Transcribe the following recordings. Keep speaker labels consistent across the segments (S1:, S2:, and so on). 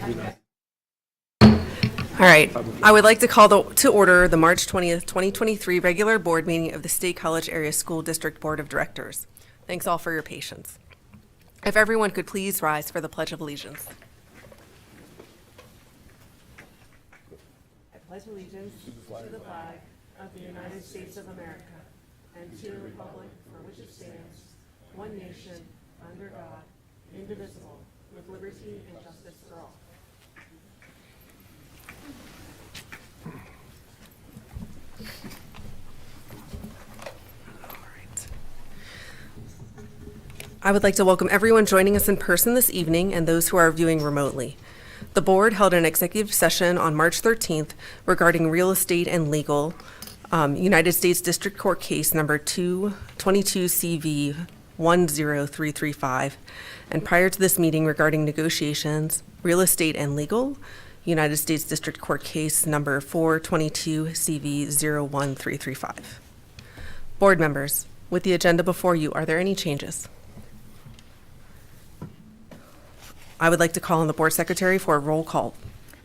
S1: All right. I would like to call to order the March 20th, 2023 regular board meeting of the State College Area School District Board of Directors. Thanks all for your patience. If everyone could please rise for the Pledge of Allegiance. I pledge allegiance to the flag of the United States of America and to the republic for which it stands, one nation, under God, indivisible, with liberty and justice for all. I would like to welcome everyone joining us in person this evening and those who are viewing remotely. The board held an executive session on March 13th regarding real estate and legal, United States District Court case number 222 CV 10335, and prior to this meeting regarding negotiations, real estate and legal, United States District Court case number 422 CV 01335. Board members, with the agenda before you, are there any changes? I would like to call on the board secretary for a roll call.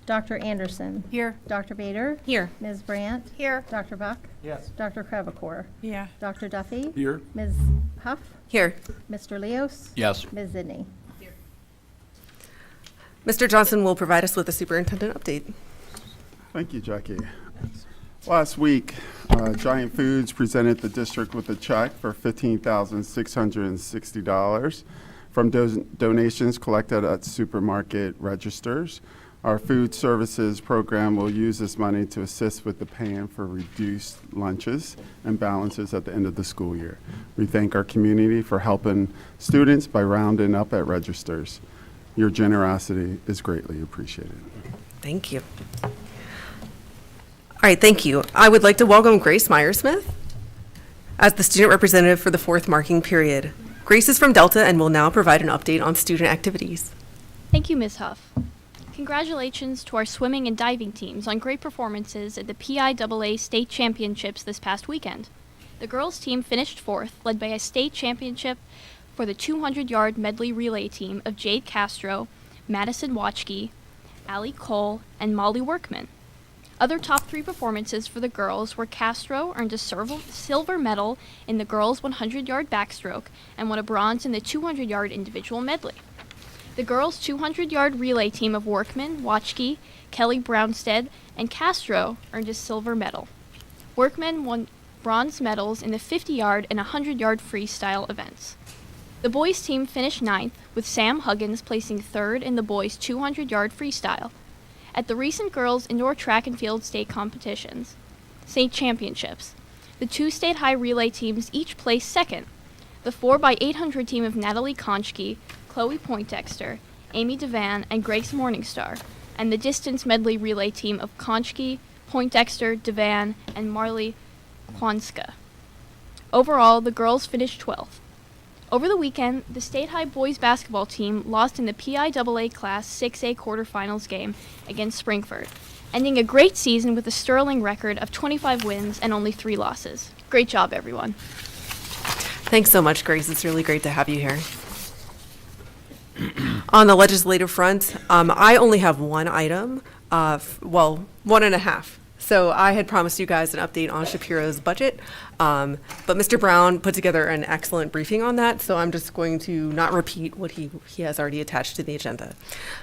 S2: Dr. Anderson.
S3: Here.
S2: Dr. Bader.
S3: Here.
S2: Ms. Brandt.
S3: Here.
S2: Dr. Buck.
S4: Yes.
S2: Dr. Crevecore.
S3: Yeah.
S2: Dr. Duffy.
S4: Here.
S2: Ms. Huff.
S1: Here.
S2: Mr. Leos.
S4: Yes.
S2: Ms. Zidney.
S1: Mr. Johnson will provide us with a superintendent update.
S5: Thank you, Jackie. Last week, Giant Foods presented the district with a check for $15,660 from donations collected at supermarket registers. Our food services program will use this money to assist with the paying for reduced lunches and balances at the end of the school year. We thank our community for helping students by rounding up at registers. Your generosity is greatly appreciated.
S1: Thank you. All right, thank you. I would like to welcome Grace Myersmith as the student representative for the fourth marking period. Grace is from Delta and will now provide an update on student activities.
S6: Thank you, Ms. Huff. Congratulations to our swimming and diving teams on great performances at the PIAA State Championships this past weekend. The girls' team finished fourth, led by a state championship for the 200-yard medley relay team of Jade Castro, Madison Watchke, Allie Cole, and Molly Workman. Other top three performances for the girls were Castro earned a silver medal in the girls' 100-yard backstroke and won a bronze in the 200-yard individual medley. The girls' 200-yard relay team of Workman, Watchke, Kelly Brownstead, and Castro earned a silver medal. Workman won bronze medals in the 50-yard and 100-yard freestyle events. The boys' team finished ninth, with Sam Huggins placing third in the boys' 200-yard freestyle. At the recent girls' indoor track and field state competitions, state championships, the two state high relay teams each placed second. The 4x800 team of Natalie Konchke, Chloe Poindexter, Amy Devan, and Grace Morningstar, and the distance medley relay team of Konchke, Poindexter, Devan, and Marley Kwanska. Overall, the girls finished 12th. Over the weekend, the state high boys basketball team lost in the PIAA Class 6A quarterfinals game against Springford, ending a great season with a sterling record of 25 wins and only 3 losses. Great job, everyone.
S1: Thanks so much, Grace. It's really great to have you here. On the legislative front, I only have one item, one and a half. So I had promised you guys an update on Shapiro's budget, but Mr. Brown put together an excellent briefing on that, so I'm just going to not repeat what he has already attached to the agenda.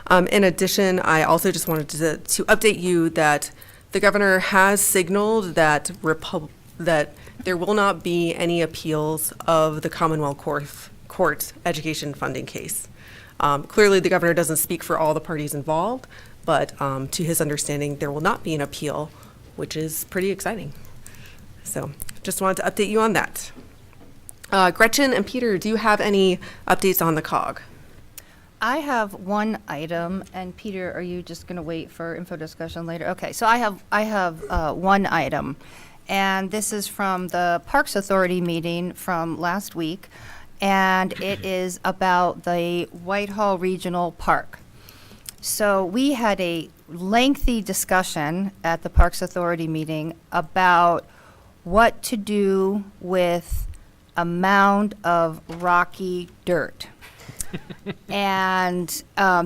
S1: In addition, I also just wanted to update you that the governor has signaled that that there will not be any appeals of the Commonwealth Court education funding case. Clearly, the governor doesn't speak for all the parties involved, but to his understanding, there will not be an appeal, which is pretty exciting. So just wanted to update you on that. Gretchen and Peter, do you have any updates on the COG?
S3: I have one item, and Peter, are you just going to wait for info discussion later? Okay, so I have one item, and this is from the Parks Authority meeting from last week, and it is about the Whitehall Regional Park. So we had a lengthy discussion at the Parks Authority meeting about what to do with a mound of rocky dirt. And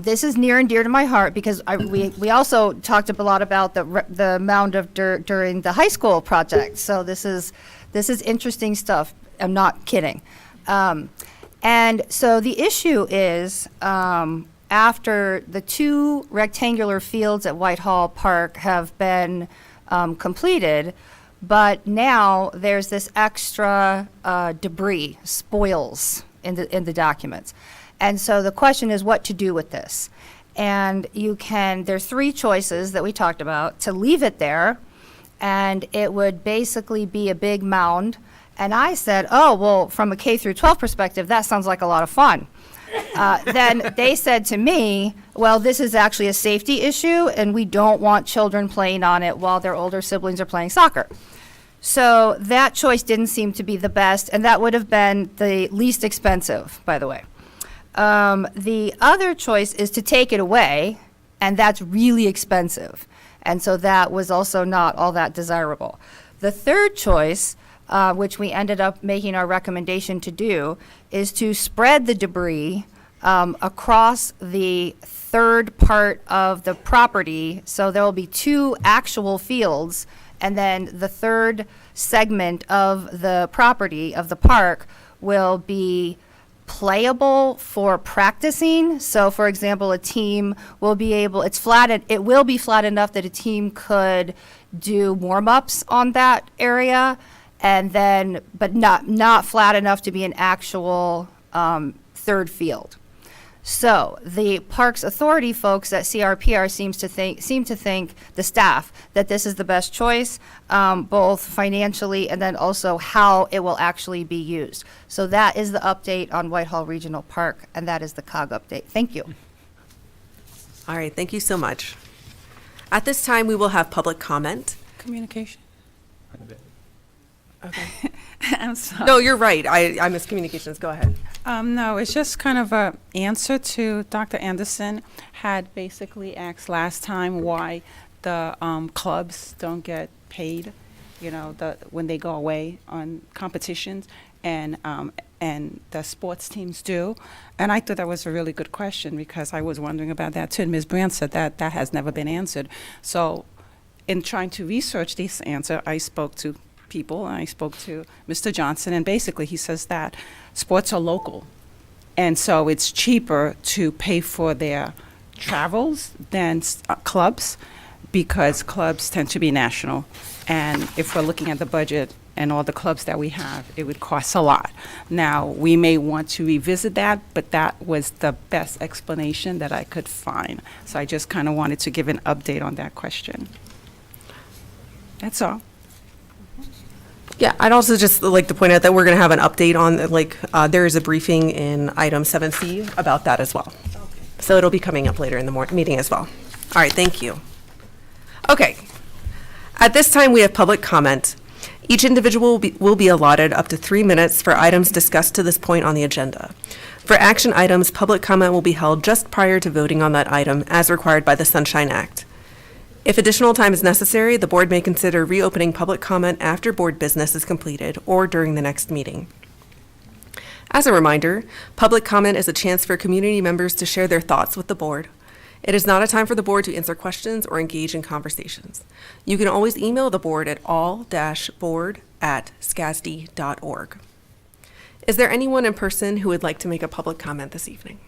S3: this is near and dear to my heart because we also talked a lot about the mound of dirt during the high school project. So this is interesting stuff. I'm not kidding. And so the issue is after the 2 rectangular fields at Whitehall Park have been completed, but now there's this extra debris, spoils in the documents. And so the question is what to do with this. And there's 3 choices that we talked about: to leave it there, and it would basically be a big mound. And I said, oh, well, from a K through 12 perspective, that sounds like a lot of fun. Then they said to me, well, this is actually a safety issue, and we don't want children playing on it while their older siblings are playing soccer. So that choice didn't seem to be the best, and that would have been the least expensive, by the way. The other choice is to take it away, and that's really expensive. And so that was also not all that desirable. The third choice, which we ended up making our recommendation to do, is to spread the debris across the third part of the property. So there will be 2 actual fields, and then the third segment of the property of the park will be playable for practicing. So for example, a team will be able, it will be flat enough that a team could do warm-ups on that area, and then, but not flat enough to be an actual third field. So the Parks Authority folks at CRPR seem to think, the staff, that this is the best choice, both financially and then also how it will actually be used. So that is the update on Whitehall Regional Park, and that is the COG update. Thank you.
S1: All right, thank you so much. At this time, we will have public comment.
S4: Communication.
S1: Okay.
S4: I'm sorry.
S1: No, you're right. I missed communications. Go ahead.
S4: No, it's just kind of a answer to Dr. Anderson had basically asked last time why the clubs don't get paid, when they go away on competitions, and the sports teams do. And I thought that was a really good question because I was wondering about that too. And Ms. Brand said that has never been answered. So in trying to research this answer, I spoke to people, and I spoke to Mr. Johnson, and basically he says that sports are local, and so it's cheaper to pay for their travels than clubs, because clubs tend to be national, and if we're looking at the budget and all the clubs that we have, it would cost a lot. Now, we may want to revisit that, but that was the best explanation that I could find, so I just kind of wanted to give an update on that question. That's all.
S1: Yeah, I'd also just like to point out that we're going to have an update on, there is a briefing in item 7C about that as well. Okay. So it'll be coming up later in the meeting as well. All right, thank you. Okay. At this time, we have public comment. Each individual will be allotted up to 3 minutes for items discussed to this point on the agenda. For action items, public comment will be held just prior to voting on that item as required by the Sunshine Act. If additional time is necessary, the board may consider reopening public comment after board business is completed or during the next meeting. As a reminder, public comment is a chance for community members to share their thoughts with the board. It is not a time for the board to answer questions or engage in conversations. You can always email the board at all-board@scasd.org. Is there anyone in person who would like to make a public comment this evening?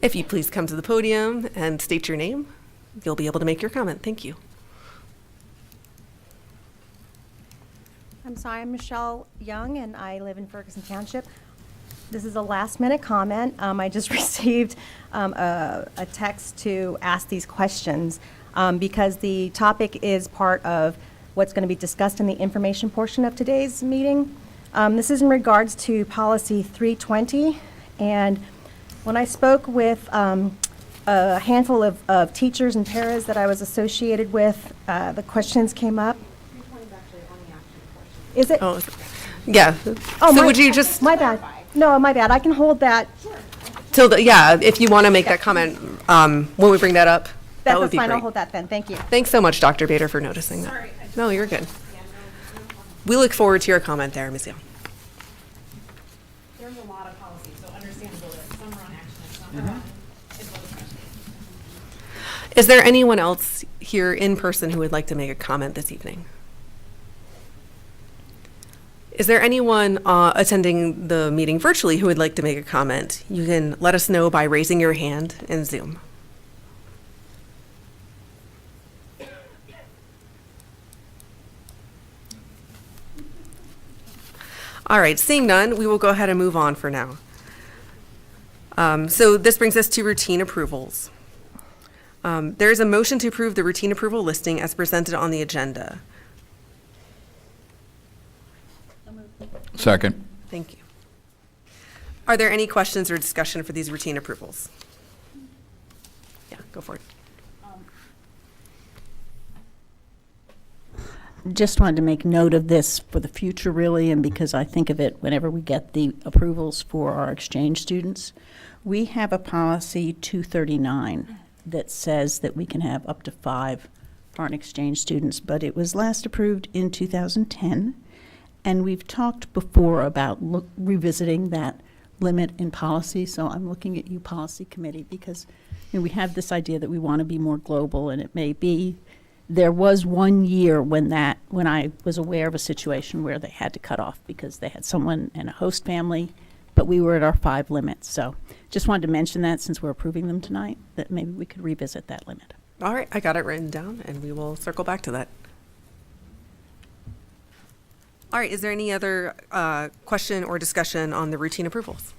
S1: If you please come to the podium and state your name, you'll be able to make your comment. Thank you.
S7: I'm sorry, I'm Michelle Young, and I live in Ferguson Township. This is a last-minute comment. I just received a text to ask these questions because the topic is part of what's going to be discussed in the information portion of today's meeting. This is in regards to policy 320, and when I spoke with a handful of teachers and paras that I was associated with, the questions came up. Is it?
S1: Oh, yeah.
S7: Oh,
S1: So would you just,
S7: My bad. No, my bad. I can hold that.
S1: yeah, if you want to make that comment, when we bring that up, that would
S7: That's
S1: be
S7: fine. I'll
S1: great.
S7: hold that then. Thank you.
S1: Thanks so much, Dr. Bader, for noticing that. No, you're good. We look forward to your comment there, Ms. Young.
S8: There's a lot of policies, so understandable that some are on action and some are on info discussion.
S1: Is there anyone else here in person who would like to make a comment this evening? Is there anyone attending the meeting virtually who would like to make a comment? You can let us know by raising your hand in Zoom. All right, seeing none, we will go ahead and move on for now. So this brings us to routine approvals. There is a motion to approve the routine approval listing as presented on the agenda.
S9: Second.
S1: Thank you. Are there any questions or discussion for these routine approvals? Yeah, go for it.
S10: Just wanted to make note of this for the future, really, and because I think of it whenever we get the approvals for our exchange students. We have a policy 239 that says that we can have up to 5 foreign exchange students, but it was last approved in 2010, and we've talked before about revisiting that limit in policy, so I'm looking at you, Policy Committee, because we have this idea that we want to be more global, and it may be. There was 1 year when I was aware of a situation where they had to cut off because they had someone in a host family, but we were at our 5 limits. So just wanted to mention that since we're approving them tonight, that maybe we could revisit that limit.
S1: All right, I got it written down, and we will circle back to that. All right, is there any other question or discussion on the routine approvals?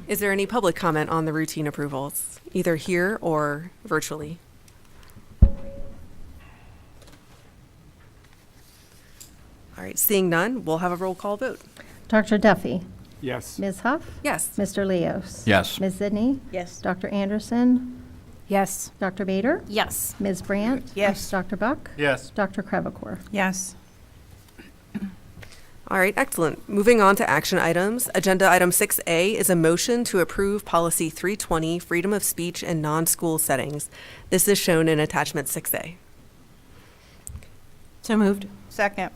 S1: Is there any public comment on the routine approvals, either here or virtually? All right, seeing none, we'll have a roll call vote.
S2: Dr. Duffy?
S5: Yes.
S2: Ms. Huff?
S1: Yes.
S2: Mr. Leos?
S9: Yes.
S2: Ms. Zidney?
S10: Yes.
S2: Dr. Anderson?
S3: Yes.
S2: Dr. Bader?
S3: Yes.
S2: Ms. Brandt?
S4: Yes.
S2: Dr. Buck?
S5: Yes.
S2: Dr. Crevecore?
S4: Yes.
S1: All right, excellent. Moving on to action items. Agenda item 6A is a motion to approve policy 320, freedom of speech in non-school settings. This is shown in attachment 6A.
S4: So moved. Second.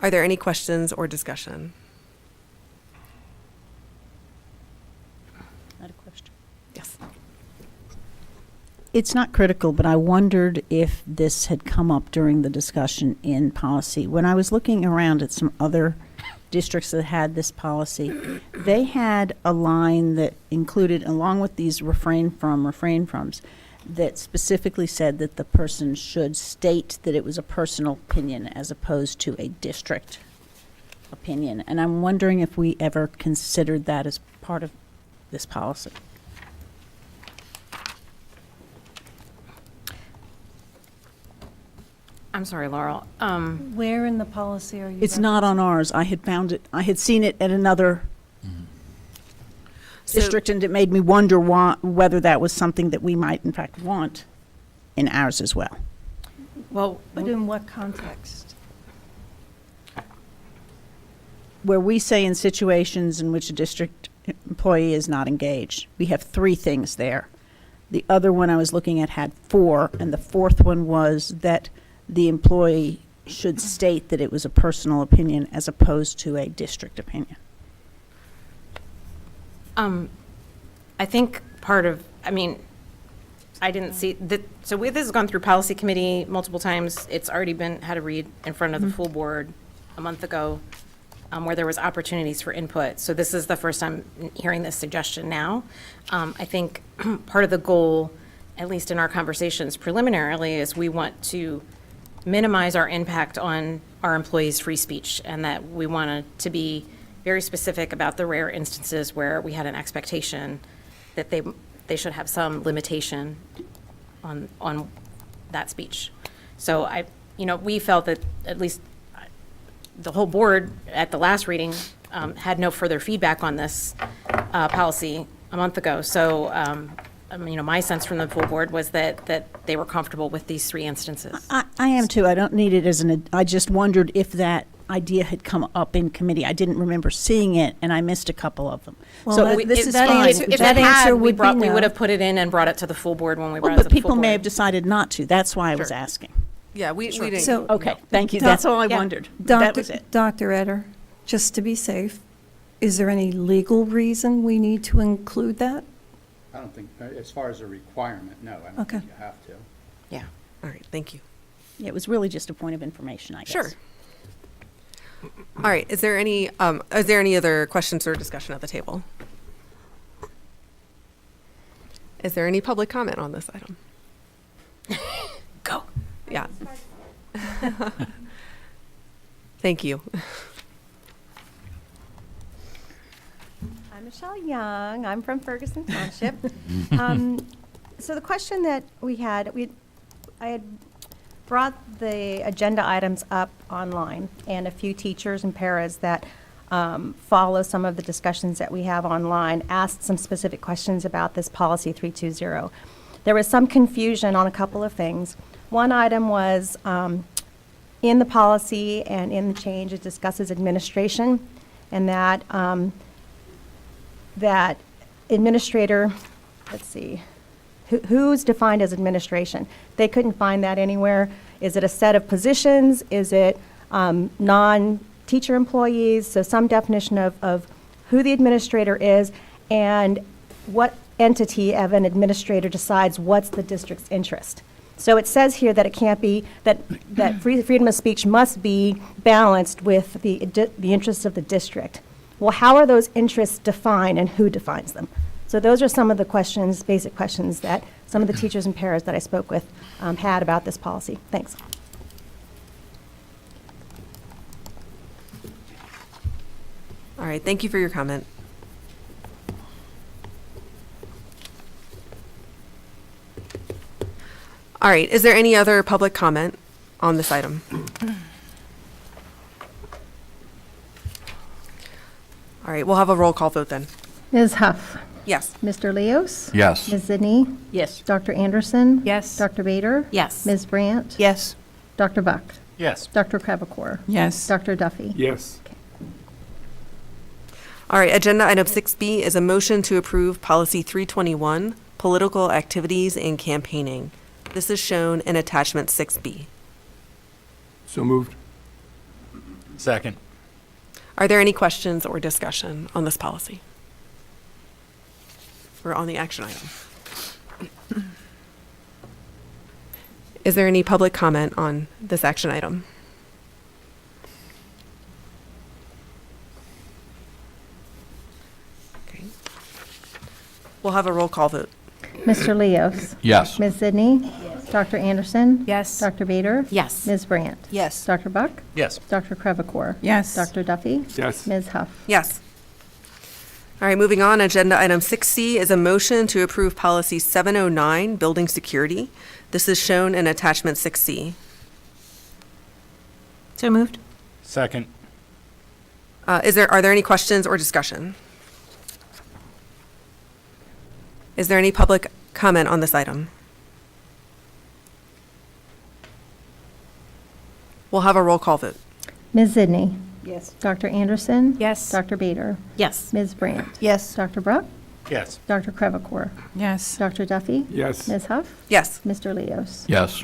S1: Are there any questions or discussion?
S10: I had a question.
S1: Yes.
S10: It's not critical, but I wondered if this had come up during the discussion in policy. When I was looking around at some other districts that had this policy, they had a line that included, along with these refrain froms, that specifically said that the person should state that it was a personal opinion as opposed to a district opinion. And I'm wondering if we ever considered that as part of this policy.
S8: I'm sorry, Laurel.
S11: Where in the policy are you?
S10: It's not on ours. I had found it, I had seen it at another district, and it made me wonder whether that was something that we might in fact want in ours as well.
S8: Well,
S11: But in what context?
S10: Where we say in situations in which a district employee is not engaged, we have 3 things there. The other one I was looking at had 4, and the 4th one was that the employee should state that it was a personal opinion as opposed to a district opinion.
S8: I think I didn't see that. So this has gone through policy committee multiple times. It's already had a read in front of the full board a month ago, where there was opportunities for input. So this is the first time hearing this suggestion now. I think part of the goal, at least in our conversations preliminarily, is we want to minimize our impact on our employees' free speech, and that we wanted to be very specific about the rare instances where we had an expectation that they should have some limitation on that speech. So we felt that at least the whole board at the last reading had no further feedback on this policy a month ago. So my sense from the full board was that they were comfortable with these 3 instances.
S10: I am too. I don't need it as I just wondered if that idea had come up in committee. I didn't remember seeing it, and I missed a couple of them.
S11: Well,
S10: So
S11: that-
S10: this is
S11: that
S10: fine.
S11: answer-
S8: If
S11: that
S8: it had,
S11: answer
S8: we
S11: would be
S8: would
S11: no.
S8: have put it in and brought it to the full board when we brought
S10: Well,
S8: it to
S10: but
S8: the full
S10: people may
S8: board.
S10: have decided not to. That's why I was
S8: Sure.
S10: asking.
S1: Yeah, we didn't.
S11: So-
S10: Okay, thank you.
S11: Doc-
S10: That's all I
S8: yeah.
S10: wondered. That was it.
S11: Dr. Eder, just to be safe, is there any legal reason we need to include that?
S9: I don't think, as far as a requirement, no, I don't
S11: Okay.
S9: think you have to.
S8: Yeah.
S1: All right, thank you.
S10: It was really just a point of information, I guess.
S1: Sure. All right, is there any other questions or discussion at the table? Is there any public comment on this item?
S8: Go.
S1: Yeah. Thank you.
S7: I'm Michelle Young. I'm from Ferguson Township. So the question that we had, I had brought the agenda items up online, and a few teachers and paras that follow some of the discussions that we have online asked some specific questions about this policy 320. There was some confusion on a couple of things. One item was in the policy and in the change, it discusses administration, and that that administrator, let's see, who's defined as administration? They couldn't find that anywhere. Is it a set of positions? Is it non-teacher employees? So some definition of who the administrator is and what entity of an administrator decides what's the district's interest. So it says here that it can't be, that freedom of speech must be balanced with the interests of the district. Well, how are those interests defined and who defines them? So those are some of the questions, basic questions that some of the teachers and paras that I spoke with had about this policy. Thanks.
S1: All right, thank you for your comment. All right, is there any other public comment on this item? All right, we'll have a roll call vote then.
S2: Ms. Huff,
S1: Yes.
S2: Mr. Leos?
S9: Yes.
S2: Ms. Zinni?
S10: Yes.
S2: Dr. Anderson?
S11: Yes.
S2: Dr. Bader?
S8: Yes.
S2: Ms. Brandt?
S11: Yes.
S2: Dr. Buck?
S9: Yes.
S2: Dr. Crevecore?
S4: Yes.
S2: Dr. Duffy?
S9: Yes.
S1: All right, agenda item 6B is a motion to approve policy 321, political activities and campaigning. This is shown in attachment 6B.
S9: So moved. Second.
S1: Are there any questions or discussion on this policy? Or on the action item? Is there any public comment on this action item? Okay. We'll have a roll call vote.
S2: Mr. Leos?
S9: Yes.
S2: Ms. Zinni? Dr. Anderson?
S11: Yes.
S2: Dr. Bader?
S8: Yes.
S2: Ms. Brandt?
S11: Yes.
S2: Dr. Buck?
S9: Yes.
S2: Dr. Crevecore?
S4: Yes.
S2: Dr. Duffy?
S9: Yes.
S2: Ms. Huff?
S1: Yes. All right, moving on, agenda item 6C is a motion to approve policy 709, building security. This is shown in attachment 6C.
S8: So moved.
S9: Second.
S1: Are there any questions or discussion? Is there any public comment on this item? We'll have a roll call vote.
S2: Ms. Zinni?
S11: Yes.
S2: Dr. Anderson?
S11: Yes.
S2: Dr. Bader?
S8: Yes.
S2: Ms. Brandt?
S11: Yes.
S2: Dr. Buck?
S9: Yes.
S2: Dr. Crevecore?
S4: Yes.
S2: Dr. Duffy?
S9: Yes.
S2: Ms. Huff?
S1: Yes.
S2: Mr. Leos?
S9: Yes.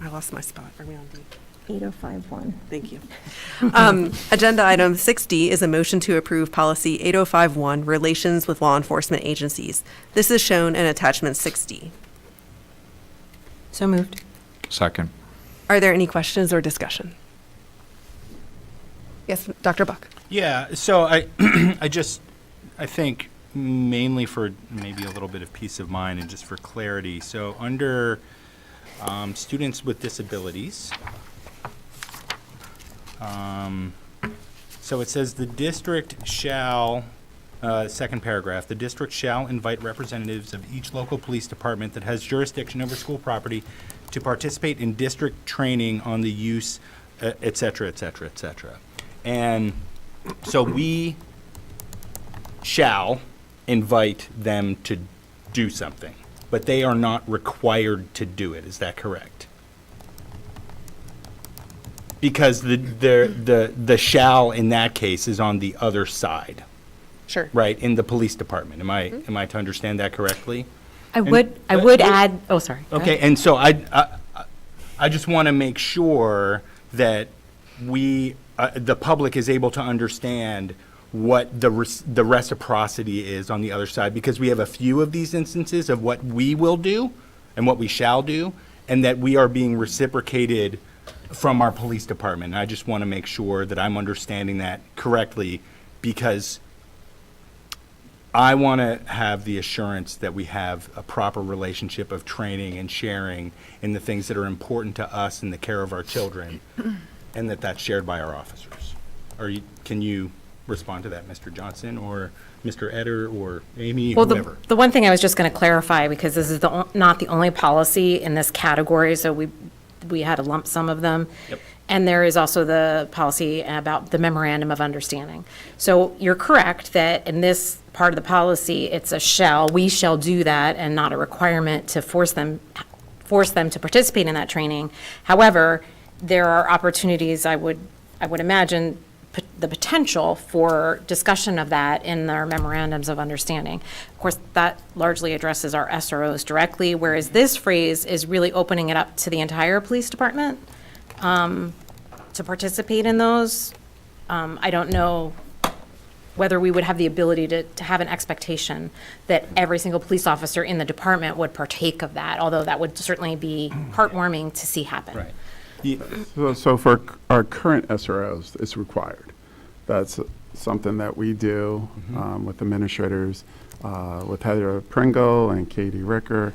S1: I lost my spot. Are we on D?
S2: 8051.
S1: Thank you. Agenda item 6D is a motion to approve policy 8051, relations with law enforcement agencies. This is shown in attachment 6D.
S8: So moved.
S9: Second.
S1: Are there any questions or discussion? Yes, Dr. Buck.
S12: Yeah, so I think mainly for maybe a little bit of peace of mind and just for clarity, so under students with disabilities, so it says the district shall, second paragraph, the district shall invite representatives of each local police department that has jurisdiction over school property to participate in district training on the use, et cetera, et cetera, et cetera. And so we shall invite them to do something, but they are not required to do it. Is that correct? Because the shall in that case is on the other side,
S1: Sure.
S12: right? In the police department. Am I to understand that correctly?
S8: I would add, oh, sorry. Go
S12: Okay,
S8: ahead.
S12: and so I just want to make sure that the public is able to understand what the reciprocity is on the other side, because we have a few of these instances of what we will do and what we shall do, and that we are being reciprocated from our police department. And I just want to make sure that I'm understanding that correctly, because I want to have the assurance that we have a proper relationship of training and sharing in the things that are important to us in the care of our children, and that that's shared by our officers. Can you respond to that, Mr. Johnson, or Mr. Eder, or Amy,
S8: Well,
S12: whoever?
S8: the one thing I was just going to clarify, because this is not the only policy in this category, so we had a lump sum of them.
S12: Yep.
S8: And there is also the policy about the memorandum of understanding. So you're correct that in this part of the policy, it's a shall, we shall do that, and not a requirement to force them to participate in that training. However, there are opportunities, I would imagine, the potential for discussion of that in their memorandums of understanding. Of course, that largely addresses our SROs directly, whereas this phrase is really opening it up to the entire police department to participate in those. I don't know whether we would have the ability to have an expectation that every single police officer in the department would partake of that, although that would certainly be heartwarming to see happen.
S12: Right.
S5: So for our current SROs, it's required. That's something that we do with administrators, with Heather Pringle and Katie Ricker.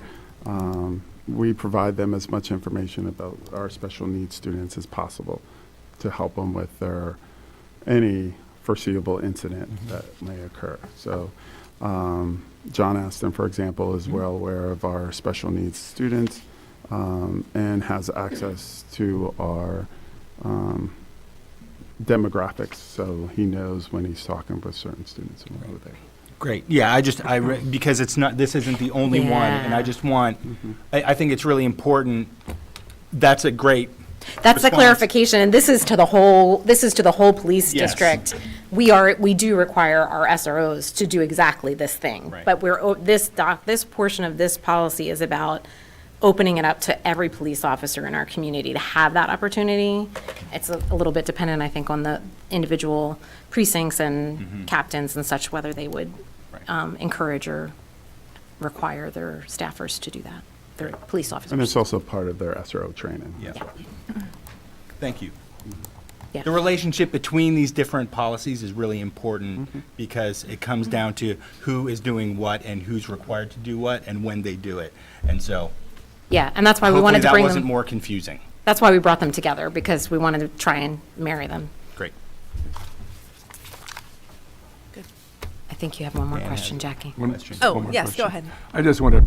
S5: We provide them as much information about our special needs students as possible to help them with any foreseeable incident that may occur. So John Aston, for example, is well aware of our special needs students and has access to our demographics, so he knows when he's talking with certain students and where they.
S12: Great. Yeah, because this isn't the only one, and I just want, I think it's really important. That's a great
S8: That's the
S12: response.
S8: clarification, and this is to the whole police
S12: Yes.
S8: district. We do require our SROs to do exactly this thing.
S12: Right.
S8: But this portion of this policy is about opening it up to every police officer in our community to have that opportunity. It's a little bit dependent, I think, on the individual precincts and captains and such, whether they would encourage or require their staffers to do that, their police officers.
S5: And it's also part of their SRO training.
S12: Yeah. Thank you.
S8: Yeah.
S12: The relationship between these different policies is really important because it comes down to who is doing what and who's required to do what and when they do it. And so
S8: Yeah, and that's why we
S12: hopefully
S8: wanted to
S12: that
S8: bring
S12: wasn't
S8: them,
S12: more confusing.
S8: that's why we brought them together, because we wanted to try and marry them.
S12: Great.
S8: I think you have one more question, Jackie.
S1: Oh, yes, go ahead.
S13: I just want to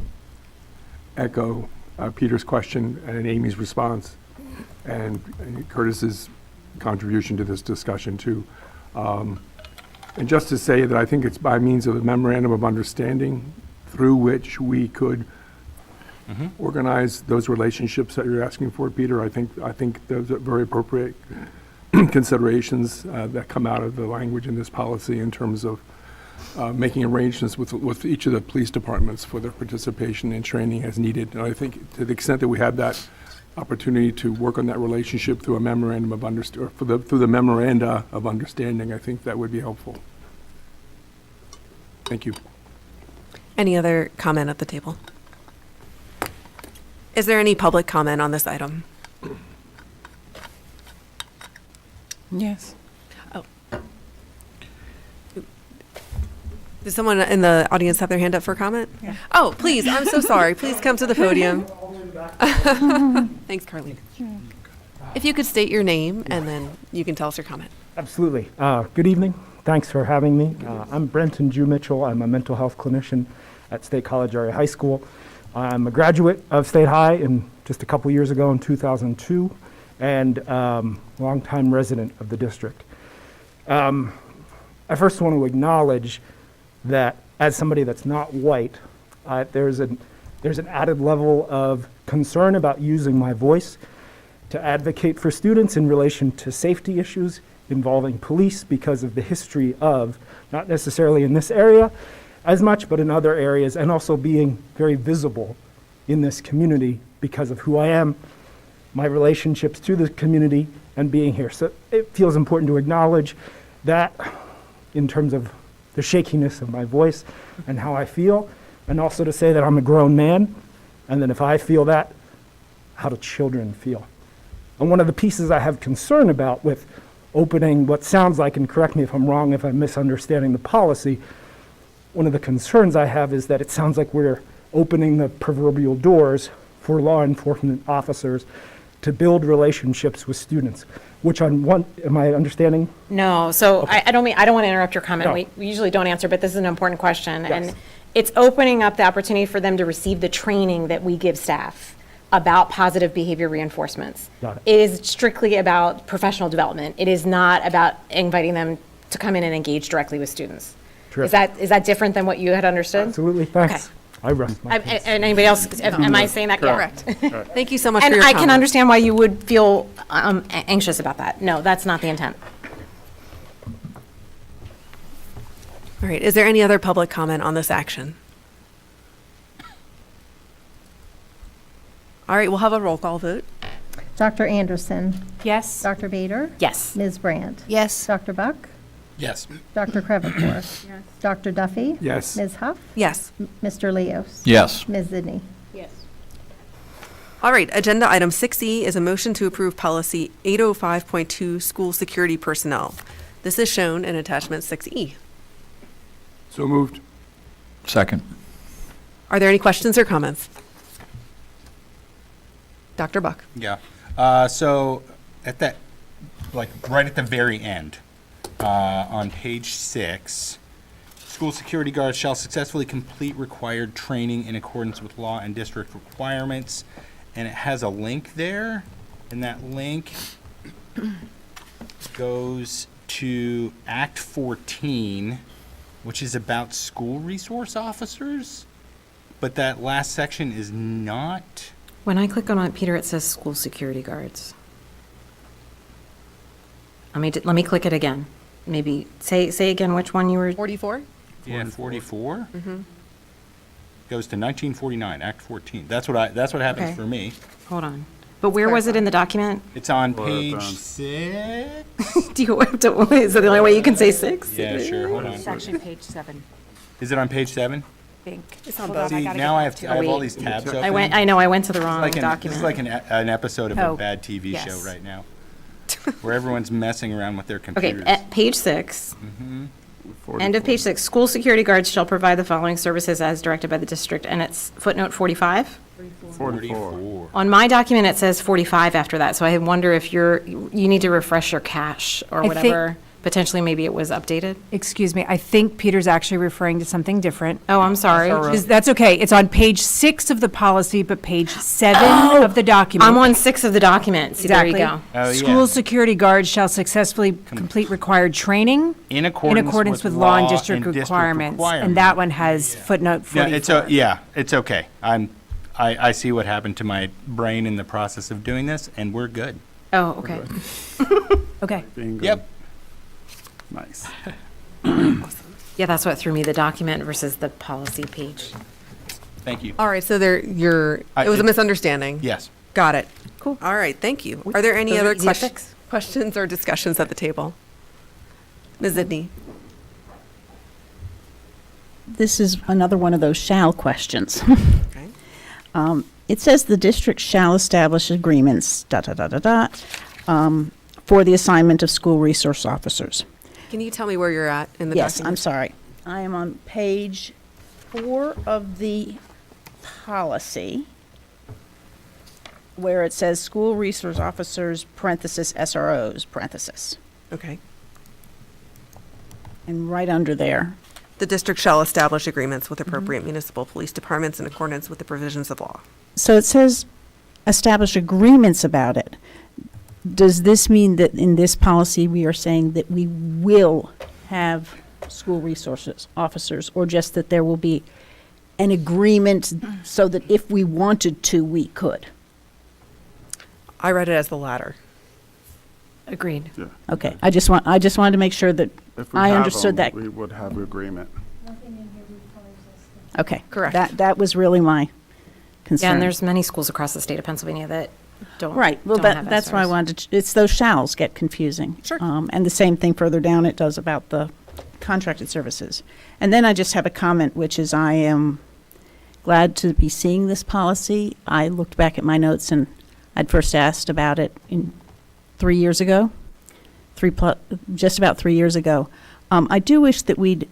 S13: echo Peter's question and Amy's response and Curtis's contribution to this discussion too. And just to say that I think it's by means of a memorandum of understanding through which we could organize those relationships that you're asking for, Peter. I think those are very appropriate considerations that come out of the language in this policy in terms of making arrangements with each of the police departments for their participation in training as needed. And I think to the extent that we have that opportunity to work on that relationship through a memorandum of through the memoranda of understanding, I think that would be helpful. Thank you.
S1: Any other comment at the table? Is there any public comment on this item?
S4: Yes.
S1: Oh. Does someone in the audience have their hand up for comment?
S4: Yeah.
S1: Oh, please, I'm so sorry. Please come to the podium. Thanks, Carly. If you could state your name, and then you can tell us your comment.
S14: Absolutely. Good evening. Thanks for having me. I'm Brenton Jew Mitchell. I'm a mental health clinician at State College Area High School. I'm a graduate of State High just a couple years ago in 2002, and longtime resident of the district. I first want to acknowledge that as somebody that's not white, there's an added level of concern about using my voice to advocate for students in relation to safety issues involving police because of the history of, not necessarily in this area, as much, but in other areas, and also being very visible in this community because of who I am, my relationships to the community, and being here. So it feels important to acknowledge that in terms of the shakiness of my voice and how I feel, and also to say that I'm a grown man, and that if I feel that, how do children feel? And one of the pieces I have concern about with opening what sounds like, and correct me if I'm wrong, if I'm misunderstanding the policy, one of the concerns I have is that it sounds like we're opening the proverbial doors for law enforcement officers to build relationships with students, which on one, am I understanding?
S8: No, so I don't want to interrupt your comment.
S14: No.
S8: We usually don't answer, but this is an important question.
S14: Yes.
S8: And it's opening up the opportunity for them to receive the training that we give staff about positive behavior reinforcements.
S14: Got it.
S8: It is strictly about professional development. It is not about inviting them to come in and engage directly with students.
S14: Terrific.
S8: Is that different than what you had understood?
S14: Absolutely, thanks. I rest my case.
S8: And anybody else, am I saying that?
S1: Correct.
S8: Yeah.
S1: Thank you so much for
S8: And
S1: your
S8: I
S1: comment.
S8: can understand why you would feel anxious about that. No, that's not the intent.
S1: All right, is there any other public comment on this action? All right, we'll have a roll call vote.
S2: Dr. Anderson.
S11: Yes.
S2: Dr. Bader.
S8: Yes.
S2: Ms. Brandt.
S3: Yes.
S2: Dr. Buck.
S12: Yes.
S2: Dr. Crevecore. Dr. Duffy.
S13: Yes.
S2: Ms. Huff.
S1: Yes.
S2: Mr. Leos.
S9: Yes.
S2: Ms. Zidney.
S1: All right, agenda item 6E is a motion to approve policy 805.2, school security personnel. This is shown in attachment 6E.
S13: So moved.
S9: Second.
S1: Are there any questions or comments? Dr. Buck.
S12: Yeah. So at that, like right at the very end, on page 6, school security guards shall successfully complete required training in accordance with law and district requirements. And it has a link there, and that link goes to Act 14, which is about school resource officers. But that last section is not.
S8: When I click on it, Peter, it says school security guards. Let me click it again. Maybe say again which one you were.
S1: 44?
S12: Yeah, 44.
S1: Mm-hmm.
S12: Goes to 1949, Act 14. That's what happens
S8: Okay.
S12: for me.
S8: Hold on. But where was it in the document?
S12: It's on
S5: Or
S12: page
S5: brown.
S12: 6.
S8: Do you have to? Is that the only way you can say 6?
S12: Yeah, sure. Hold on.
S11: It's actually page 7,
S12: Is it on page 7?
S11: I think.
S1: It's on
S11: Hold on,
S1: both.
S11: I
S12: See,
S11: gotta
S12: now
S11: get
S12: I
S11: back
S12: have,
S11: to
S12: I have all
S8: Wait.
S12: these tabs open.
S8: I went to the wrong
S12: This
S8: document.
S12: is like an episode of
S11: Oh,
S12: a bad TV show
S11: yes.
S12: right now, where everyone's messing around with their
S8: Okay,
S12: computers.
S8: at page 6,
S5: 44.
S8: end of page 6, school security guards shall provide the following services as directed by the district, and it's footnote 45.
S5: 44.
S8: On my document, it says 45 after that, so I wonder if you need to refresh your cache or
S11: I think-
S8: whatever. Potentially, maybe it was updated.
S11: Excuse me, I think Peter's actually referring to something different.
S8: Oh, I'm sorry.
S11: That's okay. It's on page 6 of the policy, but page 7 of the document.
S8: I'm on 6 of the document. See, there you
S11: Exactly.
S8: go.
S12: Oh, yeah.
S11: School security guards shall successfully complete required training
S12: In
S11: in
S12: accordance,
S11: accordance with law and district requirements. And that one has footnote
S12: Yeah,
S11: 44.
S12: it's okay. I see what happened to my brain in the process of doing this, and we're good.
S8: Oh, okay.
S11: Okay.
S5: Bingo.
S12: Yep.
S5: Nice.
S8: Yeah, that's what threw me, the document versus the policy page.
S12: Thank you.
S1: All right, so it was a misunderstanding.
S12: Yes.
S1: Got it.
S8: Cool.
S1: All right, thank you. Are there any
S8: Those are
S1: other
S8: easy to fix.
S1: questions or discussions at the table? Ms. Zidney?
S10: This is another one of those shall questions.
S1: Okay.
S10: It says the district shall establish agreements, for the assignment of school resource officers.
S1: Can you tell me where you're at in the
S10: Yes,
S1: document?
S10: I'm sorry. I am on page 4 of the policy, where it says school resource officers, parenthesis, SROs, parenthesis.
S1: Okay.
S10: And right under there,
S1: The district shall establish agreements with appropriate municipal police departments in accordance with the provisions of law.
S10: so it says establish agreements about it. Does this mean that in this policy, we are saying that we will have school resources officers, or just that there will be an agreement so that if we wanted to, we could?
S1: I read it as the latter.
S8: Agreed.
S10: Okay, I just wanted to make sure that
S5: If we
S10: I
S5: have
S10: understood
S5: them,
S10: that.
S5: we would have agreement.
S10: Okay.
S8: Correct.
S10: That was really my concern.
S8: Yeah, and there's many schools across the state of Pennsylvania that don't.
S10: Right, well,
S8: don't have
S10: that's why I
S8: SRs.
S10: wanted to, it's those shalls get confusing.
S1: Sure.
S10: And the same thing further down it does about the contracted services. And then I just have a comment, which is I am glad to be seeing this policy. I looked back at my notes and I'd first asked about it 3 years ago, just about 3 years ago. I do wish that we'd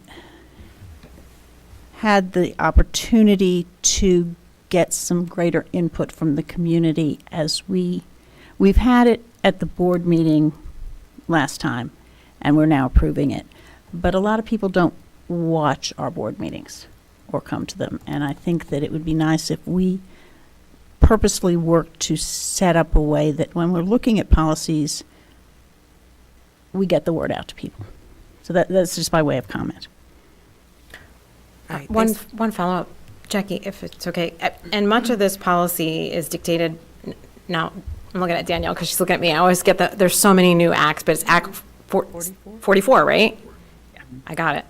S10: had the opportunity to get some greater input from the community as we've had it at the board meeting last time, and we're now approving it. But a lot of people don't watch our board meetings or come to them, and I think that it would be nice if we purposefully work to set up a way that when we're looking at policies, we get the word out to people. So that's just by way of comment.
S1: All right,
S8: One
S1: thanks.
S8: follow-up, Jackie, if it's okay. And much of this policy is dictated, now, I'm looking at Danielle because she's looking at me. I always get that, there's so many new acts, but it's Act 44, right? Yeah. I got it.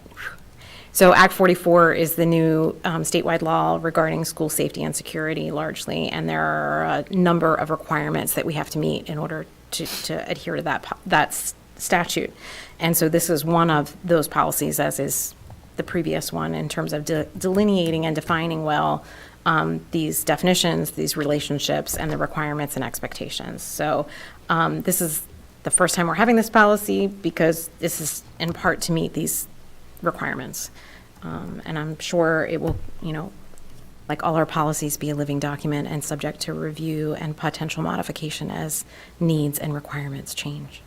S8: So Act 44 is the new statewide law regarding school safety and security largely, and there are a number of requirements that we have to meet in order to adhere to that statute. And so this is one of those policies, as is the previous one, in terms of delineating and defining well these definitions, these relationships, and the requirements and expectations. So this is the first time we're having this policy because this is in part to meet these requirements. And I'm sure it will, like all our policies, be a living document and subject to review and potential modification as needs and requirements change.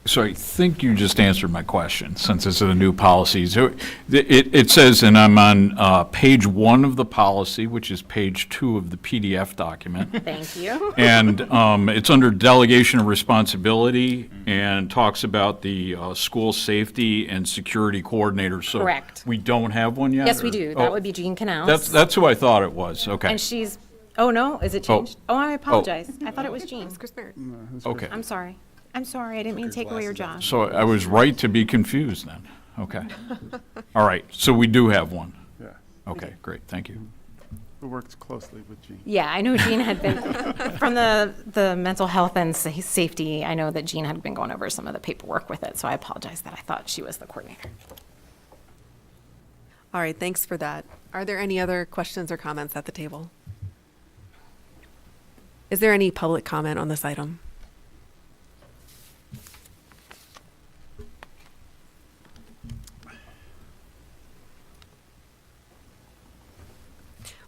S15: So I think you just answered my question, since this is a new policy. So it says, and I'm on page 1 of the policy, which is page 2 of the PDF document.
S8: Thank you.
S15: And it's under delegation of responsibility and talks about the school safety and security coordinator. So
S8: Correct.
S15: we don't have one yet?
S8: Yes, we
S15: or-
S8: do.
S15: Oh,
S8: That would be Jean Canals.
S15: That's who I thought it was, okay.
S8: And she's, oh, no, is it
S15: Oh.
S8: changed? Oh, I apologize. I thought it was Jean.
S1: Chris Barrett.
S15: Okay.
S8: I'm sorry. I'm sorry. I didn't mean to take away your job.
S15: So I was right to be confused then. Okay. All right, so we do have one.
S5: Yeah.
S15: Okay, great, thank you.
S5: Who works closely with Jean.
S8: Yeah, I know Jean had been, from the mental health and safety, I know that Jean had been going over some of the paperwork with it, so I apologize that I thought she was the coordinator.
S1: All right, thanks for that. Are there any other questions or comments at the table? Is there any public comment on this item?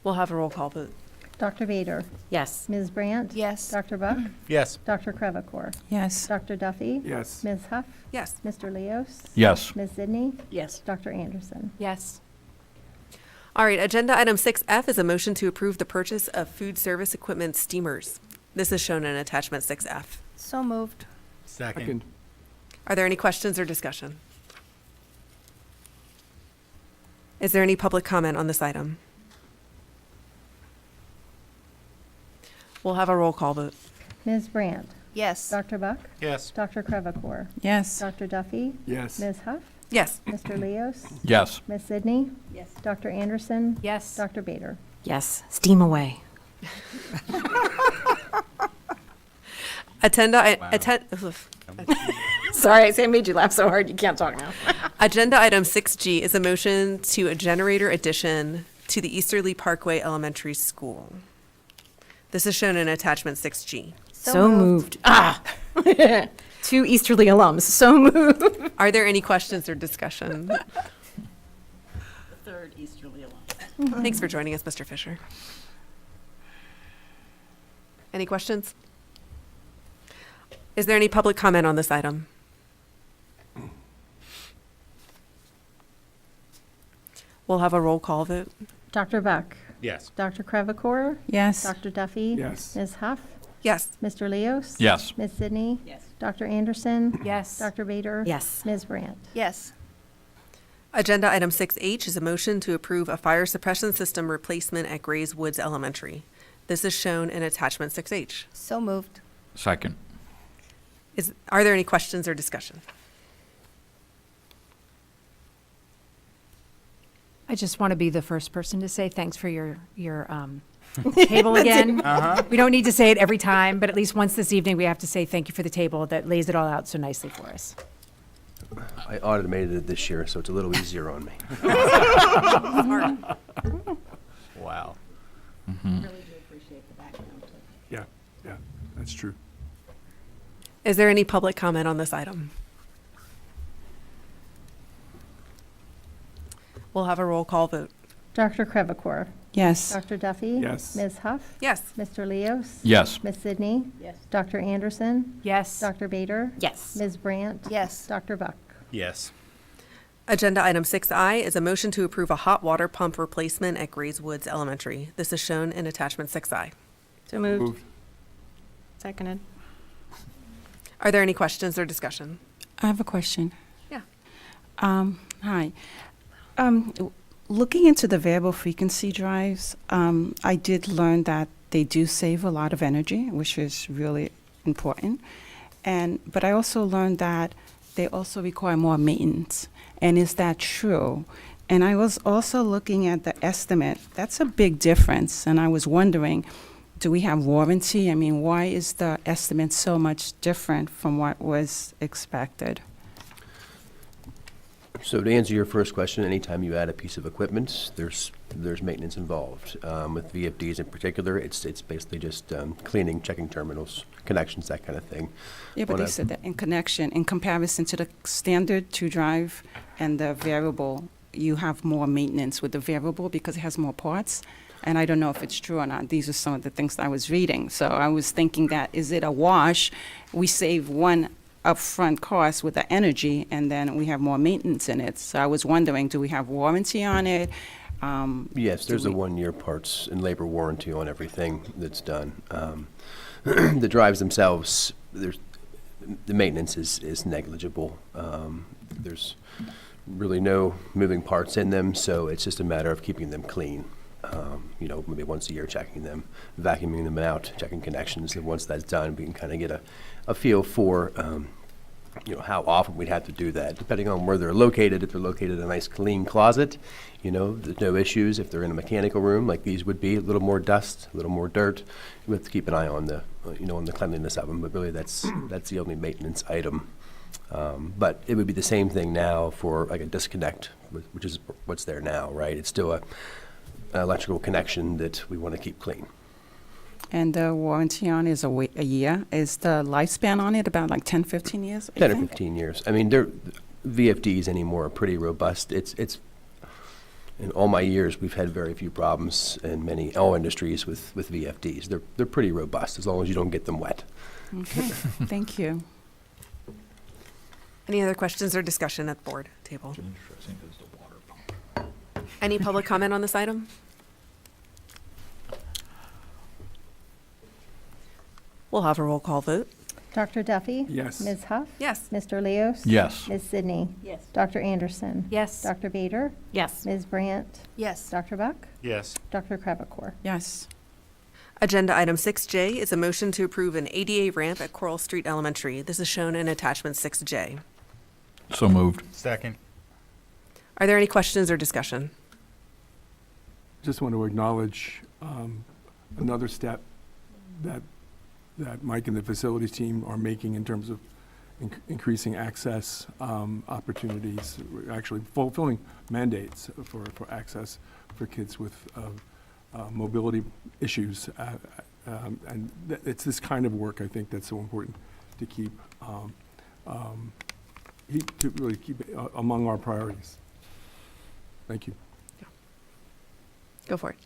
S1: We'll have a roll call vote.
S2: Dr. Vader,
S8: Yes.
S2: Ms. Brandt?
S3: Yes.
S2: Dr. Buck?
S12: Yes.
S2: Dr. Crevacor?
S4: Yes.
S2: Dr. Duffy?
S13: Yes.
S2: Ms. Huff?
S1: Yes.
S2: Mr. Leos?
S15: Yes.
S2: Ms. Zidney?
S10: Yes.
S2: Dr. Anderson?
S3: Yes.
S1: All right, agenda item 6F is a motion to approve the purchase of food service equipment steamers. This is shown in attachment 6F.
S3: So moved.
S12: Second.
S1: Are there any questions or discussion? Is there any public comment on this item? We'll have a roll call vote.
S2: Ms. Brandt?
S3: Yes.
S2: Dr. Buck?
S12: Yes.
S2: Dr. Crevacor?
S4: Yes.
S2: Dr. Duffy?
S13: Yes.
S2: Ms. Huff?
S1: Yes.
S2: Mr. Leos?
S15: Yes.
S2: Ms. Sidney?
S10: Yes.
S2: Dr. Anderson?
S3: Yes.
S2: Dr. Bader?
S8: Yes. Steam away. Sorry, I made you laugh so hard you can't talk now.
S1: Agenda item 6G is a motion to a generator addition to the Easterly Parkway Elementary School. This is shown in attachment 6G.
S8: So moved. Ah! Two Easterly alums. So moved.
S1: Are there any questions or discussion?
S10: Third Easterly alum.
S1: Thanks for joining us, Mr. Fisher. Any questions? Is there any public comment on this item? We'll have a roll call vote.
S2: Dr. Buck?
S12: Yes.
S2: Dr. Crevacor?
S4: Yes.
S2: Dr. Duffy?
S13: Yes.
S2: Ms. Huff?
S1: Yes.
S2: Mr. Leos?
S15: Yes.
S2: Ms. Sidney?
S10: Yes.
S2: Dr. Anderson?
S3: Yes.
S2: Dr. Bader?
S8: Yes.
S2: Ms. Brandt?
S3: Yes.
S1: Agenda item 6H is a motion to approve a fire suppression system replacement at Grays Woods Elementary. This is shown in attachment 6H.
S3: So moved.
S15: Second.
S1: Are there any questions or discussion?
S16: I just want to be the first person to say thanks for your table again. We don't need to say it every time, but at least once this evening, we have to say thank you for the table that lays it all out so nicely for us.
S17: I automated it this year, so it's a little easier on me.
S12: Wow.
S13: Yeah, yeah, that's true.
S1: Is there any public comment on this item? We'll have a roll call vote.
S2: Dr. Crevecore.
S4: Yes.
S2: Dr. Duffy.
S13: Yes.
S2: Ms. Huff.
S1: Yes.
S2: Mr. Leos.
S15: Yes.
S2: Ms. Sidney.
S3: Yes.
S2: Dr. Anderson.
S16: Yes.
S2: Dr. Bader.
S8: Yes.
S2: Ms. Brandt.
S3: Yes.
S2: Dr. Buck.
S12: Yes.
S1: Agenda item 6I is a motion to approve a hot water pump replacement at Grays Woods Elementary. This is shown in attachment 6I.
S8: So moved.
S13: Moved.
S8: Seconded.
S1: Are there any questions or discussion?
S4: I have a question.
S1: Yeah.
S4: Hi. Looking into the variable frequency drives, I did learn that they do save a lot of energy, which is really important. But I also learned that they also require more maintenance. And is that true? And I was also looking at the estimate. That's a big difference. And I was wondering, do we have warranty? I mean, why is the estimate so much different from what was expected?
S17: So to answer your first question, anytime you add a piece of equipment, there's maintenance involved. With VFDs in particular, it's basically just cleaning, checking terminals, connections, that kind of thing.
S4: Yeah, but
S17: When
S4: they
S17: I-
S4: said that in connection, in comparison to the standard two-drive and the variable, you have more maintenance with the variable because it has more parts. And I don't know if it's true or not. These are some of the things that I was reading. So I was thinking that, is it a wash? We save one upfront cost with the energy, and then we have more maintenance in it. So I was wondering, do we have warranty on it?
S17: Yes, there's a 1-year parts and labor warranty on everything that's done. The drives themselves, the maintenance is negligible. There's really no moving parts in them, so it's just a matter of keeping them clean. Maybe once a year checking them, vacuuming them out, checking connections, and once that's done, we can kind of get a feel for how often we'd have to do that, depending on where they're located. If they're located in a nice clean closet, there's no issues. If they're in a mechanical room like these would be, a little more dust, a little more dirt, we have to keep an eye on the cleanliness of them. But really, that's the only maintenance item. But it would be the same thing now for like a disconnect, which is what's there now, right? It's still an electrical connection that we want to keep clean.
S4: And the warranty on is a year. Is the lifespan on it about like 10, 15 years?
S17: 10 or 15 years. I mean, VFDs anymore are pretty robust. It's in all my years, we've had very few problems in all industries with VFDs. They're pretty robust as long as you don't get them wet.
S4: Okay, thank you.
S1: Any other questions or discussion at the board table? Any public comment on this item? We'll have a roll call vote.
S2: Dr. Duffy.
S13: Yes.
S2: Ms. Huff.
S1: Yes.
S2: Mr. Leos.
S15: Yes.
S2: Ms. Sidney.
S3: Yes.
S2: Dr. Anderson.
S16: Yes.
S2: Dr. Bader.
S16: Yes.
S2: Ms. Brandt.
S3: Yes.
S2: Dr. Buck.
S12: Yes.
S2: Dr. Crevecore.
S4: Yes.
S1: Agenda item 6J is a motion to approve an ADA ramp at Coral Street Elementary. This is shown in attachment 6J.
S15: So moved.
S12: Second.
S1: Are there any questions or discussion?
S13: Just want to acknowledge another step that Mike and the facilities team are making in terms of increasing access opportunities, actually fulfilling mandates for access for kids with mobility issues. And it's this kind of work, I think, that's so important to keep, to really keep it among our priorities. Thank you.
S1: Go for it.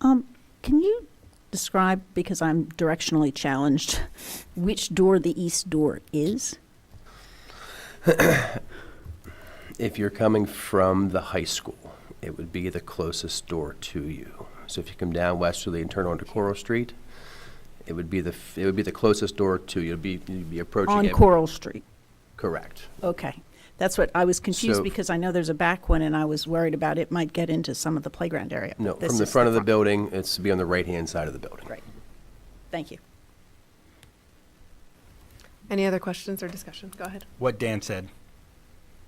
S10: Can you describe, because I'm directionally challenged, which door the east door is?
S17: If you're coming from the high school, it would be the closest door to you. So if you come down Westerly and turn onto Coral Street, it would be the closest door to you. You'd be approaching
S10: On
S17: it.
S10: Coral Street?
S17: Correct.
S10: Okay. That's what I was confused
S17: So-
S10: because I know there's a back one and I was worried about it might get into some of the playground area.
S17: No,
S10: This
S17: from the
S10: is
S17: front of the building, it's to be on the right-hand side of the building.
S10: Right. Thank you.
S1: Any other questions or discussion? Go ahead.
S12: What Dan said.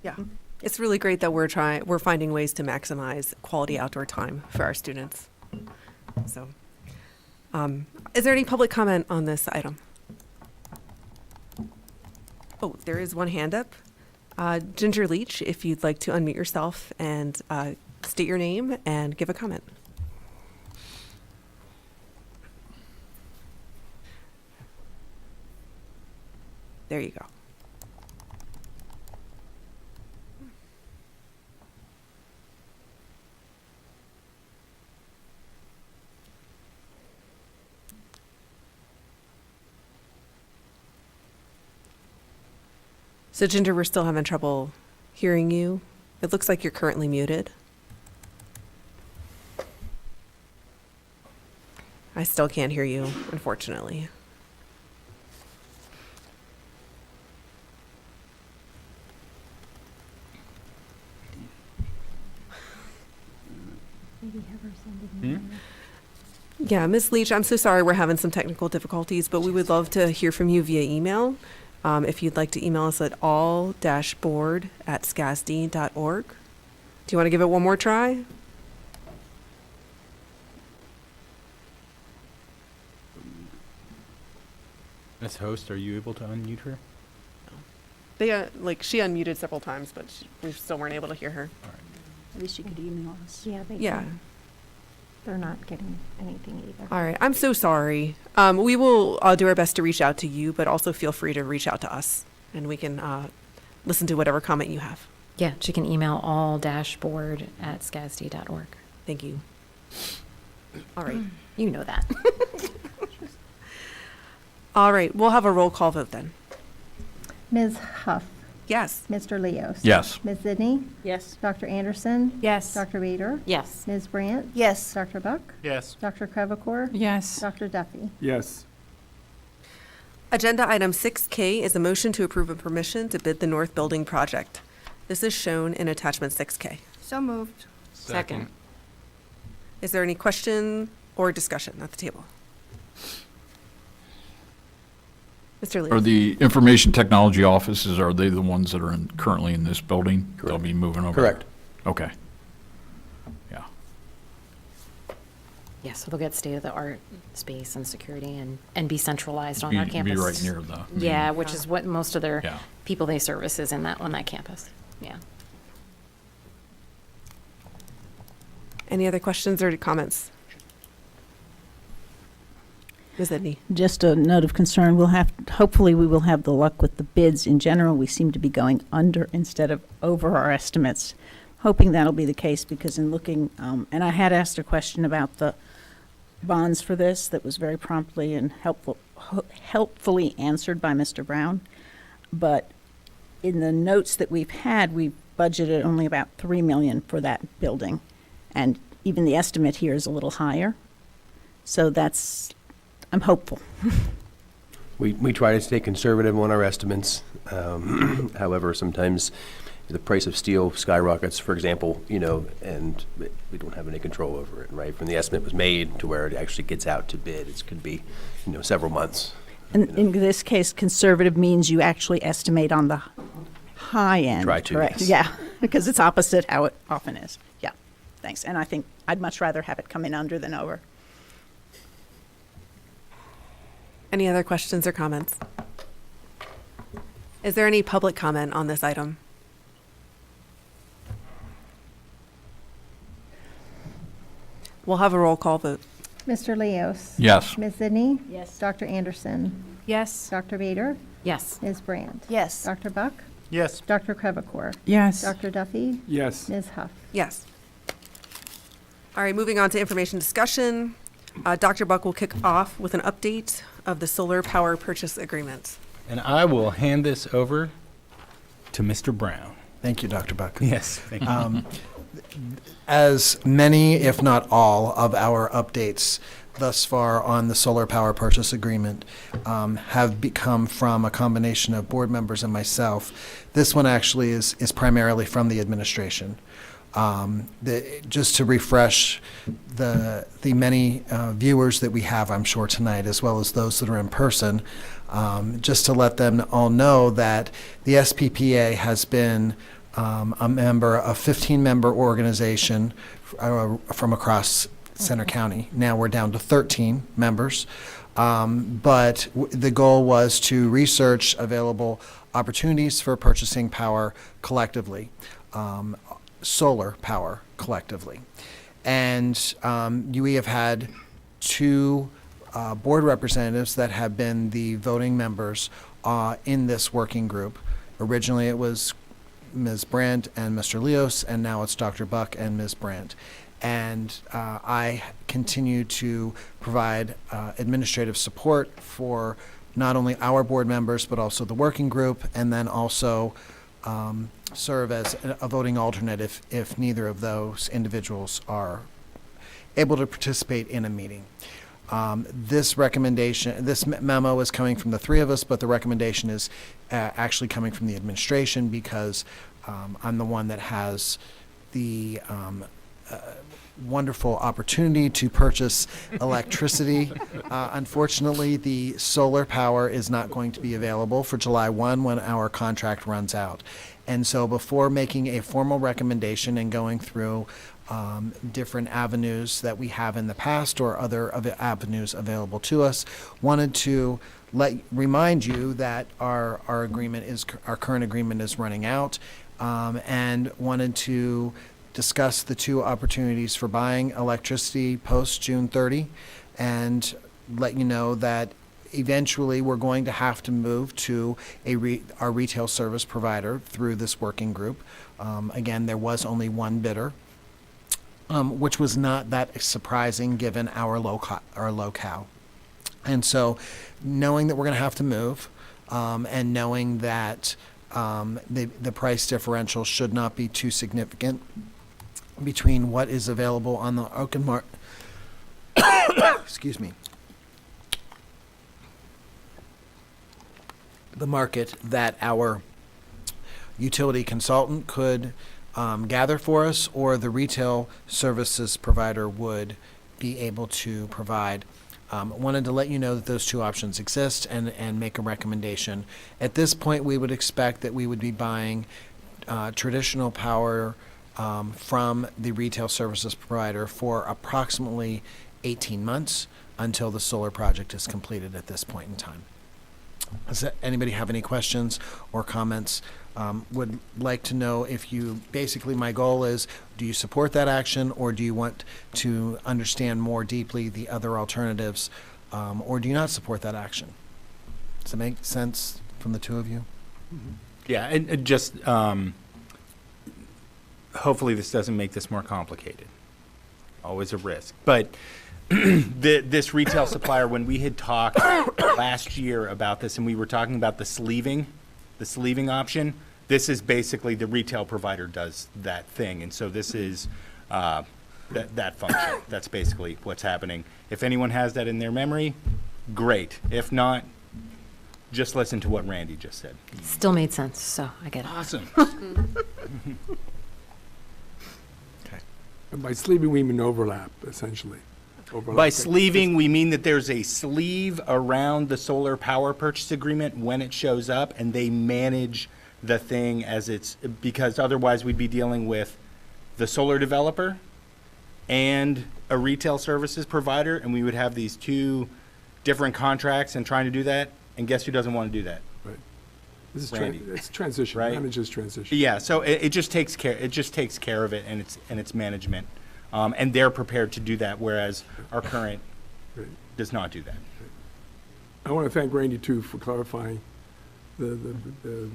S1: Yeah. It's really great that we're finding ways to maximize quality outdoor time for our students. So, is there any public comment on this item? Oh, there is one hand up. Ginger Leach, if you'd like to unmute yourself and state your name and give a comment. There you go. So Ginger, we're still having trouble hearing you. It looks like you're currently muted. I still can't hear you, unfortunately. Yeah, Ms. Leach, I'm so sorry we're having some technical difficulties, but we would love to hear from you via email. If you'd like to email us at all-board@scasd.org. Do you want to give it one more try?
S12: As host, are you able to unmute her?
S1: They she unmuted several times, but we still weren't able to hear her.
S10: At least you could email us.
S2: Yeah,
S1: Yeah.
S2: They're not getting anything either.
S1: All right. I'm so sorry. We will do our best to reach out to you, but also feel free to reach out to us, and we can listen to whatever comment you have.
S18: Yeah, she can email all-board@scasd.org.
S1: Thank you. All right.
S18: You know that.
S1: All right. We'll have a roll call vote then.
S2: Ms. Huff.
S1: Yes.
S2: Mr. Leos.
S15: Yes.
S2: Ms. Zidney.
S10: Yes.
S2: Dr. Anderson.
S16: Yes.
S2: Dr. Bader.
S18: Yes.
S2: Ms. Brandt.
S3: Yes.
S2: Dr. Buck.
S12: Yes.
S2: Dr. Crevecore.
S4: Yes.
S2: Dr. Duffy.
S13: Yes.
S1: Agenda item 6K is a motion to approve a permission to bid the North Building project. This is shown in attachment 6K.
S3: So moved.
S12: Second.
S1: Is there any question or discussion at the table? Mr. Lee.
S15: Are the information technology offices, are they the ones that are currently in this building? They'll
S17: Correct.
S15: be moving over?
S17: Correct.
S15: Okay. Yeah.
S18: Yeah, so they'll get state-of-the-art space and security and be centralized on our campus.
S15: Be right near the.
S18: Yeah, which is what most of their
S15: Yeah.
S18: people they service is on that campus. Yeah.
S1: Any other questions or comments? Ms. Edney?
S10: Just a note of concern, hopefully we will have the luck with the bids. In general, we seem to be going under instead of over our estimates. Hoping that'll be the case, because in looking, and I had asked a question about the bonds for this that was very promptly and helpfully answered by Mr. Brown. But in the notes that we've had, we budgeted only about $3 million for that building. And even the estimate here is a little higher. So I'm hopeful.
S17: We try to stay conservative on our estimates. However, sometimes the price of steel skyrockets, for example, and we don't have any control over it, right? From the estimate was made to where it actually gets out to bid, it could be, several months.
S10: And in this case, conservative means you actually estimate on the high end.
S17: Try to,
S10: correct?
S17: yes.
S10: Yeah, because it's opposite how it often is. Yeah, thanks. And I think I'd much rather have it come in under than over.
S1: Any other questions or comments? Is there any public comment on this item? We'll have a roll call vote.
S2: Mr. Leos.
S15: Yes.
S2: Ms. Zidney.
S10: Yes.
S2: Dr. Anderson.
S16: Yes.
S2: Dr. Bader.
S18: Yes.
S2: Ms. Brandt.
S3: Yes.
S2: Dr. Buck.
S12: Yes.
S2: Dr. Crevecore.
S4: Yes.
S2: Dr. Duffy.
S13: Yes.
S2: Ms. Huff.
S1: Yes. All right, moving on to information discussion. Dr. Buck will kick off with an update of the solar power purchase agreement.
S12: And I will hand this over to Mr. Brown.
S19: Thank you, Dr. Buck.
S12: Yes, thank you.
S19: As many, if not all, of our updates thus far on the solar power purchase agreement have become from a combination of board members and myself. This one actually is primarily from the administration. Just to refresh the many viewers that we have, I'm sure, tonight, as well as those that are in person, just to let them all know that the SPPA has been a member, a 15-member organization from across Center County. Now we're down to 13 members. But the goal was to research available opportunities for purchasing power collectively, solar power collectively. And we have had two board representatives that have been the voting members in this working group. Originally, it was Ms. Brandt and Mr. Leos, and now it's Dr. Buck and Ms. Brandt. And I continue to provide administrative support for not only our board members, but also the working group, and then also serve as a voting alternate if neither of those individuals are able to participate in a meeting. This recommendation, this memo is coming from the three of us, but the recommendation is actually coming from the administration because I'm the one that has the wonderful opportunity to purchase electricity. Unfortunately, the solar power is not going to be available for July 1 when our contract runs out. And so before making a formal recommendation and going through different avenues that we have in the past or other avenues available to us, wanted to remind you that our current agreement is running out, and wanted to discuss the two opportunities for buying electricity post June 30 and let you know that eventually we're going to have to move to our retail service provider through this working group. Again, there was only one bidder, which was not that surprising given our locale. And so knowing that we're going to have to move and knowing that the price differential should not be too significant between what is available on the open market, excuse me, the market that our utility consultant could gather for us, or the retail services provider would be able to provide. Wanted to let you know that those two options exist and make a recommendation. At this point, we would expect that we would be buying traditional power from the retail services provider for approximately 18 months until the solar project is completed at this point in time. Does anybody have any questions or comments? Would like to know if basically my goal is, do you support that action, or do you want to understand more deeply the other alternatives, or do you not support that action? Does that make sense from the two of you?
S12: Yeah, and just hopefully this doesn't make this more complicated. Always a risk. But this retail supplier, when we had talked last year about this and we were talking about the sleeving option, this is basically the retail provider does that thing. And so this is that function. That's basically what's happening. If anyone has that in their memory, great. If not, just listen to what Randy just said.
S18: Still made sense, so I get it.
S12: Awesome.
S13: And by sleeving, we mean overlap, essentially.
S12: By sleeving, we mean that there's a sleeve around the solar power purchase agreement when it shows up, and they manage the thing as it's, because otherwise we'd be dealing with the solar developer and a retail services provider, and we would have these two different contracts and trying to do that. And guess who doesn't want to do that?
S13: Right. This is
S12: Randy.
S13: it's transition.
S12: Right?
S13: Manages transition.
S12: Yeah. So it just takes care. It just takes care of it, and its management, and they're prepared to do that. Whereas our current does not do that.
S13: I want to thank Randy too for clarifying the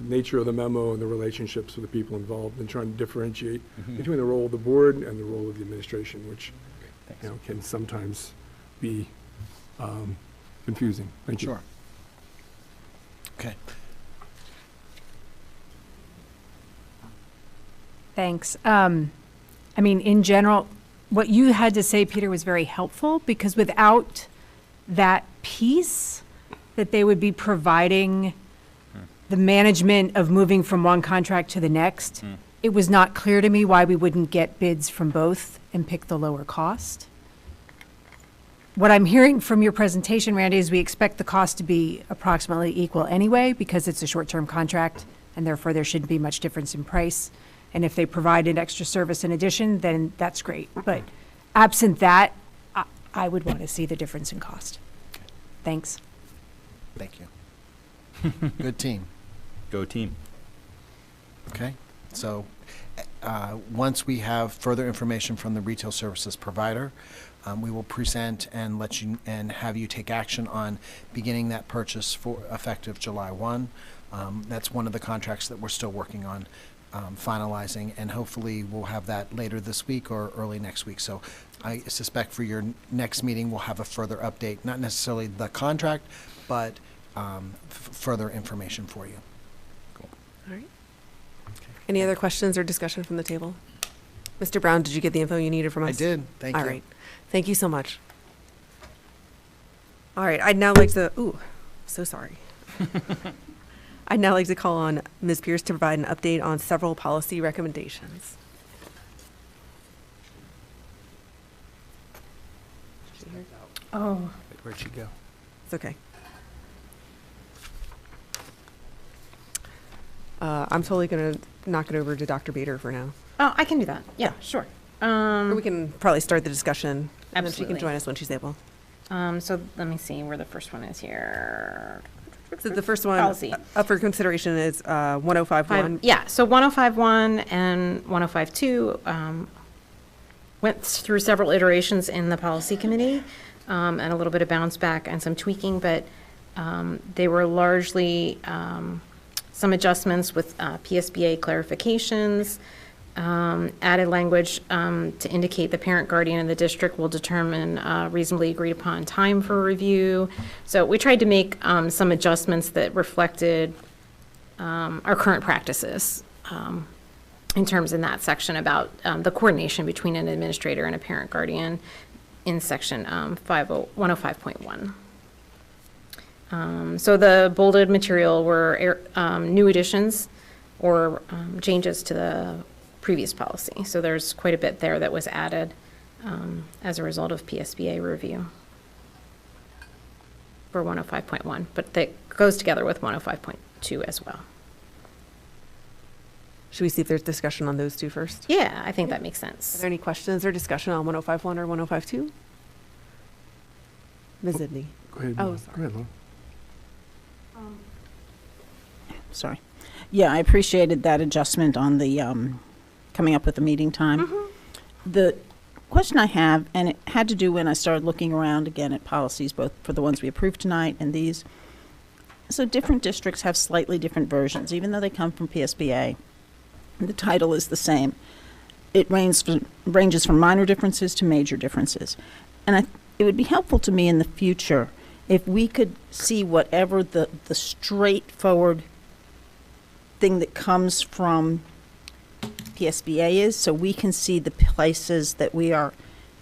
S13: nature of the memo and the relationships with the people involved, and trying to differentiate between the role of the board and the role of the administration, which can sometimes be confusing. Thank you.
S19: Sure. Okay.
S16: Thanks. I mean, in general, what you had to say, Peter, was very helpful, because without that piece, that they would be providing the management of moving from one contract to the next, it was not clear to me why we wouldn't get bids from both and pick the lower cost. What I'm hearing from your presentation, Randy, is we expect the cost to be approximately equal anyway, because it's a short-term contract and therefore there shouldn't be much difference in price. And if they provide an extra service in addition, then that's great. But absent that, I would want to see the difference in cost. Thanks.
S19: Thank you. Good team.
S12: Go team.
S19: Okay, so once we have further information from the retail services provider, we will present and let you, and have you take action on beginning that purchase for effective July 1. That's one of the contracts that we're still working on finalizing, and hopefully we'll have that later this week or early next week. So I suspect for your next meeting, we'll have a further update, not necessarily the contract, but further information for you.
S1: All right. Any other questions or discussion from the table? Mr. Brown, did you get the info you needed from us?
S19: I did. Thank you.
S1: All right. Thank you so much. All right. I'd now like to, so sorry. I'd now like to call on Ms. Pierce to provide an update on several policy recommendations.
S11: Oh,
S12: Where'd she go?
S1: It's okay. I'm totally going to knock it over to Dr. Bader for now.
S8: Oh, I can do that. Yeah, sure.
S1: Or we can probably start the discussion, and then she can
S8: Absolutely.
S1: join us when she's able.
S8: So let me see where the first one is here.
S1: So the first one
S8: Policy.
S1: up for consideration is 1051.
S8: Yeah, so 1051 and 1052 went through several iterations in the policy committee, and a little bit of bounce back and some tweaking, but they were largely some adjustments with PSBA clarifications, added language to indicate the parent, guardian, and the district will determine reasonably agreed upon time for review. So we tried to make some adjustments that reflected our current practices in terms in that section about the coordination between an administrator and a parent, guardian in section 105.1. So the bolded material were new additions or changes to the previous policy. So there's quite a bit there that was added as a result of PSBA review for 105.1, but that goes together with 105.2 as well.
S1: Should we see if there's discussion on those two first?
S8: Yeah, I think that makes
S1: Are
S8: sense.
S1: there any questions or discussion on 1051 or 1052? Ms. Zidney?
S13: Go ahead.
S1: Oh,
S13: Laura.
S1: sorry.
S13: Go ahead, Laura.
S10: Sorry. Yeah, I appreciated that adjustment on the coming up with the meeting time. The question I have, and it had to do when I started looking around again at policies, both for the ones we approved tonight and these. So different districts have slightly different versions, even though they come from PSBA. The title is the same. It ranges from minor differences to major differences. And it would be helpful to me in the future if we could see whatever the straightforward thing that comes from PSBA is, so we can see the places that we are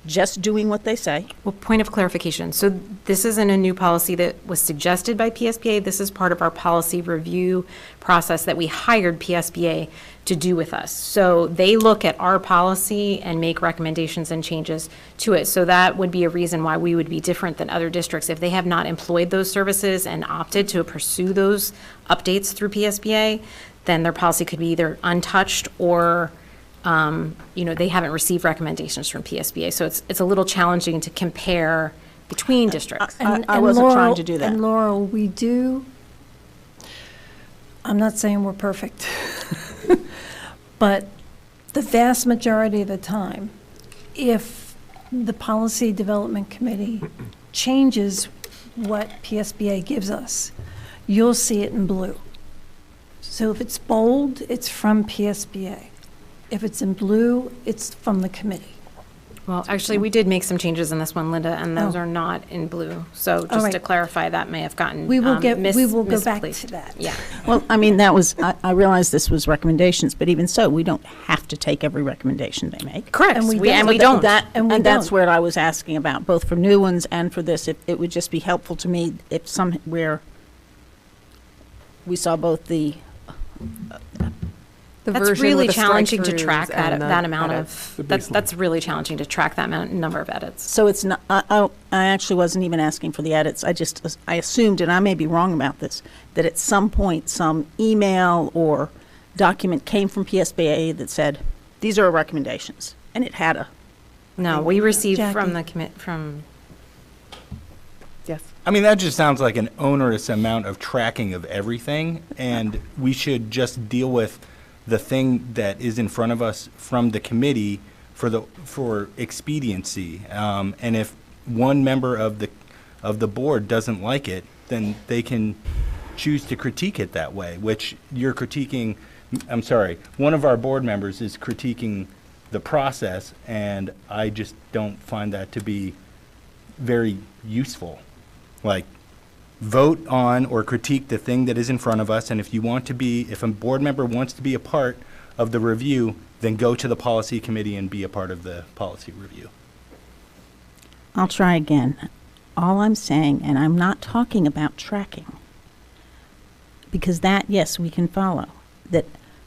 S10: just doing what they say.
S8: Well, point of clarification. So this isn't a new policy that was suggested by PSBA. This is part of our policy review process that we hired PSBA to do with us. So they look at our policy and make recommendations and changes to it. So that would be a reason why we would be different than other districts. If they have not employed those services and opted to pursue those updates through PSBA, then their policy could be either untouched or they haven't received recommendations from PSBA. So it's a little challenging to compare between districts.
S10: I wasn't trying to do that.
S11: And Laurel, we do, I'm not saying we're perfect, but the vast majority of the time, if the Policy Development Committee changes what PSBA gives us, you'll see it in blue. So if it's bold, it's from PSBA. If it's in blue, it's from the committee.
S8: Well, actually, we did make some changes in this one, Linda, and those
S11: Oh.
S8: are not in blue. So
S11: All
S8: just to
S11: right.
S8: clarify, that may have gotten
S11: We will go back
S8: misplaced.
S11: to that.
S8: Yeah.
S10: Well, I mean, that was, I realized this was recommendations, but even so, we don't have to take every recommendation they make.
S8: Correct.
S11: And we
S8: we
S11: don't.
S8: don't.
S11: And we
S10: And that's
S11: don't.
S10: where I was asking about, both for new ones and for this. It would just be helpful to me if somewhere we saw both the
S1: the
S18: That's
S1: version
S18: really
S1: with the
S18: challenging to
S1: strike-throughs
S18: track that,
S1: and the
S18: that amount
S1: edits.
S18: of, that's really challenging to track that number of edits.
S10: So it's not, I actually wasn't even asking for the edits. I assumed, and I may be wrong about this, that at some point, some email or document came from PSBA that said, these are our recommendations, and it had a.
S18: No, we received
S11: Jackie.
S18: from the from.
S1: Yes.
S12: I mean, that just sounds like an onerous amount of tracking of everything, and we should just deal with the thing that is in front of us from the committee for expediency. And if one member of the board doesn't like it, then they can choose to critique it that way, which you're critiquing. I'm sorry, one of our board members is critiquing the process, and I just don't find that to be very useful. Like, vote on or critique the thing that is in front of us, and if a board member wants to be a part of the review, then go to the policy committee and be a part of the policy review.
S10: I'll try again. All I'm saying, and I'm not talking about tracking, because that, yes, we can follow. That,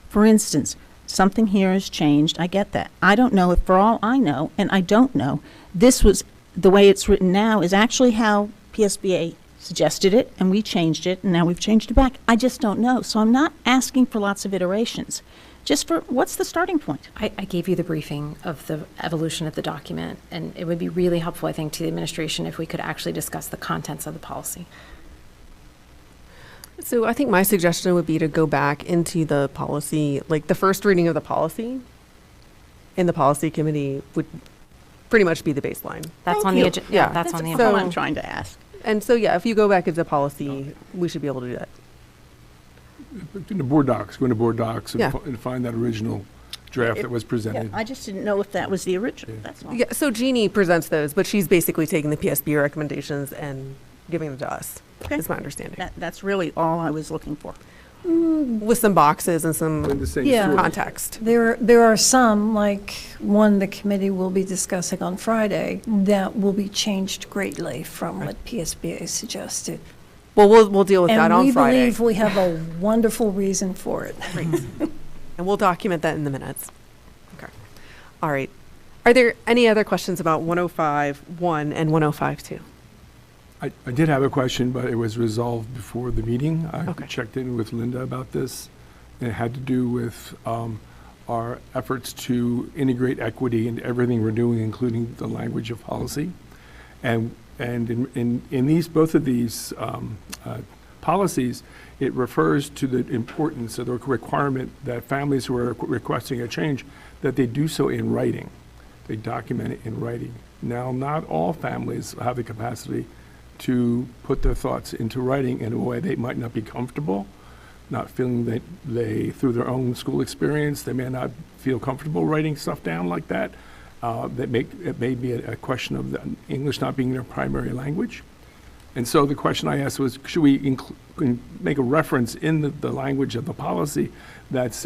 S10: for instance, something here has changed. I get that. I don't know if, for all I know, and I don't know, this was, the way it's written now is actually how PSBA suggested it, and we changed it, and now we've changed it back. I just don't know. So I'm not asking for lots of iterations. Just for, what's the starting point?
S18: I gave you the briefing of the evolution of the document, and it would be really helpful, I think, to the administration if we could actually discuss the contents of the policy.
S1: So I think my suggestion would be to go back into the policy, like the first reading of the policy in the policy committee would pretty much be the baseline.
S18: That's on the agenda. Yeah, that's on the
S10: agenda.
S18: agenda.
S10: I'm trying to ask.
S1: And so, yeah, if you go back into the policy, we should be able to do that.
S13: In the board docs, go into board docs and
S1: Yeah.
S13: and find that original draft that was presented.
S10: I just didn't know if that was the original, that's all.
S1: Yeah, so Jeannie presents those, but she's basically taking the PSB recommendations and giving them to us,
S10: Okay.
S1: is my understanding.
S10: That's really all I was looking for.
S1: With some boxes and some
S13: In the same
S11: Yeah.
S13: story.
S1: context.
S11: There are some, like one the committee will be discussing on Friday, that will be changed greatly from what PSBA suggested.
S1: Well, we'll deal with that on Friday.
S11: And we believe we have a wonderful reason for it.
S1: Great. And we'll document that in the minutes. Okay. All right. Are there any other questions about 105.1 and 105.2?
S13: I did have a question, but it was resolved before the meeting. I
S1: Okay.
S13: checked in with Linda about this. And it had to do with our efforts to integrate equity into everything we're doing, including the language of policy. And in both of these policies, it refers to the importance of the requirement that families who are requesting a change, that they do so in writing. They document it in writing. Now, not all families have the capacity to put their thoughts into writing in a way they might not be comfortable, not feeling that through their own school experience, they may not feel comfortable writing stuff down like that. It may be a question of the English not being their primary language. And so the question I asked was, should we make a reference in the language of the policy that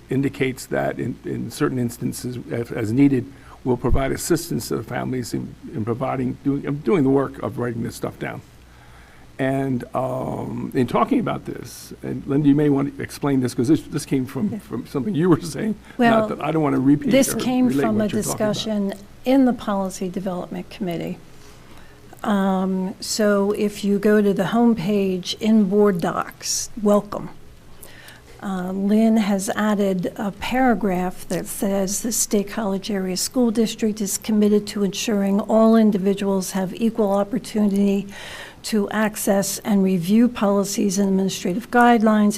S13: indicates that in certain instances, as needed, will provide assistance to the families in doing the work of writing this stuff down. And in talking about this, and Linda, you may want to explain this, because this came from something you were saying.
S11: Well,
S13: Not that I don't want to repeat
S11: this
S13: or
S11: came
S13: relate
S11: from a
S13: what you're talking about.
S11: discussion in the Policy Development Committee. So if you go to the homepage in Board Docs, welcome. Lynn has added a paragraph that says the State College Area School District is committed to ensuring all individuals have equal opportunity to access and review policies and administrative guidelines,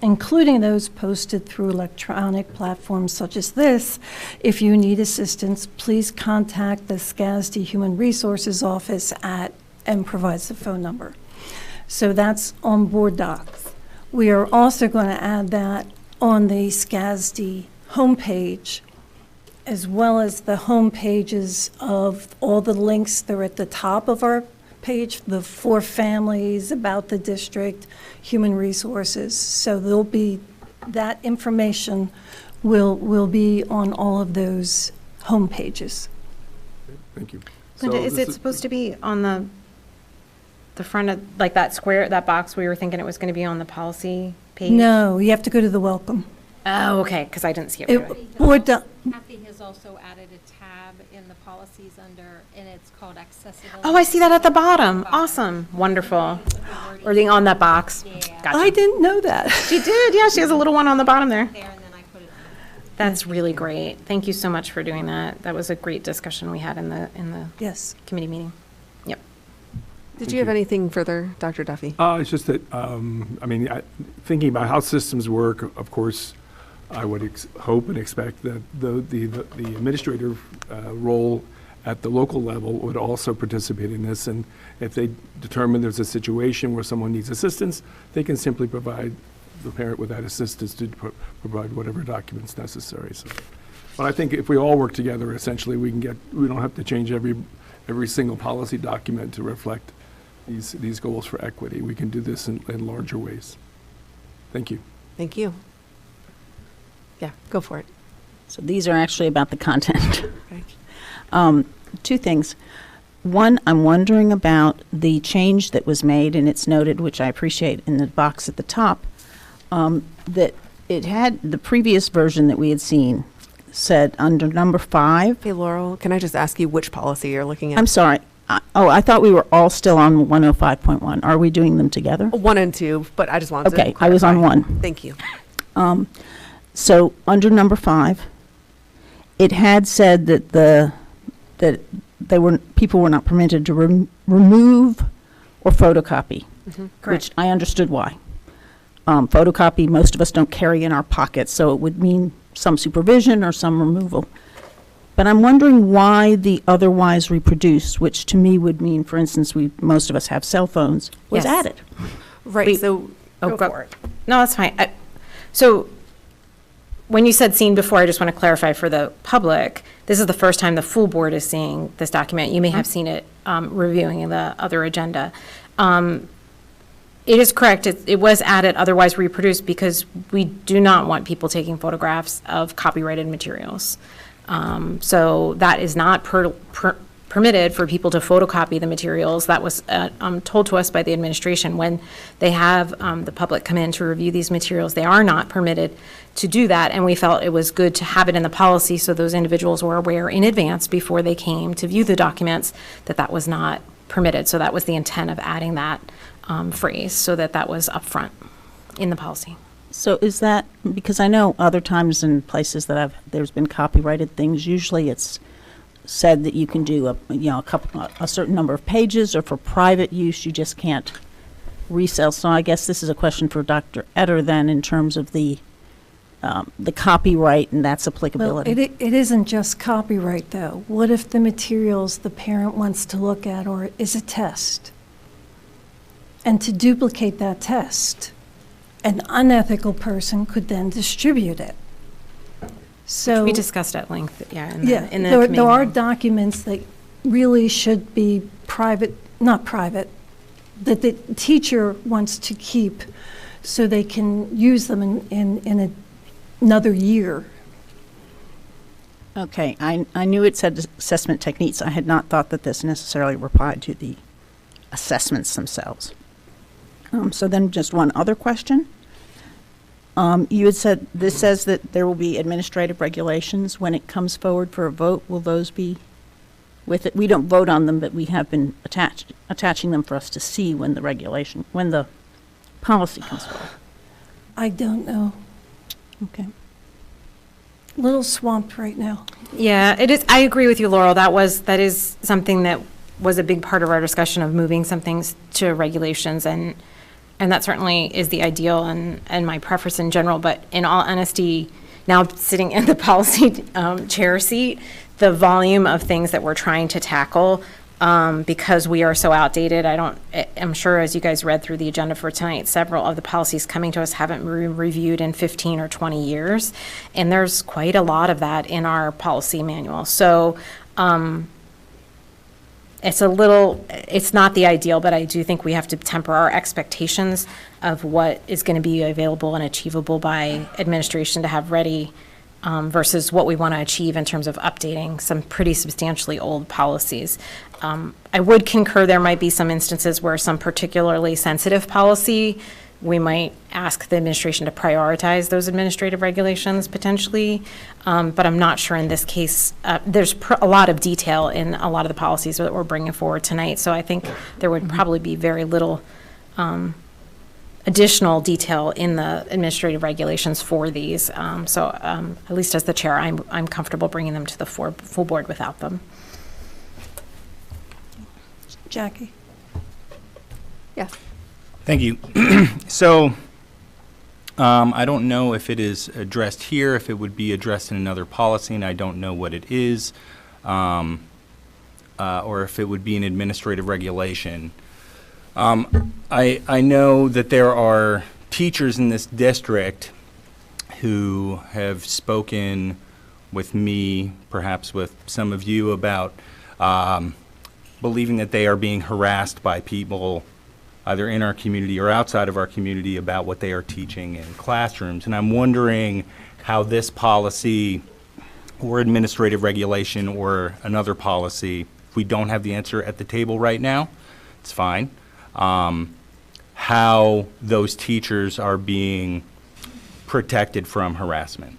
S11: including those posted through electronic platforms such as this. If you need assistance, please contact the SCASD Human Resources Office and provides the phone number. So that's on Board Docs. We are also going to add that on the SCASD homepage, as well as the home pages of all the links. They're at the top of our page, the for families, about the district, human resources. So there'll be, that information will be on all of those home pages.
S13: Thank you.
S8: Linda,
S13: So
S8: is
S13: this
S8: it supposed to be on the front of, like that square, that box we were thinking it was going to be on the policy page?
S11: No, you have to go to the welcome.
S8: Oh, okay, because I didn't see it right away.
S11: Board doc-
S20: Kathy has also added a tab in the policies under, and it's called accessibility.
S8: Oh, I see that at the bottom. Awesome, wonderful. Or the on that box. Gotcha.
S11: I didn't know that.
S8: She did, yeah, she has a little one on the bottom there. That's really great. Thank you so much for doing that. That was a great discussion we had in the
S11: Yes.
S8: committee meeting. Yep.
S1: Did you have anything further, Dr. Duffy?
S13: It's just that, thinking about how systems work, of course, I would hope and expect that the administrative role at the local level would also participate in this. And if they determine there's a situation where someone needs assistance, they can simply provide the parent with that assistance to provide whatever documents necessary. So, but I think if we all work together, essentially, we don't have to change every single policy document to reflect these goals for equity. We can do this in larger ways. Thank you.
S1: Thank you. Yeah, go for it.
S10: So these are actually about the content.
S1: Okay.
S10: Two things. One, I'm wondering about the change that was made, and it's noted, which I appreciate, in the box at the top, that it had the previous version that we had seen said under number 5.
S1: Hey, Laurel, can I just ask you which policy you're looking at?
S10: I'm sorry. I thought we were all still on 105.1. Are we doing them together?
S1: 1 and 2, but I just wanted to
S10: Okay, I was on
S1: clarify.
S10: 1.
S1: Thank you.
S10: So under number 5, it had said that people were not permitted to remove or photocopy, which I understood why. Photocopy, most of us don't carry in our pockets, so it would mean some supervision or some removal. But I'm wondering why the otherwise reproduce, which to me would mean, for instance, most of us have cell phones, was
S8: Yes.
S10: added.
S1: Right, so
S8: Go for it. No, that's fine. So when you said seen before, I just want to clarify for the public, this is the first time the full board is seeing this document. You may have seen it reviewing the other agenda. It is correct. It was added, otherwise reproduced, because we do not want people taking photographs of copyrighted materials. So that is not permitted for people to photocopy the materials. That was told to us by the administration when they have the public come in to review these materials. They are not permitted to do that, and we felt it was good to have it in the policy so those individuals were aware in advance before they came to view the documents that that was not permitted. So that was the intent of adding that phrase, so that was upfront in the policy.
S10: So is that, because I know other times in places that there's been copyrighted things, usually it's said that you can do a certain number of pages, or for private use, you just can't resell. So I guess this is a question for Dr. Etter then, in terms of the copyright and that's
S11: Well,
S10: applicability.
S11: it isn't just copyright, though. What if the materials the parent wants to look at or is a test? And to duplicate that test, an unethical person could then distribute it. So
S8: We discussed at length, yeah, in the
S11: there
S8: committee
S11: are
S8: meeting.
S11: documents that really should be private, not private, that the teacher wants to keep so they can use them in another year.
S10: Okay, I knew it said assessment techniques. I had not thought that this necessarily applied to the assessments themselves. So then just one other question. You had said, this says that there will be administrative regulations when it comes forward for a vote. Will those be with it? We don't vote on them, but we have been attaching them for us to see when the policy comes forward.
S11: I don't know.
S10: Okay.
S11: Little swamped right now.
S8: Yeah, it is. I agree with you, Laurel. That is something that was a big part of our discussion of moving some things to regulations, and that certainly is the ideal and my preference in general. But in all honesty, now sitting in the policy chair seat, the volume of things that we're trying to tackle, because we are so outdated, I'm sure as you guys read through the agenda for tonight, several of the policies coming to us haven't been reviewed in 15 or 20 years. And there's quite a lot of that in our policy manual. So it's not the ideal, but I do think we have to temper our expectations of what is going to be available and achievable by administration to have ready versus what we want to achieve in terms of updating some pretty substantially old policies. I would concur there might be some instances where some particularly sensitive policy we might ask the administration to prioritize those administrative regulations potentially. But I'm not sure in this case, there's a lot of detail in a lot of the policies that we're bringing forward tonight. So I think there would probably be very little additional detail in the administrative regulations for these. At least as the chair, I'm comfortable bringing them to the full board without them.
S11: Jackie?
S1: Yes.
S12: Thank you. So, I don't know if it is addressed here, if it would be addressed in another policy, and I don't know what it is, or if it would be an administrative regulation. I know that there are teachers in this district who have spoken with me, perhaps with some of you, about believing that they are being harassed by people either in our community or outside of our community about what they are teaching in classrooms. And I'm wondering how this policy or administrative regulation or another policy, if we don't have the answer at the table right now, it's fine, how those teachers are being protected from harassment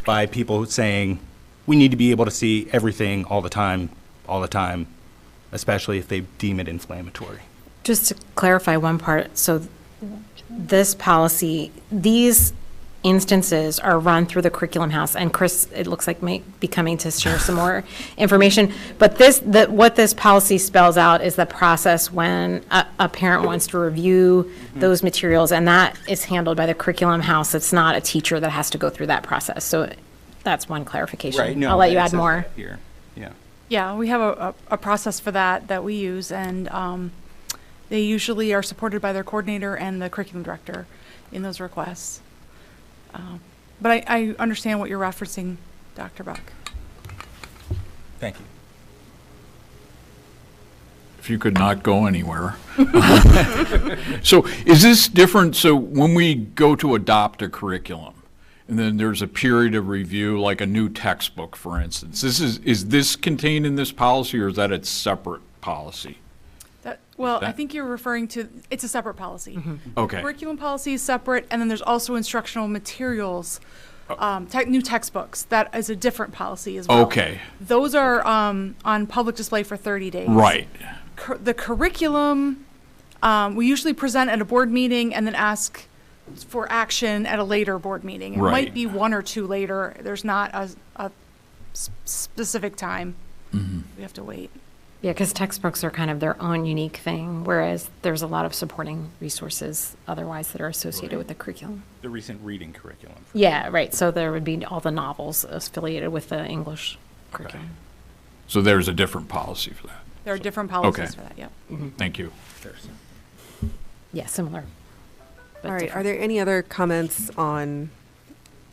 S12: by people saying, we need to be able to see everything all the time, especially if they deem it inflammatory.
S8: Just to clarify one part, so this policy, these instances are run through the curriculum house, and Chris, it looks like, may be coming to share some more information. But what this policy spells out is the process when a parent wants to review those materials, and that is handled by the curriculum house. It's not a teacher that has to go through that process. So that's one clarification.
S12: Right, no,
S8: I'll let you
S12: it
S8: add
S12: says
S8: more.
S12: that here. Yeah.
S21: Yeah, we have a process for that we use, and they usually are supported by their coordinator and the curriculum director in those requests. But I understand what you're referencing, Dr. Buck.
S12: Thank you.
S15: If you could not go anywhere. So is this different? So when we go to adopt a curriculum, and then there's a period of review, like a new textbook, for instance, is this contained in this policy, or is that a separate policy?
S21: I think you're referring to, it's a separate policy.
S15: Okay.
S21: Curriculum policy is separate, and then there's also instructional materials, new textbooks. That is a different policy as well.
S15: Okay.
S21: Those are on public display for 30 days.
S15: Right.
S21: The curriculum, we usually present at a board meeting and then ask for action at a later board meeting. It might be one or two later. There's not a specific time. We have to wait.
S8: Yeah, because textbooks are kind of their own unique thing, whereas there's a lot of supporting resources otherwise that are associated with the curriculum.
S12: The recent reading curriculum.
S8: Yeah, right. So there would be all the novels affiliated with the English curriculum.
S15: So there's a different policy for that?
S21: There are different policies for that, yeah.
S15: Thank you.
S8: Yeah, similar.
S1: All right, are there any other comments on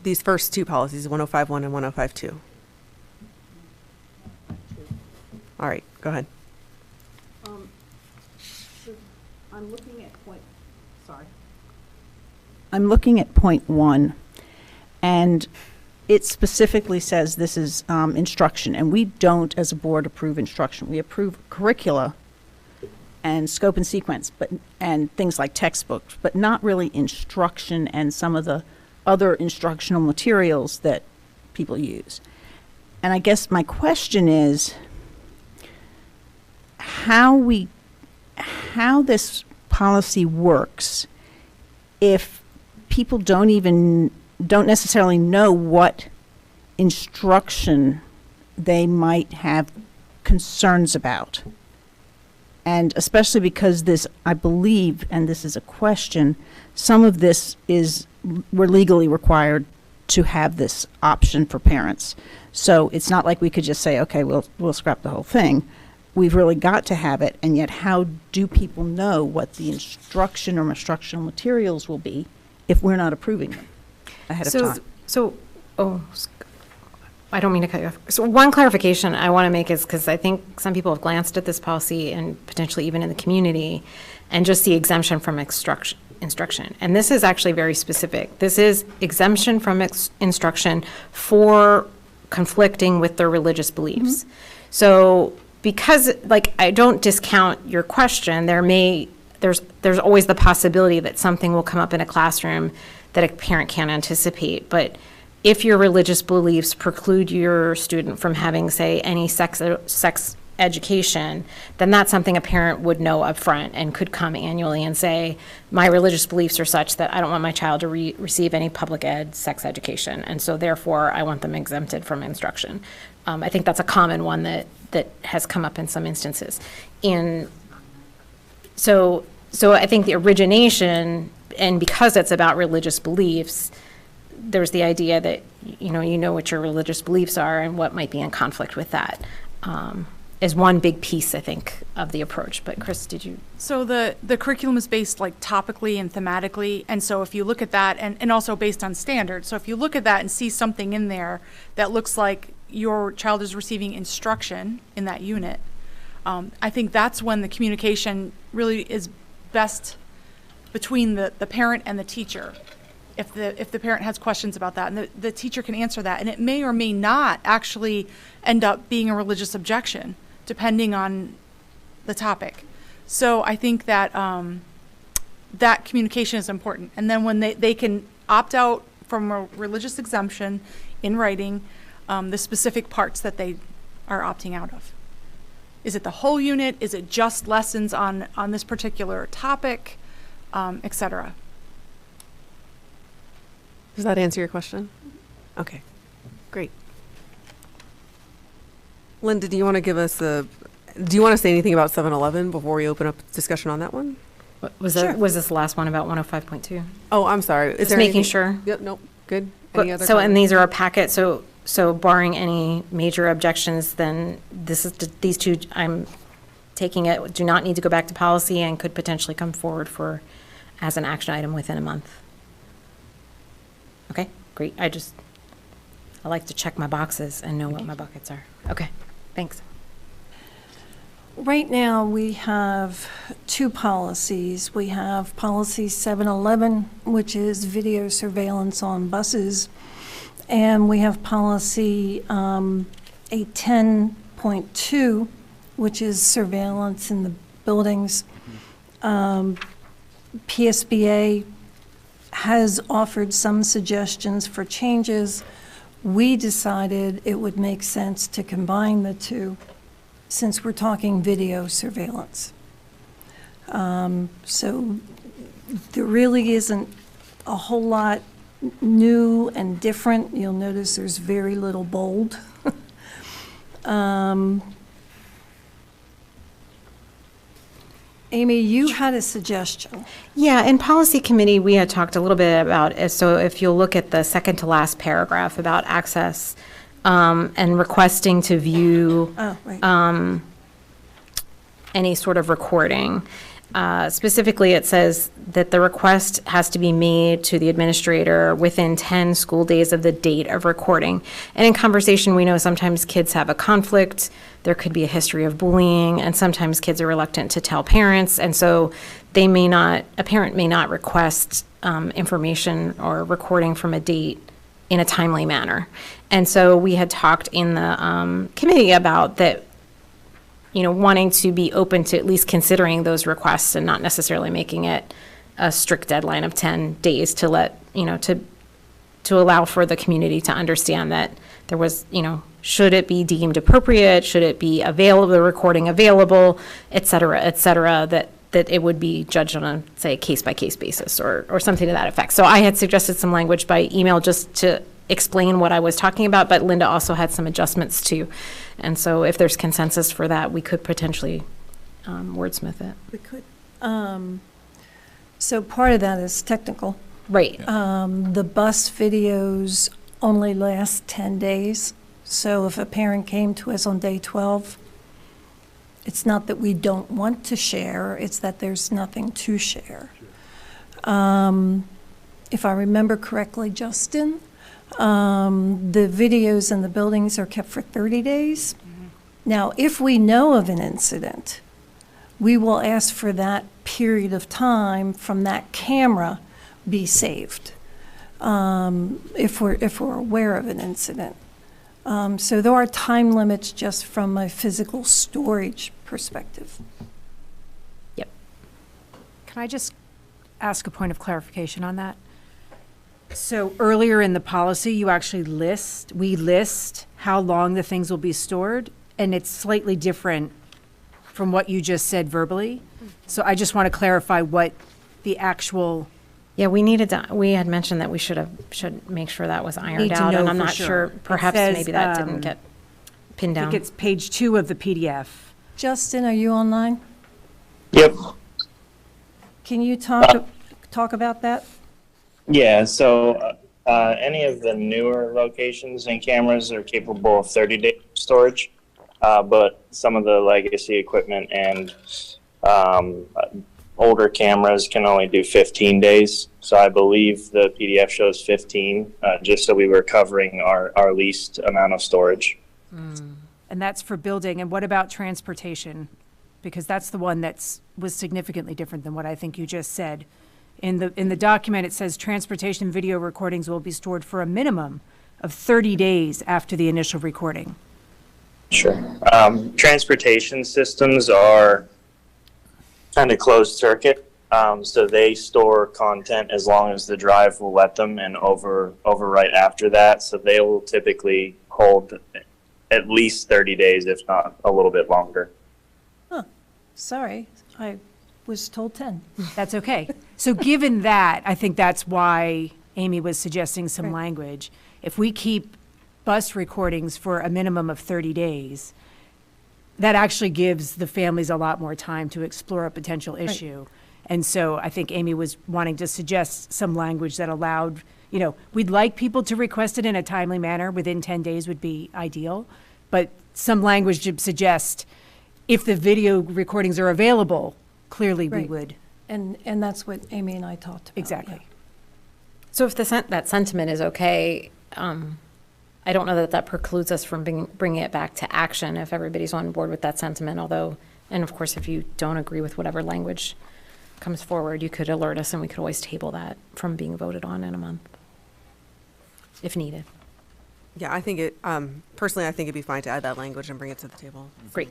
S1: these first two policies, 1051 and 1052? All right, go ahead.
S10: I'm looking at I'm looking at point 1, and it specifically says this is instruction, and we don't, as a board, approve instruction. We approve curricula and scope and sequence, and things like textbooks, but not really instruction and some of the other instructional materials that people use. And I guess my question is how this policy works if people don't necessarily know what instruction they might have concerns about. And especially because this, I believe, and this is a question, some of this we're legally required to have this option for parents. So it's not like we could just say, okay, we'll scrap the whole thing. We've really got to have it, and yet how do people know what the instruction or instructional materials will be if we're not approving them ahead of time?
S8: I don't mean to cut you off. So one clarification I want to make is, because I think some people have glanced at this policy and potentially even in the community and just the exemption from instruction. And this is actually very specific. This is exemption from instruction for conflicting with their religious beliefs. So because, I don't discount your question, there may there's always the possibility that something will come up in a classroom that a parent can't anticipate. But if your religious beliefs preclude your student from having, say, any sex education, then that's something a parent would know up front and could come annually and say, my religious beliefs are such that I don't want my child to receive any public ed sex education, and so therefore I want them exempted from instruction. I think that's a common one that has come up in some instances. So I think the origination, and because it's about religious beliefs, there's the idea that, you know what your religious beliefs are and what might be in conflict with that, is one big piece, I think, of the approach. But Chris, did you?
S21: So the curriculum is based like topically and thematically, and so if you look at that, and also based on standards, so if you look at that and see something in there that looks like your child is receiving instruction in that unit, I think that's when the communication really is best between the parent and the teacher. If the parent has questions about that, and the teacher can answer that, and it may or may not actually end up being a religious objection, depending on the topic. So I think that that communication is important. And then when they can opt out from a religious exemption in writing, the specific parts that they are opting out of. Is it the whole unit? Is it just lessons on this particular topic, et cetera?
S1: Does that answer your question? Okay, great. Linda, do you want to say anything about 7-Eleven before we open up discussion on that one?
S8: Was this the last one about 105.2?
S1: Oh, I'm sorry.
S8: Just making sure.
S1: Yep, nope, good. Any other
S8: So, and
S1: comments?
S8: these are a packet, so barring any major objections, then these two, I'm taking it, do not need to go back to policy and could potentially come forward as an action item within a month. Okay, great. I like to check my boxes and know what my buckets are. Okay, thanks.
S11: Right now, we have two policies. We have policy 711, which is video surveillance on buses, and we have policy 810.2, which is surveillance in the buildings. PSBA has offered some suggestions for changes. We decided it would make sense to combine the two, since we're talking video surveillance. So there really isn't a whole lot new and different. You'll notice there's very little bold. Amy, you had a suggestion.
S8: Yeah, in policy committee, we had talked a little bit about, so if you'll look at the second to last paragraph about access and requesting to view any sort of recording. Specifically, it says that the request has to be made to the administrator within 10 school days of the date of recording. And in conversation, we know sometimes kids have a conflict, there could be a history of bullying, and sometimes kids are reluctant to tell parents, and so a parent may not request information or recording from a date in a timely manner. And so we had talked in the committee about that, wanting to be open to at least considering those requests and not necessarily making it a strict deadline of 10 days to let, to allow for the community to understand that there was, should it be deemed appropriate, should it be available, the recording available, et cetera, that it would be judged on a, say, case-by-case basis or something to that effect. So I had suggested some language by email just to explain what I was talking about, but Linda also had some adjustments too. And so if there's consensus for that, we could potentially wordsmith it.
S11: We could. So part of that is technical.
S8: Right.
S11: The bus videos only last 10 days. So if a parent came to us on day 12, it's not that we don't want to share, it's that there's nothing to share. If I remember correctly, Justin, the videos in the buildings are kept for 30 days. Now, if we know of an incident, we will ask for that period of time from that camera be saved, if we're aware of an incident. So there are time limits just from a physical storage perspective.
S8: Yep.
S16: Can I just ask a point of clarification on that? So earlier in the policy, you actually we list how long the things will be stored, and it's slightly different from what you just said verbally. So I just want to clarify what the actual.
S18: Yeah, we had mentioned that we should make sure that was ironed
S16: Need to
S18: out,
S16: know
S18: and I'm
S16: for
S18: not
S16: sure.
S18: sure,
S16: It
S18: perhaps
S16: says,
S18: maybe that didn't get pinned
S16: I
S18: down.
S16: think it's page 2 of the PDF.
S11: Justin, are you online?
S6: Yep.
S11: Can you talk about that?
S6: Yeah, so any of the newer locations and cameras are capable of 30-day storage, but some of the legacy equipment and older cameras can only do 15 days. So I believe the PDF shows 15, just so we were covering our least amount of storage.
S16: And that's for building. And what about transportation? Because that's the one was significantly different than what I think you just said. In the document, it says transportation video recordings will be stored for a minimum of 30 days after the initial recording.
S6: Sure. Transportation systems are kind of closed circuit, so they store content as long as the drive will let them, and overwrite after that. So they will typically hold at least 30 days, if not a little bit longer.
S11: Sorry, I was told 10.
S16: That's okay. So given that, I think that's why Amy was suggesting some language. If we keep bus recordings for a minimum of 30 days, that actually gives the families a lot more time to explore a potential issue. And so I think Amy was wanting to suggest some language that allowed, we'd like people to request it in a timely manner. Within 10 days would be ideal. But some language to suggest if the video recordings are available, clearly we would.
S11: And that's what Amy and I talked about.
S16: Exactly.
S18: So if that sentiment is okay, I don't know that precludes us from bringing it back to action if everybody's on board with that sentiment, and of course, if you don't agree with whatever language comes forward, you could alert us and we could always table that from being voted on in a month, if needed.
S1: Yeah, I think personally, I think it'd be fine to add that language and bring it to the table.
S18: Great.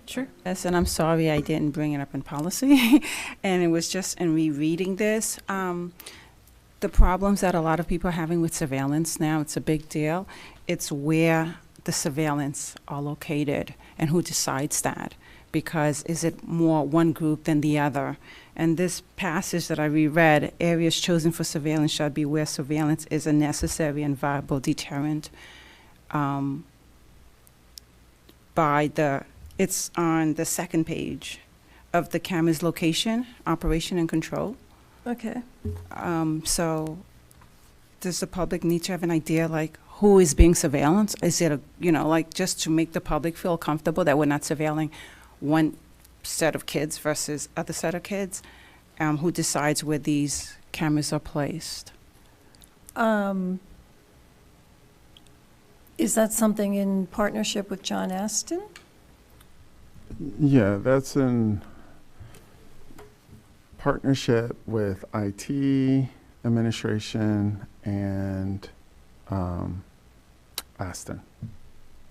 S4: Sure. Yes, and I'm sorry I didn't bring it up in policy, and it was just in rereading this. The problems that a lot of people are having with surveillance now, it's a big deal. It's where the surveillance are located and who decides that. Because is it more one group than the other? And this passage that I reread, areas chosen for surveillance shall be where surveillance is a necessary and viable deterrent. It's on the second page of the camera's location, operation, and control.
S11: Okay.
S4: So does the public need to have an idea, like, who is being surveillance? Is it just to make the public feel comfortable that we're not surveilling one set of kids versus other set of kids? Who decides where these cameras are placed?
S11: Is that something in partnership with John Aston?
S5: Yeah, that's in partnership with IT, administration, and Aston,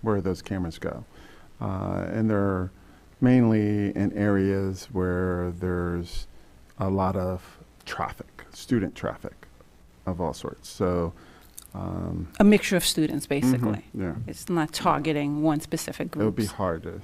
S5: where those cameras go. And they're mainly in areas where there's a lot of traffic, student traffic of all sorts. So
S4: A mixture of students, basically.
S5: Yeah.
S4: It's not targeting one specific group.
S5: It would be hard to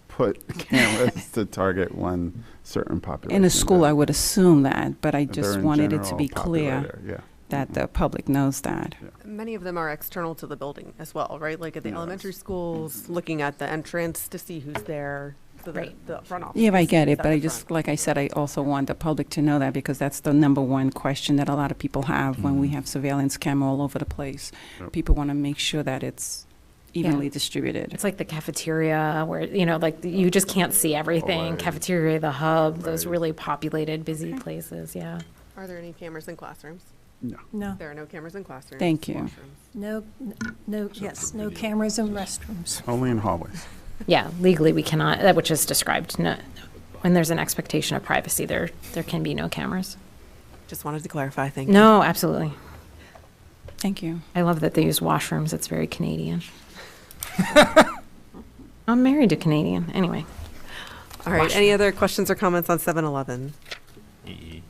S5: put cameras to target one certain population.
S4: In a school, I would assume that, but I
S5: They're
S4: just
S5: in
S4: wanted it to
S5: general
S4: be
S5: popular
S4: clear
S5: there, yeah.
S4: that the public knows that.
S1: Many of them are external to the building as well, right? Like at the elementary schools, looking at the entrance to see who's there. So the front office.
S4: Yeah, I get it,
S1: is
S4: but
S1: at
S4: I
S1: the
S4: just,
S1: front.
S4: like I said, I also want the public to know that because that's the number one question that a lot of people have when we have surveillance camera all over the place. People want to make sure that it's evenly distributed.
S18: It's like the cafeteria where, like you just can't see everything. Cafeteria, the hub, those really populated, busy places, yeah.
S1: Are there any cameras in classrooms?
S5: No.
S11: No.
S1: There are no cameras in classrooms.
S4: Thank you.
S1: washrooms.
S11: No cameras in restrooms.
S5: Only in hallways.
S18: Yeah, legally we cannot, which is described, when there's an expectation of privacy, there can be no cameras.
S1: Just wanted to clarify, thank you.
S18: No, absolutely.
S4: Thank you.
S18: I love that they use washrooms, it's very Canadian. I'm married to Canadian, anyway.
S1: All right, any other questions or comments on 711? I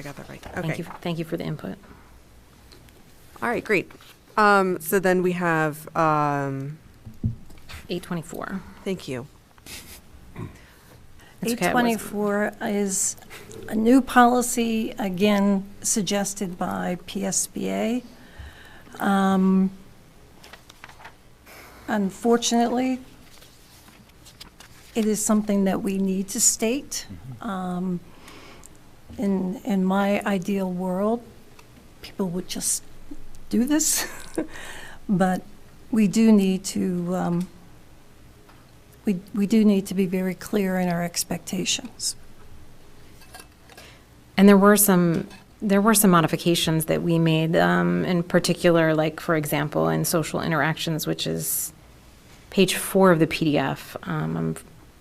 S1: got that right. Okay.
S18: Thank you for the input.
S1: All right, great. So then we have,
S18: 824.
S1: thank you.
S18: It's okay, I wasn't-
S11: 824 is a new policy, again, suggested by PSBA. Unfortunately, it is something that we need to state. In my ideal world, people would just do this, but we do need to, we do need to be very clear in our expectations.
S18: And there were some modifications that we made, in particular, like, for example, in social interactions, which is page 4 of the PDF.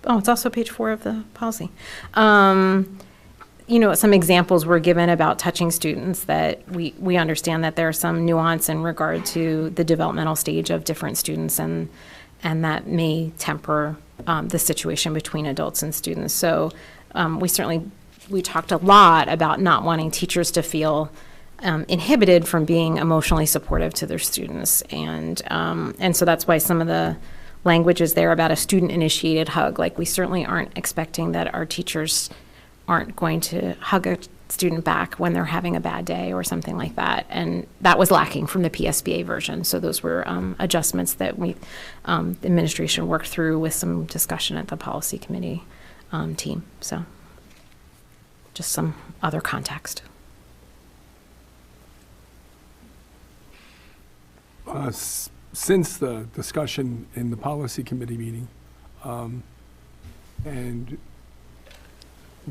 S18: It's also page 4 of the policy. Some examples were given about touching students that we understand that there's some nuance in regard to the developmental stage of different students, and that may temper the situation between adults and students. So we talked a lot about not wanting teachers to feel inhibited from being emotionally supportive to their students. And so that's why some of the language is there about a student-initiated hug. Like, we certainly aren't expecting that our teachers aren't going to hug a student back when they're having a bad day or something like that. And that was lacking from the PSBA version. So those were adjustments that the administration worked through with some discussion at the policy committee team. So just some other context.
S13: Since the discussion in the policy committee meeting, and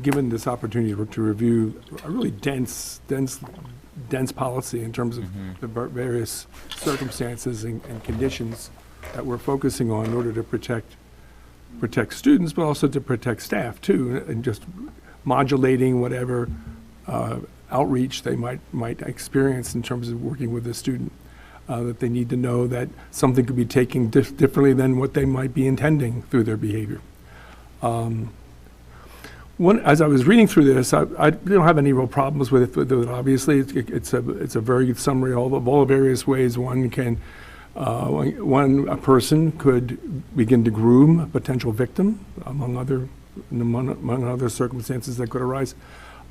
S13: given this opportunity to review a really dense policy in terms of the various circumstances and conditions that we're focusing on in order to protect students, but also to protect staff too, and just modulating whatever outreach they might experience in terms of working with a student. That they need to know that something could be taken differently than what they might be intending through their behavior. As I was reading through this, I don't have any real problems with it. Obviously, it's a very good summary of all the various ways a person could begin to groom a potential victim, among other circumstances that could arise.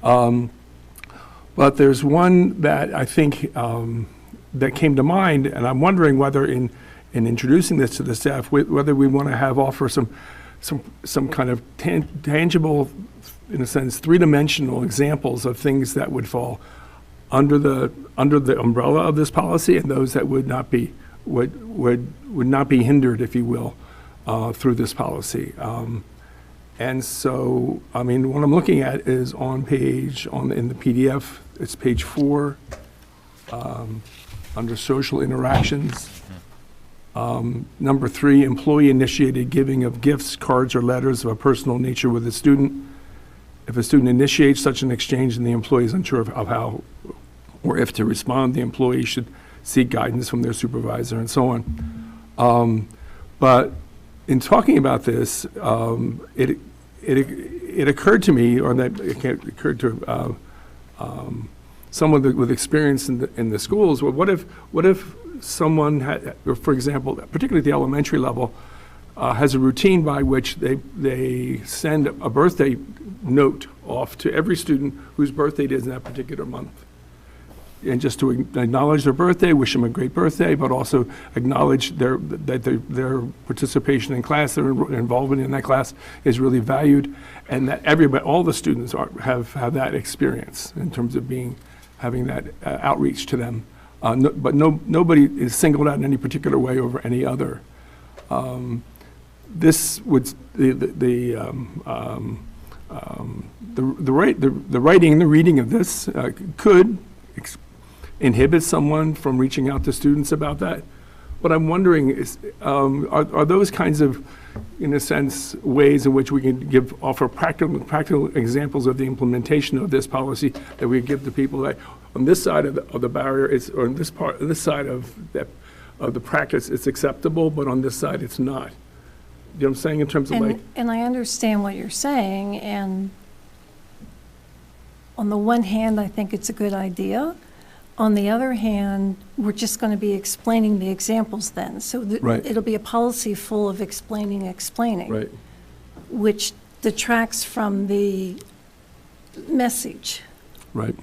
S13: But there's one that I think that came to mind, and I'm wondering whether in introducing this to the staff, whether we want to offer some kind of tangible, in a sense, three-dimensional examples of things that would fall under the umbrella of this policy, and those that would not be hindered, if you will, through this policy. And so, I mean, what I'm looking at is in the PDF, it's page 4, under social interactions. Number 3, employee-initiated giving of gifts, cards, or letters of a personal nature with a student. If a student initiates such an exchange and the employee is unsure of how or if to respond, the employee should seek guidance from their supervisor and so on. But in talking about this, it occurred to me, or that it occurred to someone with experience in the schools. Well, what if someone had, or for example, particularly at the elementary level, has a routine by which they send a birthday note off to every student whose birthday it is in that particular month, and just to acknowledge their birthday, wish them a great birthday, but also acknowledge their participation in class, their involvement in that class is really valued, and that all the students have that experience in terms of having that outreach to them. But nobody is singled out in any particular way over any other. This would the writing and the reading of this could inhibit someone from reaching out to students about that. What I'm wondering are those kinds of, in a sense, ways in which we can offer practical examples of the implementation of this policy that we give to people that on this side of the barrier or on this side of the practice it's acceptable, but on this side it's not. You know what I'm saying, in terms of like,
S11: And I understand what you're saying, and on the one hand, I think it's a good idea. On the other hand, we're just going to be explaining the examples then. So
S13: Right.
S11: it'll be a policy full of explaining,
S13: right,
S11: which detracts from the message.
S13: right,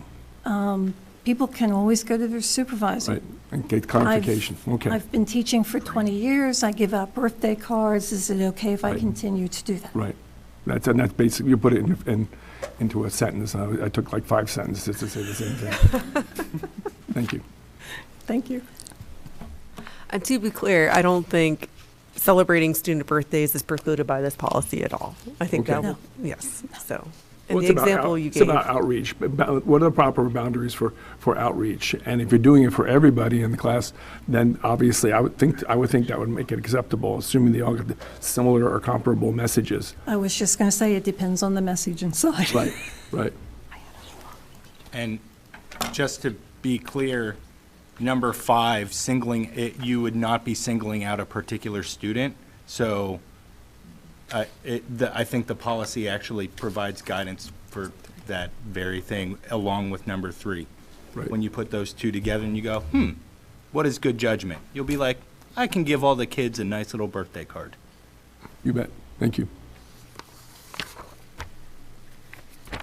S11: People can always go to their supervisor.
S13: right, and get clarification, okay.
S11: I've been teaching for 20 years. I give out birthday cards. Is it okay if I
S13: Right.
S11: continue to do that?
S13: Right. And that's basically, you put it into a sentence. I took like 5 sentences to say the same thing. Thank you.
S11: Thank you.
S1: And to be clear, I don't think celebrating student birthdays is precluded by this policy at all. I think
S13: Okay.
S1: that,
S11: No.
S1: yes, so. And
S13: Well,
S1: the
S13: it's about
S1: example
S13: out-
S1: you
S13: It's
S1: gave.
S13: about outreach. What are the proper boundaries for outreach? And if you're doing it for everybody in the class, then obviously I would think that would make it acceptable, assuming they all get similar or comparable messages.
S11: I was just going to say it depends on the message inside.
S13: Right, right.
S12: And just to be clear, number 5, singling it, you would not be singling out a particular student. So I think the policy actually provides guidance for that very thing, along with number 3.
S13: Right.
S12: When you put those two together and you go, what is good judgment? You'll be like, I can give all the kids a nice little birthday card.
S13: You bet. Thank you.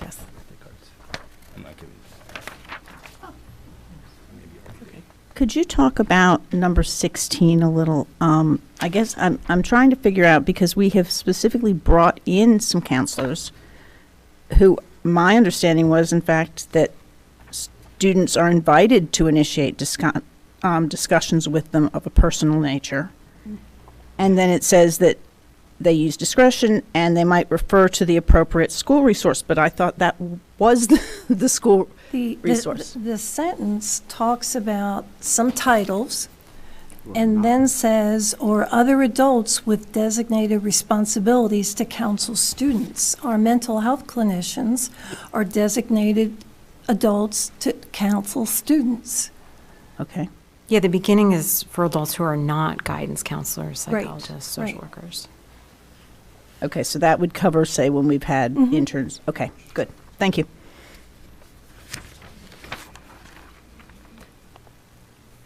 S1: Yes.
S12: I'm not giving.
S10: Could you talk about number 16 a little? I guess I'm trying to figure out, because we have specifically brought in some counselors who, my understanding was, in fact, that students are invited to initiate discussions with them of a personal nature. And then it says that they use discretion and they might refer to the appropriate school resource, but I thought that was the school resource.
S11: The sentence talks about some titles and then says, or other adults with designated responsibilities to counsel students. Our mental health clinicians are designated adults to counsel students.
S10: Okay.
S18: Yeah, the beginning is for adults who are not guidance counselors,
S11: Right,
S18: psychologists, social
S11: right.
S18: workers.
S10: Okay, so that would cover, say, when we've had interns. Okay, good. Thank you.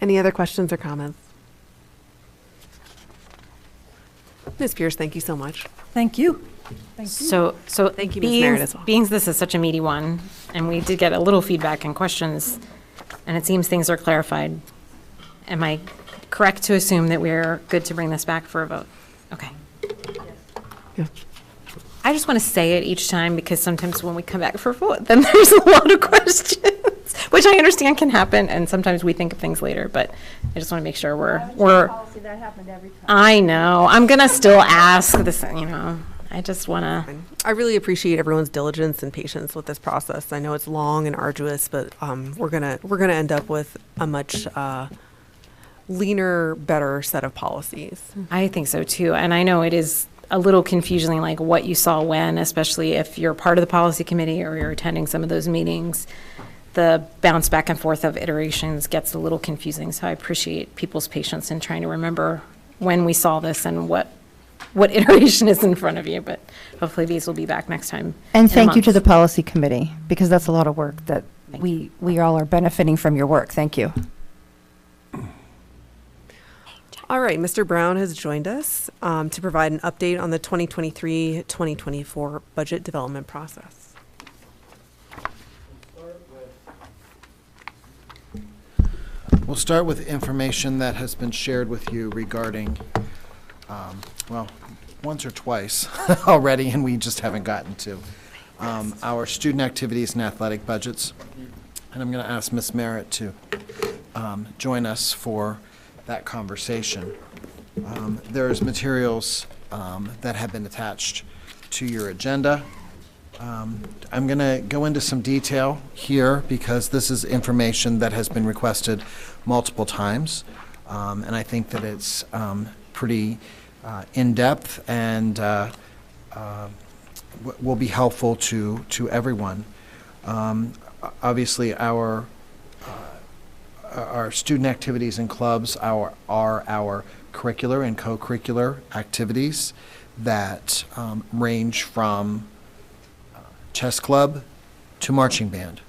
S1: Any other questions or comments? Ms. Pierce, thank you so much.
S11: Thank you. Thank you.
S18: So
S1: Thank you, Ms. Merritt, as well.
S18: being this is such a meaty one, and we did get a little feedback and questions, and it seems things are clarified. Am I correct to assume that we're good to bring this back for a vote? Okay.
S1: Yeah.
S18: I just want to say it each time, because sometimes when we come back for a vote, then there's a lot of questions, which I understand can happen, and sometimes we think of things later, but I just want to make sure we're.
S2: That happened every time.
S18: I know, I'm going to still ask this, I just want to.
S1: I really appreciate everyone's diligence and patience with this process. I know it's long and arduous, but we're gonna end up with a much leaner, better set of policies.
S18: I think so too. And I know it is a little confusing, like what you saw when, especially if you're part of the policy committee or you're attending some of those meetings. The bounce back and forth of iterations gets a little confusing. So I appreciate people's patience in trying to remember when we saw this and what iteration is in front of you. But hopefully these will be back next time.
S3: And
S18: in a
S3: thank you to
S18: month.
S3: the policy committee, because that's a lot of work that we all are benefiting from your work. Thank you.
S1: All right, Mr. Brown has joined us to provide an update on the 2023-2024 budget development process.
S19: We'll start with information that has been shared with you regarding, well, once or twice already, and we just haven't gotten to, our student activities and athletic budgets. And I'm going to ask Ms. Merritt to join us for that conversation. There's materials that have been attached to your agenda. I'm going to go into some detail here because this is information that has been requested multiple times. And I think that it's pretty in-depth and will be helpful to everyone. Obviously, our student activities and clubs are our curricular and co-curricular activities that range from chess club to marching band.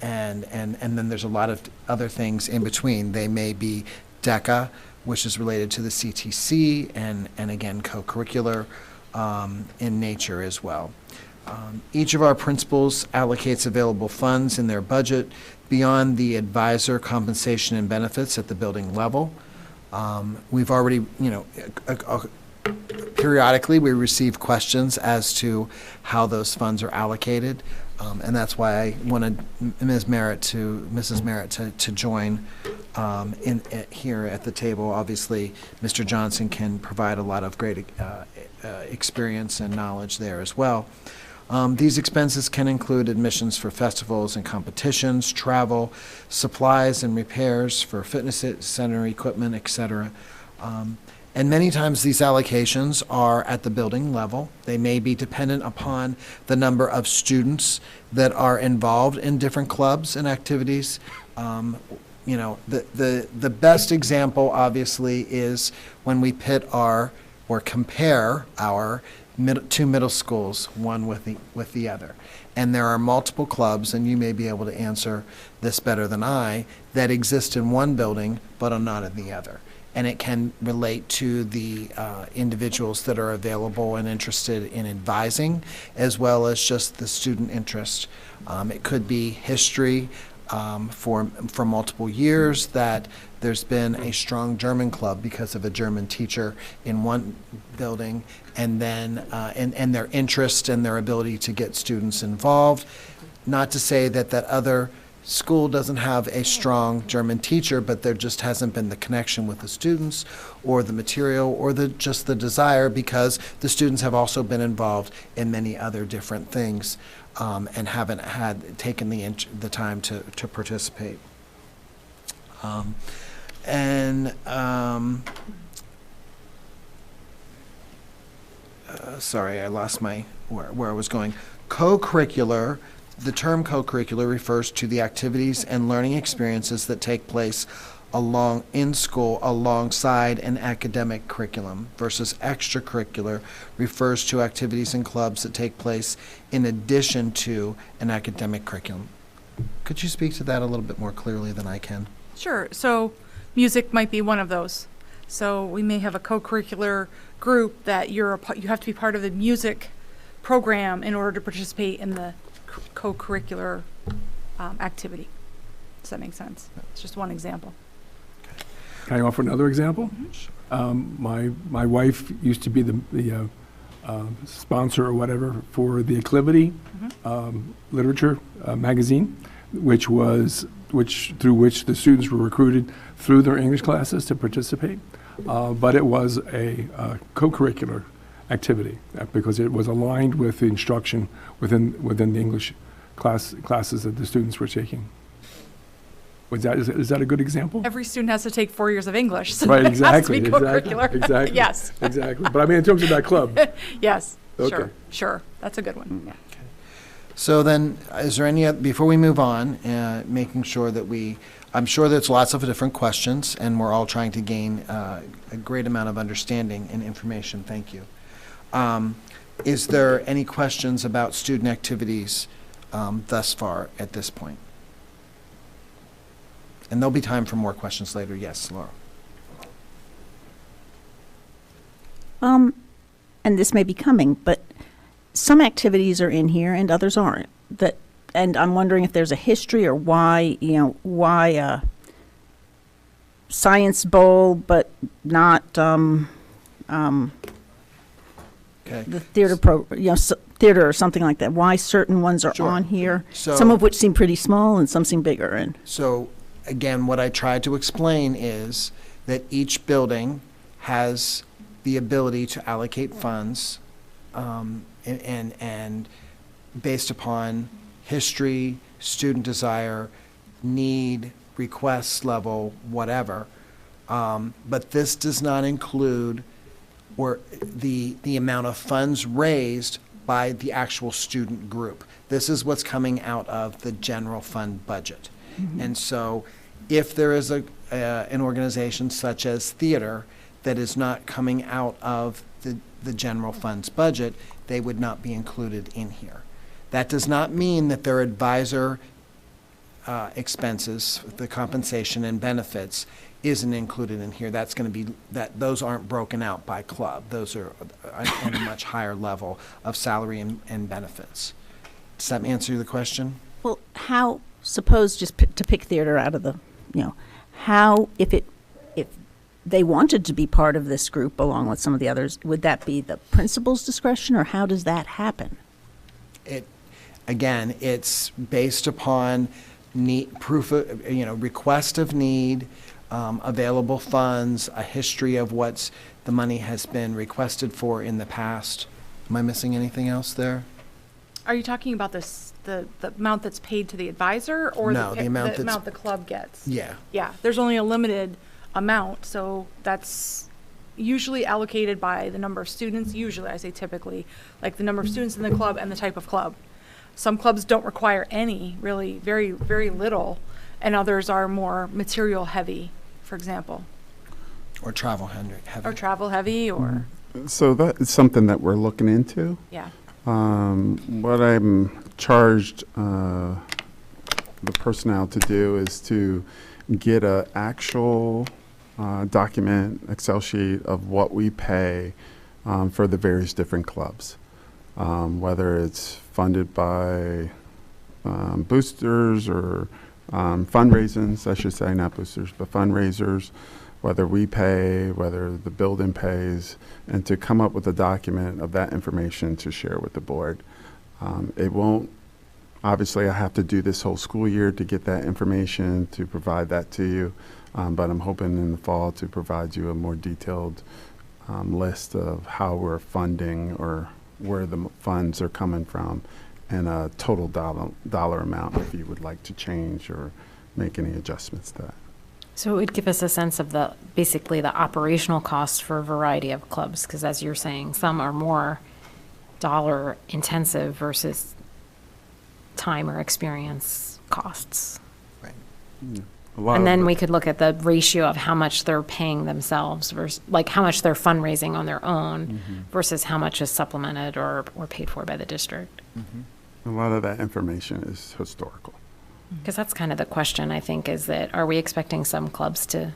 S19: And then there's a lot of other things in between. They may be DECA, which is related to the CTC, and again, co-curricular in nature as well. Each of our principals allocates available funds in their budget beyond the advisor compensation and benefits at the building level. We've already, periodically we receive questions as to how those funds are allocated. And that's why I wanted Mrs. Merritt to join here at the table. Obviously, Mr. Johnson can provide a lot of great experience and knowledge there as well. These expenses can include admissions for festivals and competitions, travel, supplies and repairs for fitness center equipment, etc. And many times these allocations are at the building level. They may be dependent upon the number of students that are involved in different clubs and activities. The best example, obviously, is when we pit or compare our two middle schools, one with the other. And there are multiple clubs, and you may be able to answer this better than I, that exist in one building but are not in the other. And it can relate to the individuals that are available and interested in advising, as well as just the student interest. It could be history for multiple years, that there's been a strong German club because of a German teacher in one building, and then and their interest and their ability to get students involved. Not to say that other school doesn't have a strong German teacher, but there just hasn't been the connection with the students or the material or just the desire, because the students have also been involved in many other different things and haven't taken the time to participate. Sorry, I lost where I was going. Co-curricular. The term co-curricular refers to the activities and learning experiences that take place in school alongside an academic curriculum, versus extracurricular refers to activities and clubs that take place in addition to an academic curriculum. Could you speak to that a little bit more clearly than I can?
S21: Sure. So music might be one of those. So we may have a co-curricular group that you have to be part of the music program in order to participate in the co-curricular activity. Does that make sense? It's just one example.
S13: Can I offer another example? My wife used to be the sponsor or whatever for the Acclivity literature magazine, through which the students were recruited through their English classes to participate. But it was a co-curricular activity because it was aligned with the instruction within the English classes that the students were taking. Is that a good example?
S21: Every student has to take 4 years of English, so
S13: right,
S21: it has to be
S13: exactly,
S21: co-curricular.
S13: exactly,
S21: Yes.
S13: exactly. But I mean, in terms of that club.
S21: Yes.
S13: Okay.
S21: Sure. That's a good one. Yeah.
S19: So then, is there any, before we move on, making sure that I'm sure there's lots of different questions, and we're all trying to gain a great amount of understanding and information. Thank you. Is there any questions about student activities thus far at this point? And there'll be time for more questions later. Yes, Laura.
S10: And this may be coming, but some activities are in here and others aren't. And I'm wondering if there's a history or why Science Bowl, but not the theater theater or something like that. Why certain ones are on here? Some of which seem pretty small and some seem bigger. And
S19: so again, what I tried to explain is that each building has the ability to allocate funds and based upon history, student desire, need, request level, whatever. But this does not include the amount of funds raised by the actual student group. This is what's coming out of the general fund budget. Mm-hmm. And so if there is an organization such as theater that is not coming out of the general fund's budget, they would not be included in here. That does not mean that their advisor expenses, the compensation and benefits, isn't included in here. That's going to be, those aren't broken out by club. Those are at a much higher level of salary and benefits. Does that answer the question?
S10: Well, how, suppose just to pick theater out of the, how, if they wanted to be part of this group along with some of the others, would that be the principal's discretion, or how does that happen?
S19: Again, it's based upon proof of, request of need, available funds, a history of what's the money has been requested for in the past. Am I missing anything else there?
S21: Are you talking about the amount that's paid to the advisor, or
S19: No, the amount
S21: the club gets?
S19: Yeah.
S21: Yeah, there's only a limited amount, so that's usually allocated by the number of students, usually, I say typically, like the number of students in the club and the type of club. Some clubs don't require any, really, very, very little, and others are more material heavy, for example.
S19: Or travel heavy.
S21: Or travel heavy, or,
S5: So that is something that we're looking into.
S21: yeah.
S5: What I'm charged the personnel to do is to get an actual document, Excel sheet of what we pay for the various different clubs, whether it's funded by boosters or fundraisers, I should say, not boosters, but fundraisers, whether we pay, whether the building pays, and to come up with a document of that information to share with the board. It won't, obviously I have to do this whole school year to get that information, to provide that to you, but I'm hoping in the fall to provide you a more detailed list of how we're funding or where the funds are coming from, and a total dollar amount if you would like to change or make any adjustments to that.
S18: So it would give us a sense of basically the operational costs for a variety of clubs, because as you're saying, some are more dollar intensive versus time or experience costs.
S19: Right.
S18: And then we could look at the ratio of how much they're paying themselves versus, like, how much they're fundraising on their own versus how much is supplemented or paid for by the district.
S5: A lot of that information is historical.
S18: Because that's kind of the question, I think, is that are we expecting some clubs to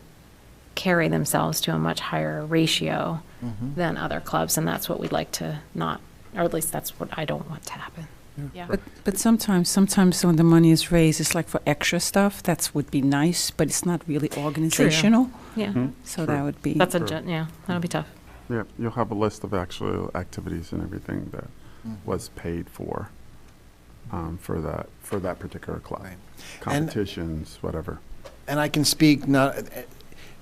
S18: carry themselves to a much higher ratio than other clubs? And that's what we'd like to not, or at least that's what I don't want to happen. Yeah.
S4: But sometimes when the money is raised, it's like for extra stuff. That would be nice, but it's not really organizational.
S18: Yeah.
S4: So that would be.
S18: That's yeah, that'll be tough.
S5: Yeah, you'll have a list of actual activities and everything that was paid for that particular club.
S19: Right.
S5: Competitions, whatever.
S19: And I can speak not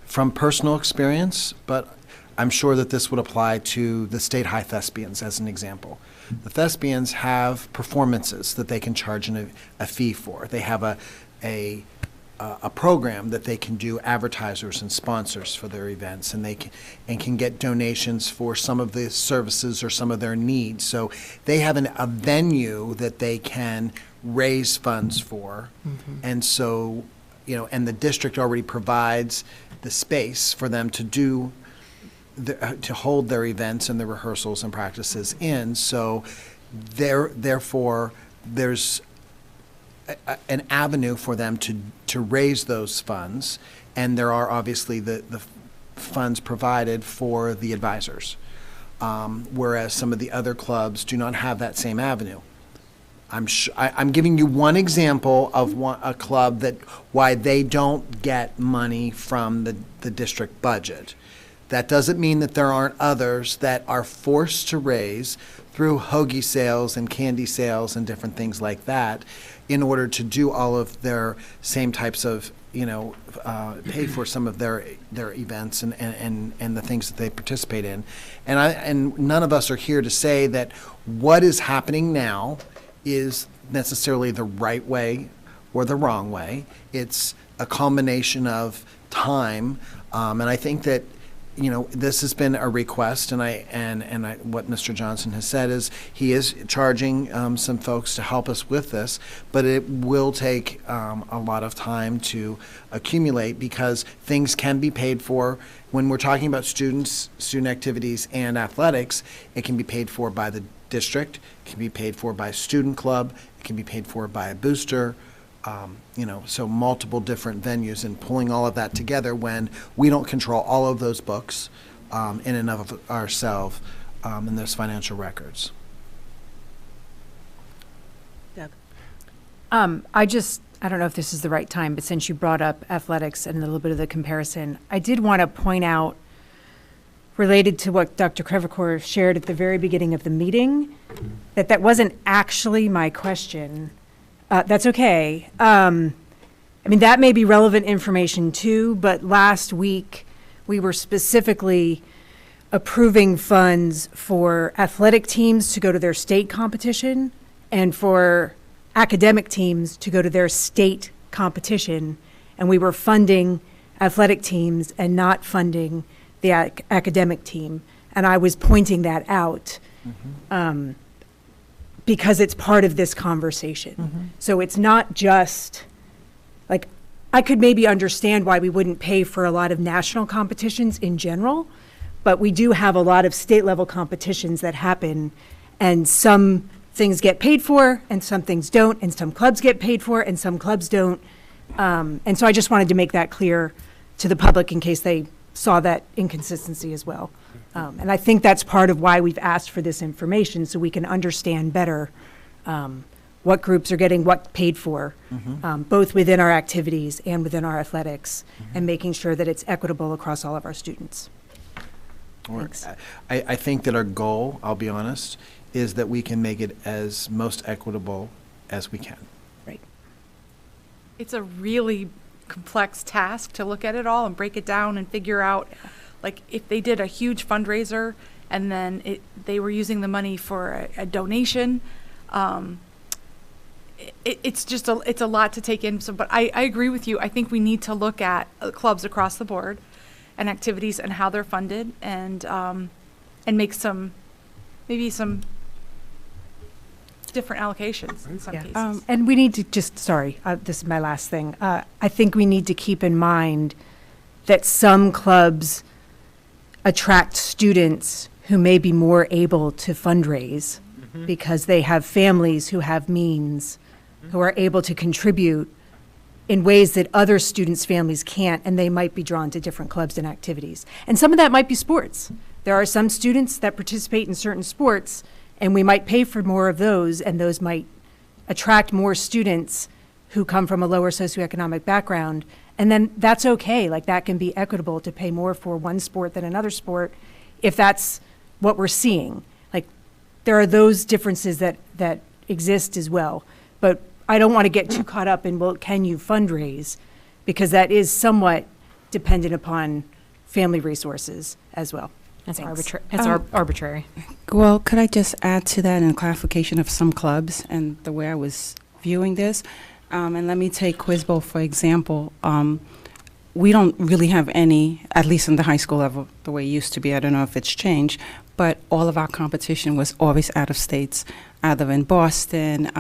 S19: from personal experience, but I'm sure that this would apply to the State High Thespians as an example. The Thespians have performances that they can charge a fee for. They have a program that they can do advertisers and sponsors for their events, and they can get donations for some of the services or some of their needs. So they have a venue that they can raise funds for, and so and the district already provides the space for them to do. To hold their events and their rehearsals and practices in, so therefore there's an avenue for them to raise those funds, and there are obviously the funds provided for the advisors, whereas some of the other clubs do not have that same avenue. I'm giving you one example of a club that why they don't get money from the district budget. That doesn't mean that there aren't others that are forced to raise through hoagie sales and candy sales and different things like that in order to do all of their same types of, pay for some of their events and the things that they participate in. And none of us are here to say that what is happening now is necessarily the right way or the wrong way. It's a combination of time, and I think that this has been a request, and what Mr. Johnson has said is he is charging some folks to help us with this, but it will take a lot of time to accumulate because things can be paid for. When we're talking about student activities and athletics, it can be paid for by the district, it can be paid for by a student club, it can be paid for by a booster. So multiple different venues, and pulling all of that together when we don't control all of those books in and of ourselves in those financial records.
S1: Deb.
S16: I don't know if this is the right time, but since you brought up athletics and a little bit of the comparison, I did want to point out, related to what Dr. Crevecoeur shared at the very beginning of the meeting, that wasn't actually my question. That's okay. That may be relevant information too, but last week we were specifically approving funds for athletic teams to go to their state competition and for academic teams to go to their state competition. And we were funding athletic teams and not funding the academic team. And I was pointing that out. Because it's part of this conversation. So it's not just, like, I could maybe understand why we wouldn't pay for a lot of national competitions in general, but we do have a lot of state level competitions that happen, and some things get paid for and some things don't, and some clubs get paid for and some clubs don't. And so I just wanted to make that clear to the public in case they saw that inconsistency as well. And I think that's part of why we've asked for this information, so we can understand better what groups are getting what paid for, both within our activities and within our athletics, and making sure that it's equitable across all of our students. Thanks.
S19: I think that our goal, I'll be honest, is that we can make it as most equitable as we can.
S16: Right.
S21: It's a really complex task to look at it all and break it down and figure out, like, if they did a huge fundraiser and then they were using the money for a donation, it's a lot to take in. So, but I agree with you. I think we need to look at clubs across the board and activities and how they're funded, and make some different allocations in some cases.
S16: And we need to just, this is my last thing. I think we need to keep in mind that some clubs attract students who may be more able to fundraise because they have families who have means, who are able to contribute in ways that other students' families can't, and they might be drawn to different clubs and activities. And some of that might be sports. There are some students that participate in certain sports, and we might pay for more of those, and those might attract more students who come from a lower socioeconomic background. And then that's okay. Like, that can be equitable to pay more for one sport than another sport if that's what we're seeing. Like, there are those differences that exist as well. But I don't want to get too caught up in, well, can you fundraise? Because that is somewhat dependent upon family resources as well.
S8: That's
S16: Thanks.
S8: arbitrary.
S4: Well, could I just add to that in clarification of some clubs and the way I was viewing this? And let me take Quizbo, for example. We don't really have any, at least in the high school level, the way it used to be. I don't know if it's changed, but all of our competition was always out of states, either in Boston.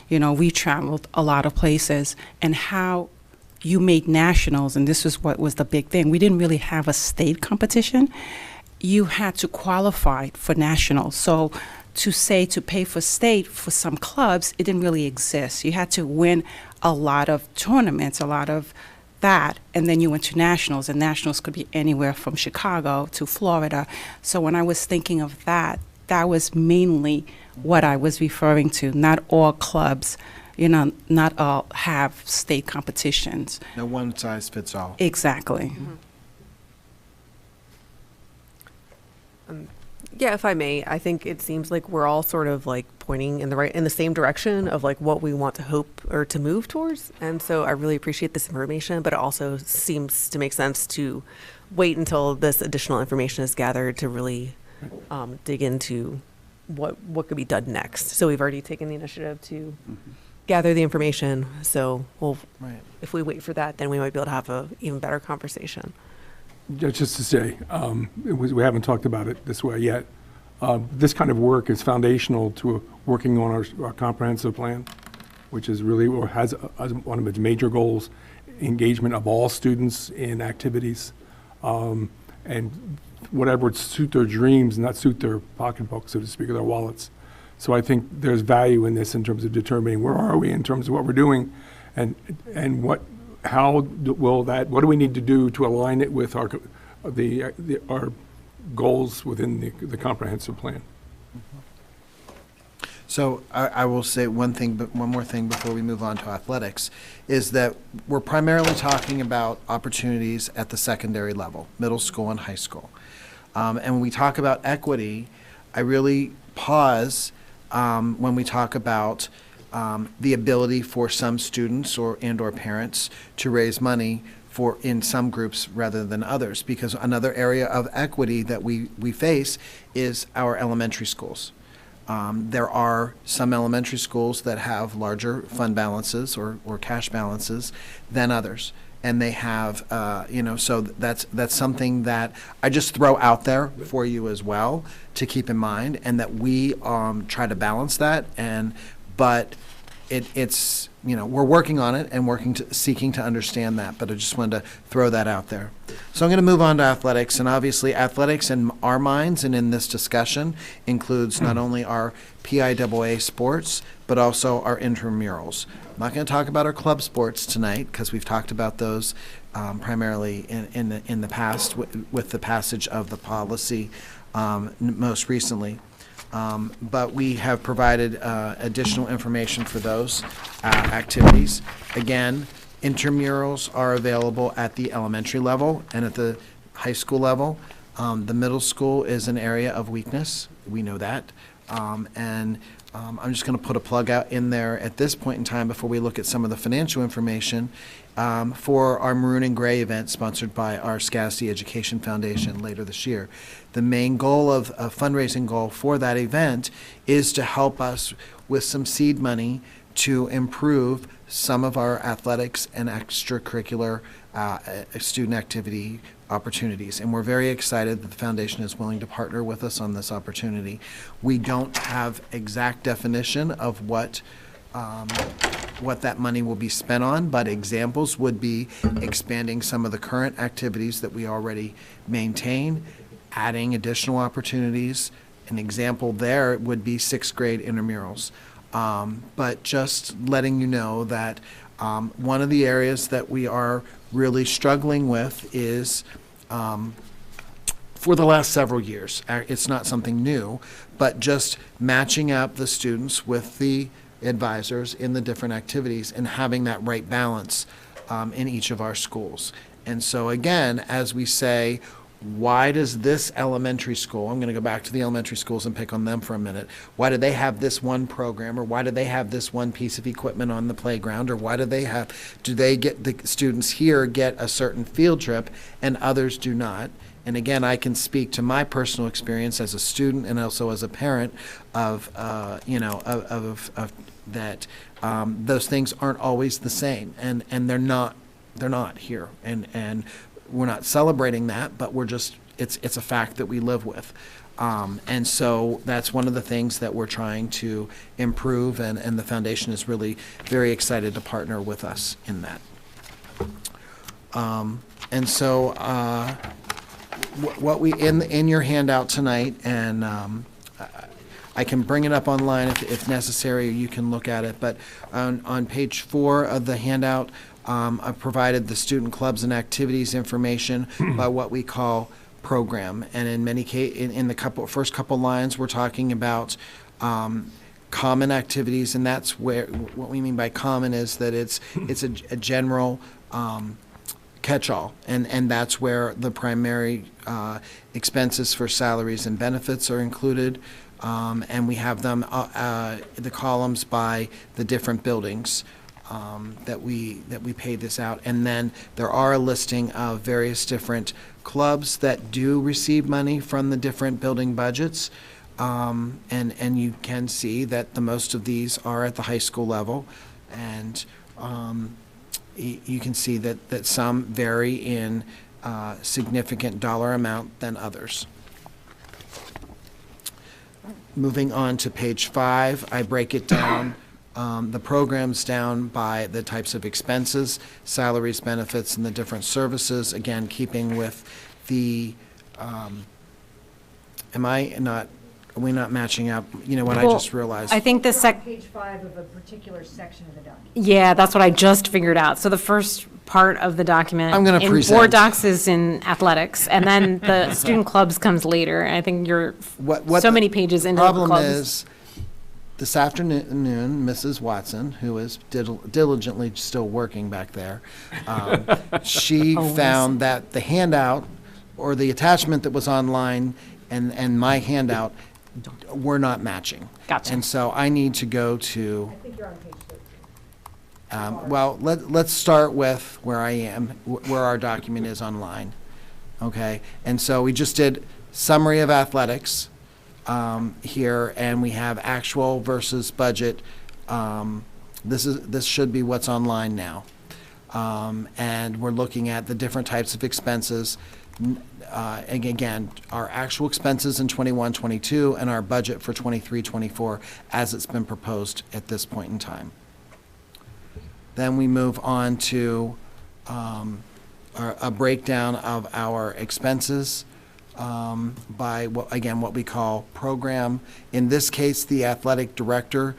S4: We traveled a lot of places, and how you made nationals, and this was what was the big thing. We didn't really have a state competition. You had to qualify for nationals. So to pay for state for some clubs, it didn't really exist. You had to win a lot of tournaments, a lot of that, and then you went to nationals, and nationals could be anywhere from Chicago to Florida. So when I was thinking of that, that was mainly what I was referring to. Not all clubs, not all have state competitions.
S19: No one size fits all.
S4: Exactly.
S1: Yeah, if I may, I think it seems like we're all sort of like pointing in the same direction of like what we want to hope or to move towards. And so I really appreciate this information, but it also seems to make sense to wait until this additional information is gathered to really dig into what could be done next. So we've already taken the initiative to gather the information. So if we wait for that, then we might be able to have a even better conversation.
S13: Just to say, we haven't talked about it this way yet. This kind of work is foundational to working on our comprehensive plan, which is really, or has as one of its major goals, engagement of all students in activities, and whatever would suit their dreams, not suit their pocketbook, so to speak, or their wallets. So I think there's value in this in terms of determining where are we in terms of what we're doing, and what do we need to do to align it with our goals within the comprehensive plan.
S19: So I will say one more thing before we move on to athletics, is that we're primarily talking about opportunities at the secondary level, middle school and high school. And when we talk about equity, I really pause when we talk about the ability for some students or parents to raise money in some groups rather than others, because another area of equity that we face is our elementary schools. There are some elementary schools that have larger fund balances or cash balances than others. And they have, so that's something that I just throw out there for you as well to keep in mind, and that we try to balance that. But it's we're working on it and seeking to understand that. But I just wanted to throw that out there. So I'm going to move on to athletics, and obviously athletics in our minds and in this discussion includes not only our PIAA sports but also our intramurals. I'm not going to talk about our club sports tonight because we've talked about those primarily in the past with the passage of the policy most recently. But we have provided additional information for those activities. Again, intramurals are available at the elementary level and at the high school level. The middle school is an area of weakness. We know that. I'm just going to put a plug out in there at this point in time before we look at some of the financial information for our Maroon and Gray event sponsored by our Skasty Education Foundation later this year. The main goal of a fundraising goal for that event is to help us with some seed money to improve some of our athletics and extracurricular student activity opportunities. And we're very excited that the foundation is willing to partner with us on this opportunity. We don't have exact definition of what that money will be spent on, but examples would be expanding some of the current activities that we already maintain, adding additional opportunities. An example there would be sixth grade intramurals. But just letting you know that one of the areas that we are really struggling with is for the last several years, it's not something new, but just matching up the students with the advisors in the different activities and having that right balance in each of our schools. And so again, as we say, why does this elementary school, I'm going to go back to the elementary schools and pick on them for a minute, why do they have this one program, or why do they have this one piece of equipment on the playground, or why do they get the students here get a certain field trip and others do not? And again, I can speak to my personal experience as a student and also as a parent of that those things aren't always the same, and they're not here, and we're not celebrating that, but it's a fact that we live with. And so that's one of the things that we're trying to improve, and the foundation is really very excited to partner with us in that. And so what we in your handout tonight, and I can bring it up online if necessary, you can look at it, but on page 4 of the handout, I've provided the student clubs and activities information by what we call program. And in many cases, in the first couple lines, we're talking about common activities, and that's where what we mean by common is that it's a general catch-all, and that's where the primary expenses for salaries and benefits are included. And we have them the columns by the different buildings that we pay this out. And then there are a listing of various different clubs that do receive money from the different building budgets. And you can see that the most of these are at the high school level. And you can see that some vary in significant dollar amount than others. Moving on to page 5, I break it down, the programs down by the types of expenses, salaries, benefits, and the different services, again, keeping with the, are we not matching up? You know what, I
S8: Well,
S19: just realized.
S8: I think the
S16: Page 5 of a particular section of the document.
S8: Yeah, that's what I just figured out. So the first part of the document
S19: I'm gonna
S8: in
S19: present.
S8: board docs is in athletics, and then the student clubs comes later. And I think you're
S19: What
S8: so
S19: the
S8: many pages into the
S19: Problem
S8: clubs.
S19: is, this afternoon, Mrs. Watson, who is diligently still working back there, she found that the handout or the attachment that was online and my handout were not matching.
S8: Gotcha.
S19: And so I need to go to. Well, let's start with where I am, where our document is online. Okay, and so we just did summary of athletics here, and we have actual versus budget. This should be what's online now, and we're looking at the different types of expenses. And again, our actual expenses in 21-22 and our budget for 23-24 as it's been proposed at this point in time. Then we move on to a breakdown of our expenses by, what we call program. In this case, the athletic director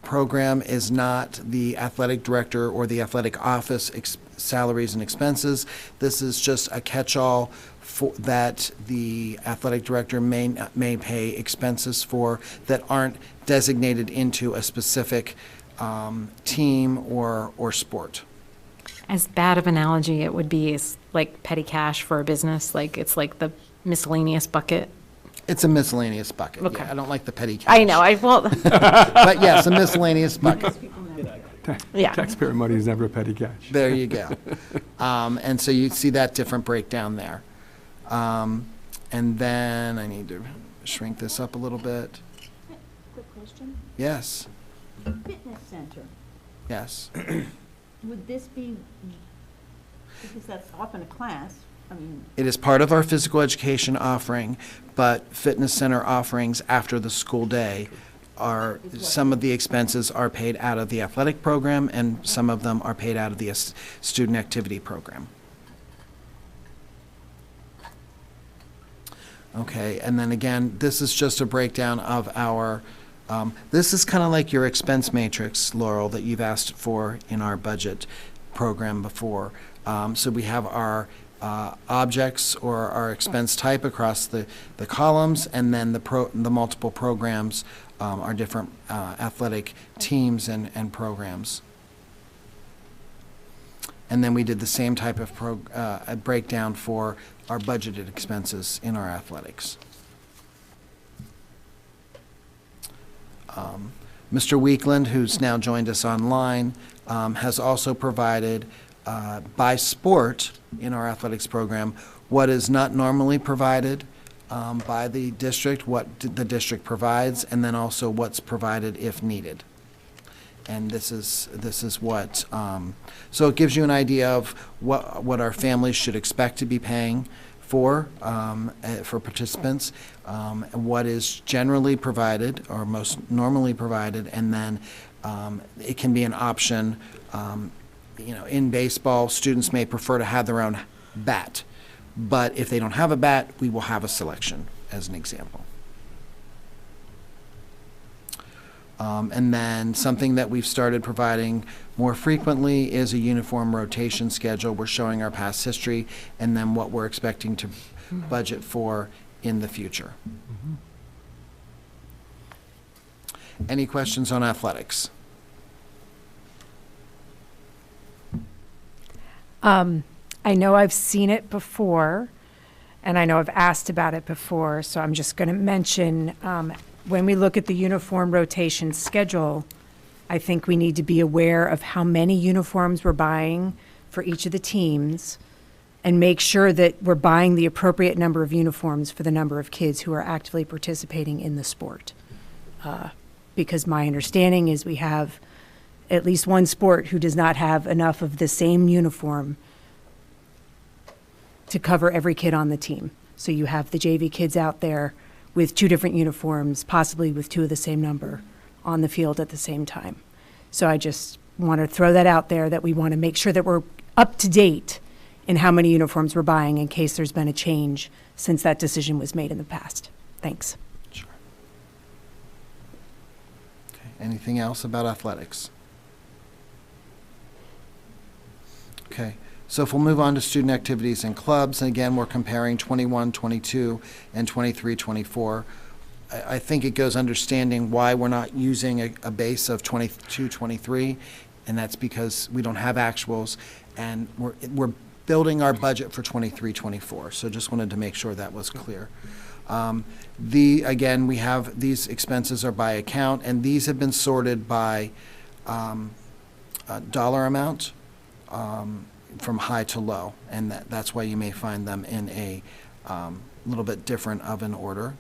S19: program is not the athletic director or the athletic office salaries and expenses. This is just a catch-all that the athletic director may pay expenses for that aren't designated into a specific team or sport.
S8: As bad of analogy it would be is like petty cash for a business, like it's like the miscellaneous bucket.
S19: It's a miscellaneous bucket.
S8: Okay.
S19: Yeah, I don't like the petty cash.
S8: I know,
S19: But yes, a miscellaneous bucket.
S8: Yeah.
S13: Taxpayer money is never a petty cash.
S19: There you go. And so you see that different breakdown there. And then I need to shrink this up a little bit.
S10: Quick question.
S19: Yes,
S10: Fitness center,
S19: yes.
S10: would this be, because that's often a class, I mean,
S19: It is part of our physical education offering, but fitness center offerings after the school day are, some of the expenses are paid out of the athletic program and some of them are paid out of the student activity program. Okay, and then again, this is just a breakdown of our, this is kind of like your expense matrix, Laurel, that you've asked for in our budget program before. So we have our objects or our expense type across the columns, and then the multiple programs, our different athletic teams and programs. And then we did the same type of breakdown for our budgeted expenses in our athletics. Mr. Weekland, who's now joined us online, has also provided by sport in our athletics program what is not normally provided by the district, what the district provides, and then also what's provided if needed. And this is what, so it gives you an idea of what our families should expect to be paying for participants, what is generally provided or most normally provided, and then it can be an option. In baseball, students may prefer to have their own bat, but if they don't have a bat, we will have a selection, as an example. And then something that we've started providing more frequently is a uniform rotation schedule. We're showing our past history and then what we're expecting to budget for in the future. Any questions on athletics?
S16: I know I've seen it before, and I know I've asked about it before, so I'm just going to mention, when we look at the uniform rotation schedule, I think we need to be aware of how many uniforms we're buying for each of the teams and make sure that we're buying the appropriate number of uniforms for the number of kids who are actively participating in the sport. Because my understanding is we have at least one sport who does not have enough of the same uniform to cover every kid on the team. So you have the JV kids out there with 2 different uniforms, possibly with 2 of the same number on the field at the same time. So I just want to throw that out there, that we want to make sure that we're up to date in how many uniforms we're buying in case there's been a change since that decision was made in the past. Thanks.
S19: Anything else about athletics? Okay, so if we'll move on to student activities and clubs, and again, we're comparing 21, 22, and 23, 24. I think it goes understanding why we're not using a base of 22, 23, and that's because we don't have actuals, and we're building our budget for 23, 24. So just wanted to make sure that was clear. Again, we have, these expenses are by account, and these have been sorted by dollar amount from high to low, and that's why you may find them in a little bit different of an order.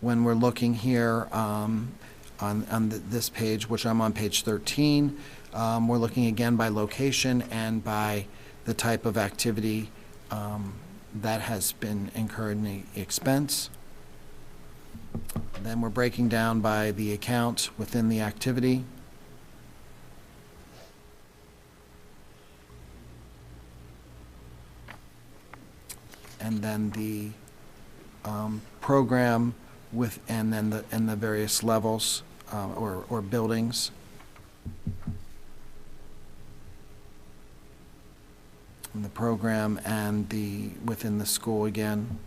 S19: When we're looking here on this page, which I'm on page 13, we're looking again by location and by the type of activity that has been incurred in the expense. Then we're breaking down by the account within the activity. And then the program with, and then the various levels or buildings. And the program and the within the school again.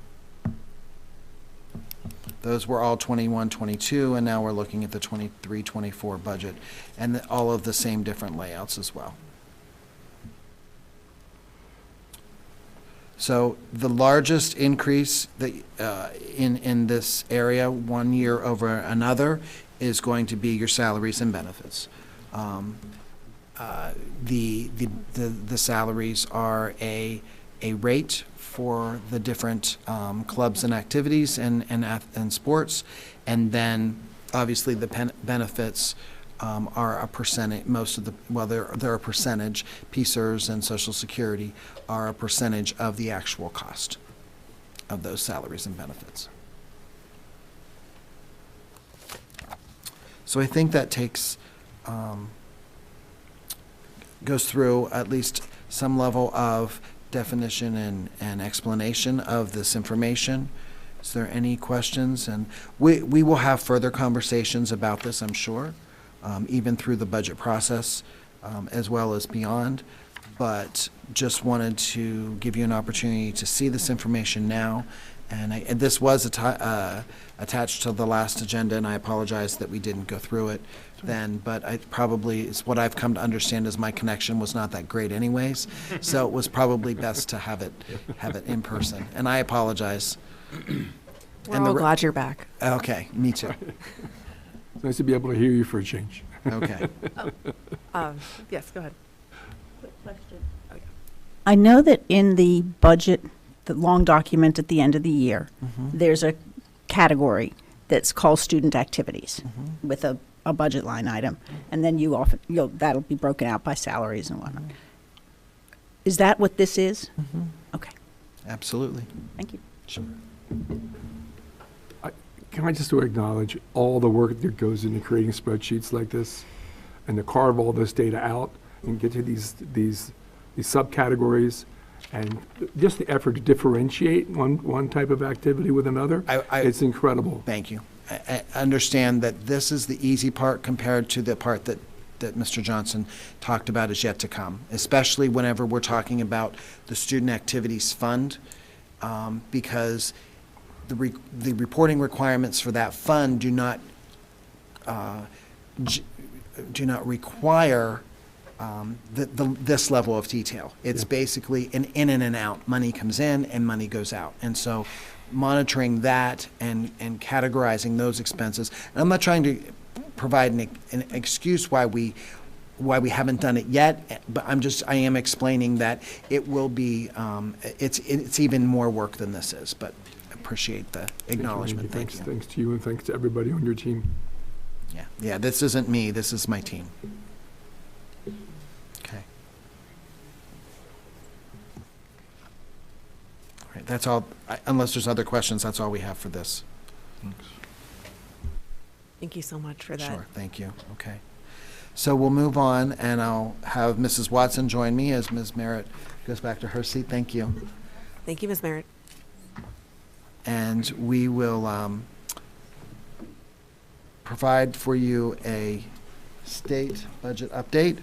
S19: Those were all 21, 22, and now we're looking at the 23, 24 budget, and all of the same different layouts as well. So the largest increase that, in this area, 1 year over another, is going to be your salaries and benefits. The salaries are a rate for the different clubs and activities and sports, and then obviously the benefits are a percentage. Most of the, well, they're a percentage. PSERS and Social Security are a percentage of the actual cost of those salaries and benefits. So I think that takes goes through at least some level of definition and explanation of this information. Is there any questions? And we will have further conversations about this, I'm sure, even through the budget process, as well as beyond. But just wanted to give you an opportunity to see this information now. And this was attached to the last agenda, and I apologize that we didn't go through it then, but it's what I've come to understand is my connection was not that great anyways, so it was probably best to have it in person, and I apologize.
S1: We're all glad you're back.
S19: Okay, me too.
S13: It's nice to be able to hear you for a change.
S19: Okay.
S1: Yes, go ahead.
S10: I know that in the budget, the long document at the end of the year, there's a category that's called student activities with a budget line item, and then that'll be broken out by salaries and whatnot. Is that what this is? Okay.
S19: Absolutely.
S10: Thank you.
S19: Sure.
S13: Can I just acknowledge all the work that goes into creating spreadsheets like this, and to carve all this data out and get to these subcategories, and just the effort to differentiate one type of activity with another. It's incredible.
S19: Thank you. I understand that this is the easy part compared to the part that Mr. Johnson talked about is yet to come, especially whenever we're talking about the Student Activities Fund, because the reporting requirements for that fund do not require this level of detail. It's basically an in and an out. Money comes in and money goes out. And so monitoring that and categorizing those expenses, and I'm not trying to provide an excuse why we haven't done it yet, but I am explaining that it will be, it's even more work than this is, but I appreciate the acknowledgement. Thank you.
S13: Thanks to you, and thanks to everybody on your team.
S19: Yeah, this isn't me, this is my team. Okay, that's all, unless there's other questions, that's all we have for this.
S1: Thank you so much for that.
S19: Sure, thank you, okay. So we'll move on, and I'll have Mrs. Watson join me as Ms. Merritt goes back to her seat. Thank you.
S1: Thank you, Ms. Merritt.
S19: And we will provide for you a state budget update.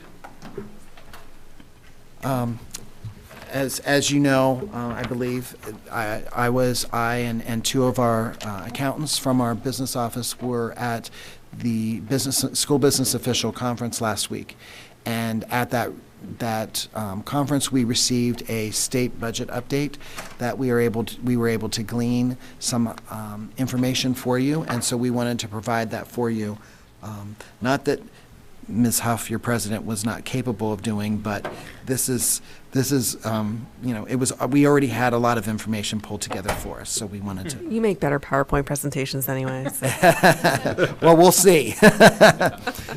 S19: As you know, I believe, I and two of our accountants from our business office were at the school business official conference last week. And at that conference, we received a state budget update that we were able to glean some information for you. And so we wanted to provide that for you. Not that Ms. Huff, your president, was not capable of doing, but this is we already had a lot of information pulled together for us, so we wanted to.
S1: You make better PowerPoint presentations anyways.
S19: Well, we'll see.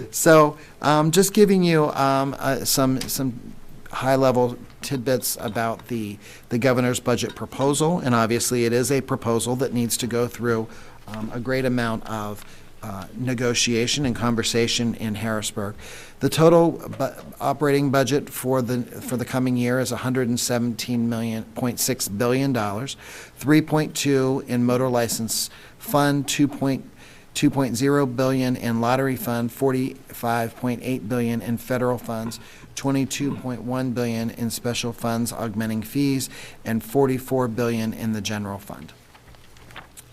S19: So, just giving you some high-level tidbits about the governor's budget proposal, and obviously it is a proposal that needs to go through a great amount of negotiation and conversation in Harrisburg. The total operating budget for the coming year is $117.6 billion, 3.2 in motor license fund, 2.0 billion in lottery fund, 45.8 billion in federal funds, 22.1 billion in special funds augmenting fees, and 44 billion in the general fund.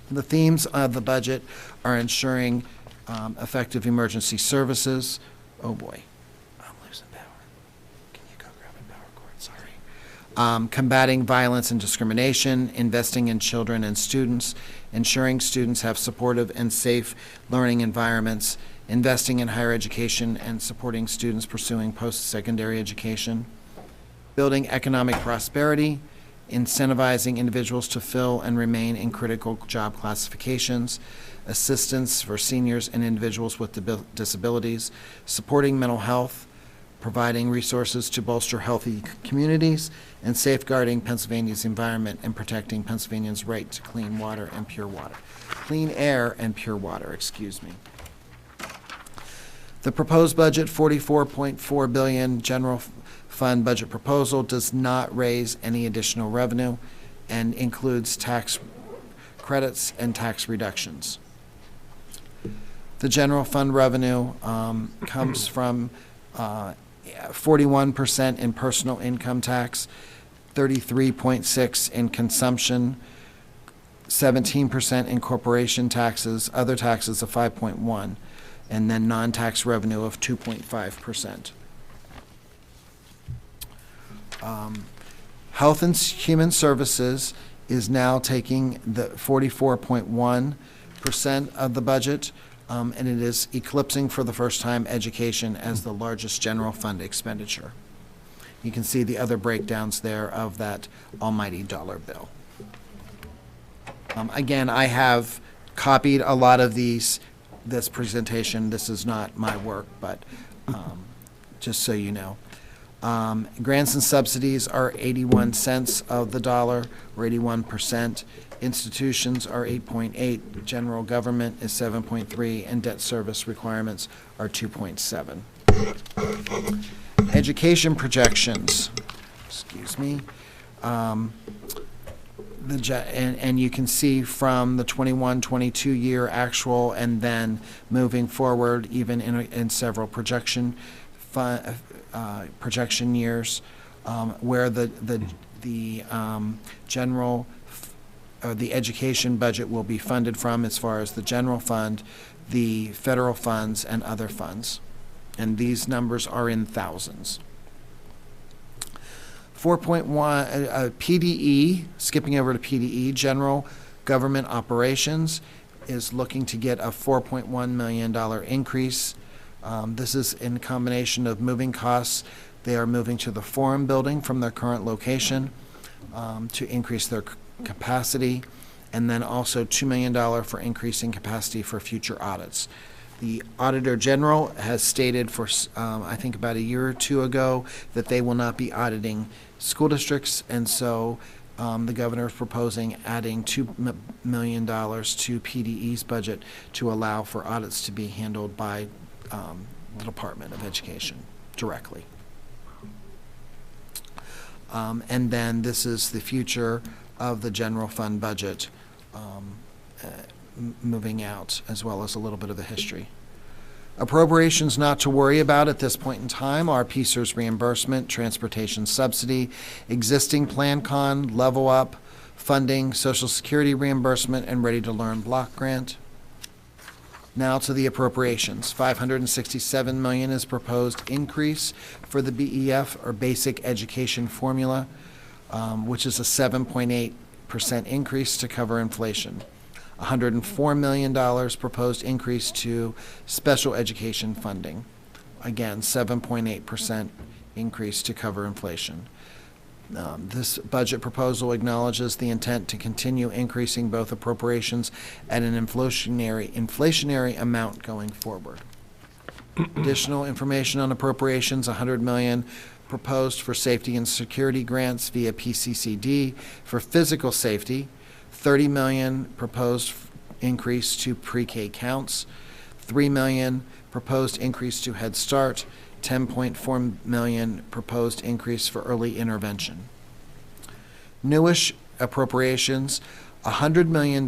S19: The themes of the budget are ensuring effective emergency services. Oh boy, I'm losing power. Can you go grab my power cord? Sorry. Combating violence and discrimination, investing in children and students, ensuring students have supportive and safe learning environments, investing in higher education and supporting students pursuing post-secondary education, building economic prosperity, incentivizing individuals to fill and remain in critical job classifications, assistance for seniors and individuals with disabilities, supporting mental health, providing resources to bolster healthy communities, and safeguarding Pennsylvania's environment and protecting Pennsylvanians' right to clean water and pure water. Clean air and pure water, excuse me. The proposed budget, $44.4 billion general fund budget proposal, does not raise any additional revenue and includes tax credits and tax reductions. The general fund revenue comes from 41% in personal income tax, 33.6% in consumption, 17% in corporation taxes, other taxes of 5.1%, and then non-tax revenue of 2.5%. Health and Human Services is now taking the 44.1% of the budget, and it is eclipsing for the first time education as the largest general fund expenditure. You can see the other breakdowns there of that almighty dollar bill. Again, I have copied a lot of this presentation. This is not my work, but just so you know. Grants and subsidies are 81 cents of the dollar, or 81%. Institutions are 8.8, general government is 7.3, and debt service requirements are 2.7. Education projections, excuse me. And you can see from the 21-22 year actual, and then moving forward, even in several projection years, where the education budget will be funded from, as far as the general fund, the federal funds, and other funds. And these numbers are in thousands. 4.1 PDE, skipping over to PDE, General Government Operations, is looking to get a $4.1 million increase. This is in combination of moving costs. They are moving to the Forum Building from their current location to increase their capacity, and then also $2 million for increasing capacity for future audits. The Auditor General has stated for, I think about a year or two ago, that they will not be auditing school districts, and so the governor is proposing adding $2 million to PDE's budget to allow for audits to be handled by the Department of Education directly. And then this is the future of the general fund budget moving out, as well as a little bit of the history. Appropriations not to worry about at this point in time are PSERS reimbursement, transportation subsidy, existing PlanCon, level up, funding, Social Security reimbursement, and Ready to Learn block grant. Now to the appropriations. $567 million is proposed increase for the BEF, or Basic Education Formula, which is a 7.8% increase to cover inflation. $104 million proposed increase to special education funding. Again, 7.8% increase to cover inflation. This budget proposal acknowledges the intent to continue increasing both appropriations at an inflationary amount going forward. Additional information on appropriations: $100 million proposed for safety and security grants via PCCD for physical safety. $30 million proposed increase to pre-K counts, $3 million proposed increase to Head Start, $10.4 million proposed increase for early intervention. Newish appropriations: $100 million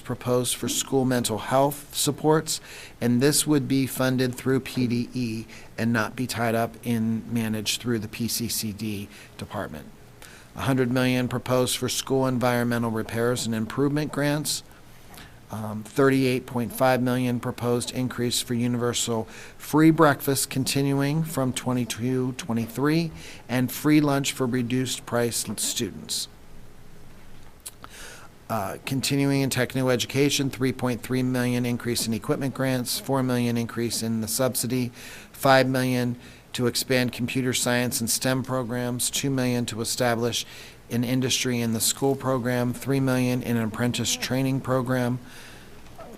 S19: proposed for school mental health supports, and this would be funded through PDE and not be tied up in managed through the PCCD department. $100 million proposed for school environmental repairs and improvement grants. $38.5 million proposed increase for universal free breakfast continuing from 22-23, and free lunch for reduced price students. Continuing in technical education, $3.3 million increase in equipment grants, $4 million increase in the subsidy, $5 million to expand computer science and STEM programs, $2 million to establish an industry in the school program, $3 million in an apprentice training program,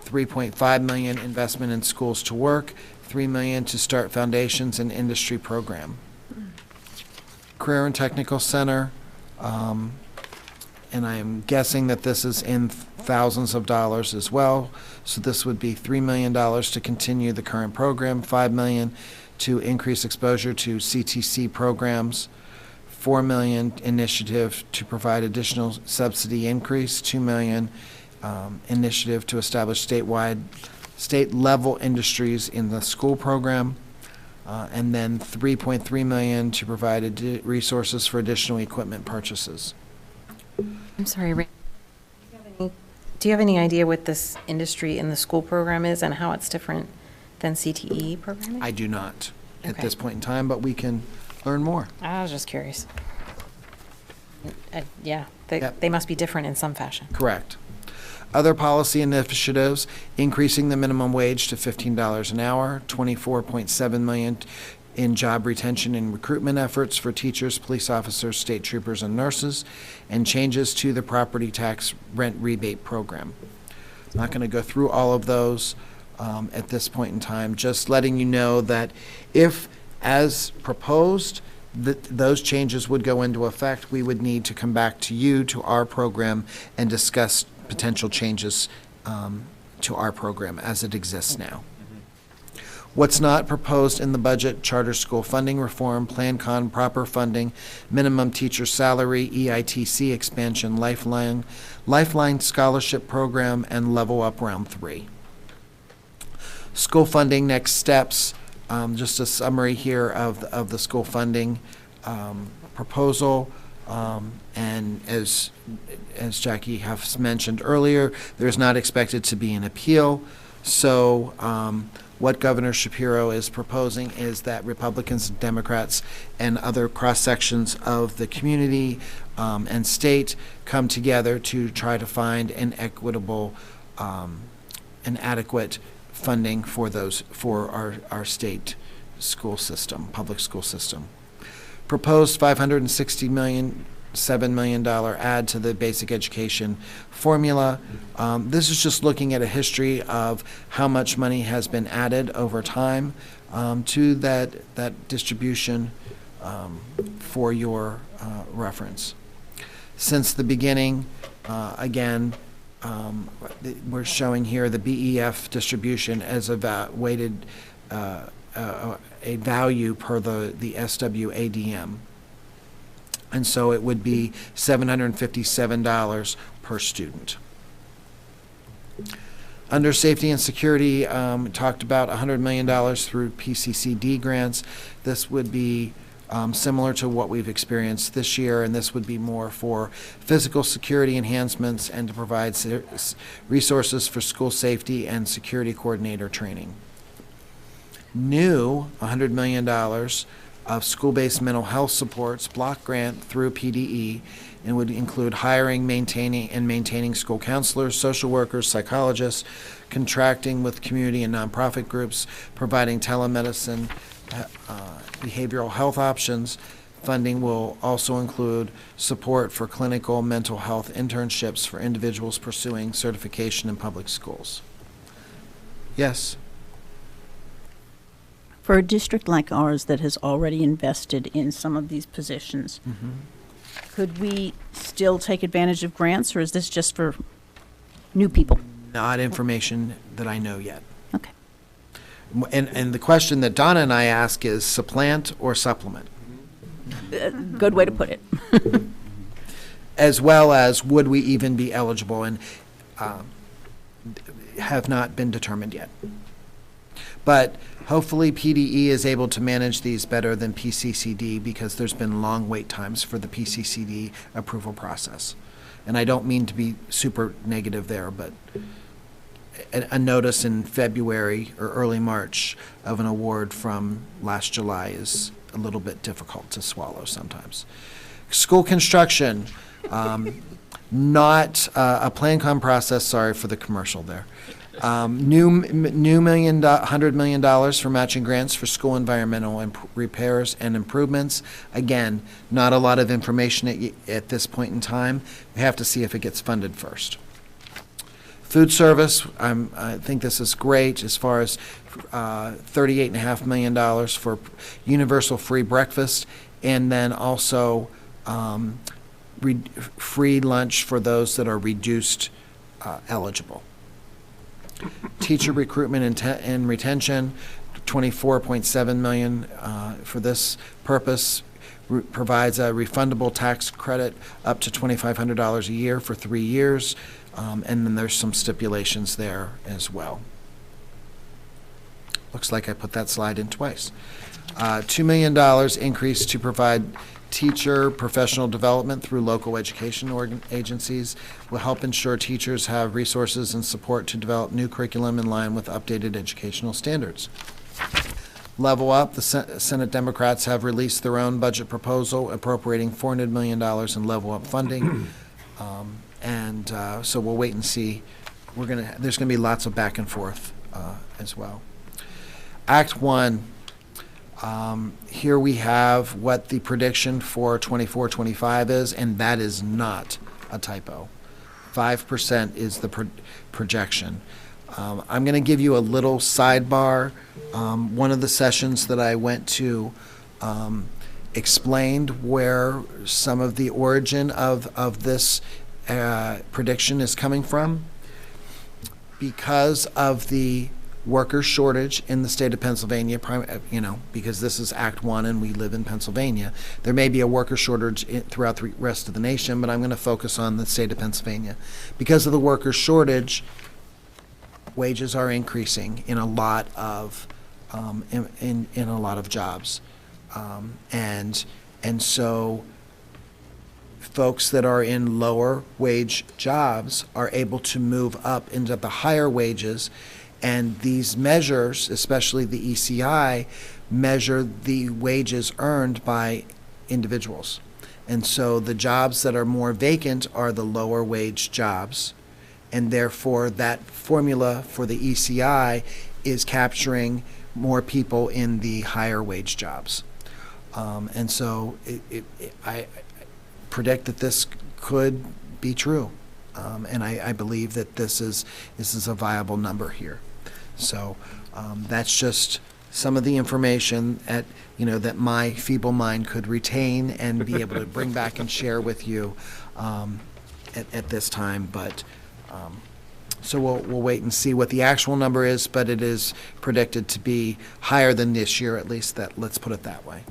S19: $3.5 million investment in schools to work, $3 million to start foundations and industry program. Career and Technical Center, and I am guessing that this is in thousands of dollars as well, so this would be $3 million to continue the current program, $5 million to increase exposure to CTC programs, $4 million initiative to provide additional subsidy increase, $2 million initiative to establish state-level industries in the school program, and then $3.3 million to provide resources for additional equipment purchases.
S8: I'm sorry, Ray. Do you have any idea what this industry in the school program is and how it's different than CTE programming?
S19: I do not at
S8: Okay.
S19: this point in time, but we can learn more.
S8: I was just curious. Yeah,
S19: Yep.
S8: they must be different in some fashion.
S19: Correct. Other policy initiatives: increasing the minimum wage to $15 an hour, $24.7 million in job retention and recruitment efforts for teachers, police officers, state troopers, and nurses, and changes to the property tax rent rebate program. I'm not going to go through all of those at this point in time, just letting you know that if, as proposed, those changes would go into effect, we would need to come back to you, to our program, and discuss potential changes to our program as it exists now. What's not proposed in the budget: charter school funding reform, PlanCon proper funding, minimum teacher salary, EITC expansion, Lifeline scholarship program, and Level Up Round 3. School funding next steps, just a summary here of the school funding proposal. And as Jackie has mentioned earlier, there's not expected to be an appeal. So what Governor Shapiro is proposing is that Republicans, Democrats, and other cross-sections of the community and state come together to try to find an equitable and adequate funding for our state school system, public school system. Proposed $560 million, $7 million add to the basic education formula. This is just looking at a history of how much money has been added over time to that distribution for your reference. Since the beginning, again, we're showing here the BEF distribution as weighted a value per the SWADM. And so it would be $757 per student. Under safety and security, talked about $100 million through PCCD grants. This would be similar to what we've experienced this year, and this would be more for physical security enhancements and to provide resources for school safety and security coordinator training. New $100 million of school-based mental health supports, block grant through PDE, and would include hiring, maintaining school counselors, social workers, psychologists, contracting with community and nonprofit groups, providing telemedicine, behavioral health options. Funding will also include support for clinical mental health internships for individuals pursuing certification in public schools. Yes?
S10: For a district like ours that has already invested in some of these positions, could we still take advantage of grants, or is this just for new people?
S19: Not information that I know yet.
S10: Okay.
S19: And the question that Donna and I ask is supplant or supplement?
S10: Good way to put it.
S19: As well as would we even be eligible, and have not been determined yet. But hopefully PDE is able to manage these better than PCCD because there's been long wait times for the PCCD approval process. And I don't mean to be super negative there, but a notice in February or early March of an award from last July is a little bit difficult to swallow sometimes. School construction, not a Plan-Com process, sorry for the commercial there. New $100 million for matching grants for school environmental repairs and improvements. Again, not a lot of information at this point in time. We have to see if it gets funded first. Food service, I think this is great as far as $38.5 million for universal free breakfast, and then also free lunch for those that are reduced eligible. Teacher recruitment and retention, $24.7 million for this purpose. Provides a refundable tax credit up to $2,500 a year for 3 years, and then there's some stipulations there as well. Looks like I put that slide in twice. $2 million increase to provide teacher professional development through local education agencies will help ensure teachers have resources and support to develop new curriculum in line with updated educational standards. Level Up, the Senate Democrats have released their own budget proposal appropriating $400 million in Level Up funding. So we'll wait and see. There's going to be lots of back and forth as well. Act 1. Here we have what the prediction for 24-25 is, and that is not a typo. 5% is the projection. I'm going to give you a little sidebar. One of the sessions that I went to explained where some of the origin of this prediction is coming from. Because of the worker shortage in the state of Pennsylvania, because this is Act 1 and we live in Pennsylvania, there may be a worker shortage throughout the rest of the nation, but I'm going to focus on the state of Pennsylvania. Because of the worker shortage, wages are increasing in a lot of in a lot of jobs, and so folks that are in lower wage jobs are able to move up into the higher wages. And these measures, especially the ECI, measure the wages earned by individuals. And so the jobs that are more vacant are the lower wage jobs. And therefore, that formula for the ECI is capturing more people in the higher wage jobs. And so I predict that this could be true. And I believe that this is a viable number here. So that's just some of the information that my feeble mind could retain and be able to bring back and share with you. at this time, but, so we'll wait and see what the actual number is, but it is predicted to be higher than this year, at least, let's put it that way.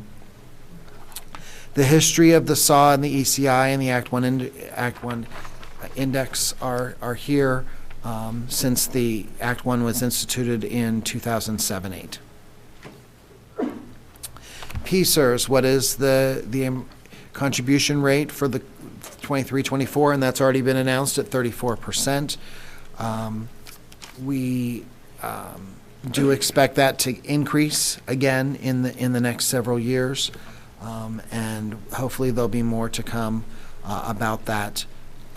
S19: The history of the SAW and the ECI and the Act 1 index are here since the Act 1 was instituted in 2007-8. PSERS, what is the contribution rate for the 23-24, and that's already been announced at 34%. We do expect that to increase again in the next several years, and hopefully there'll be more to come about that,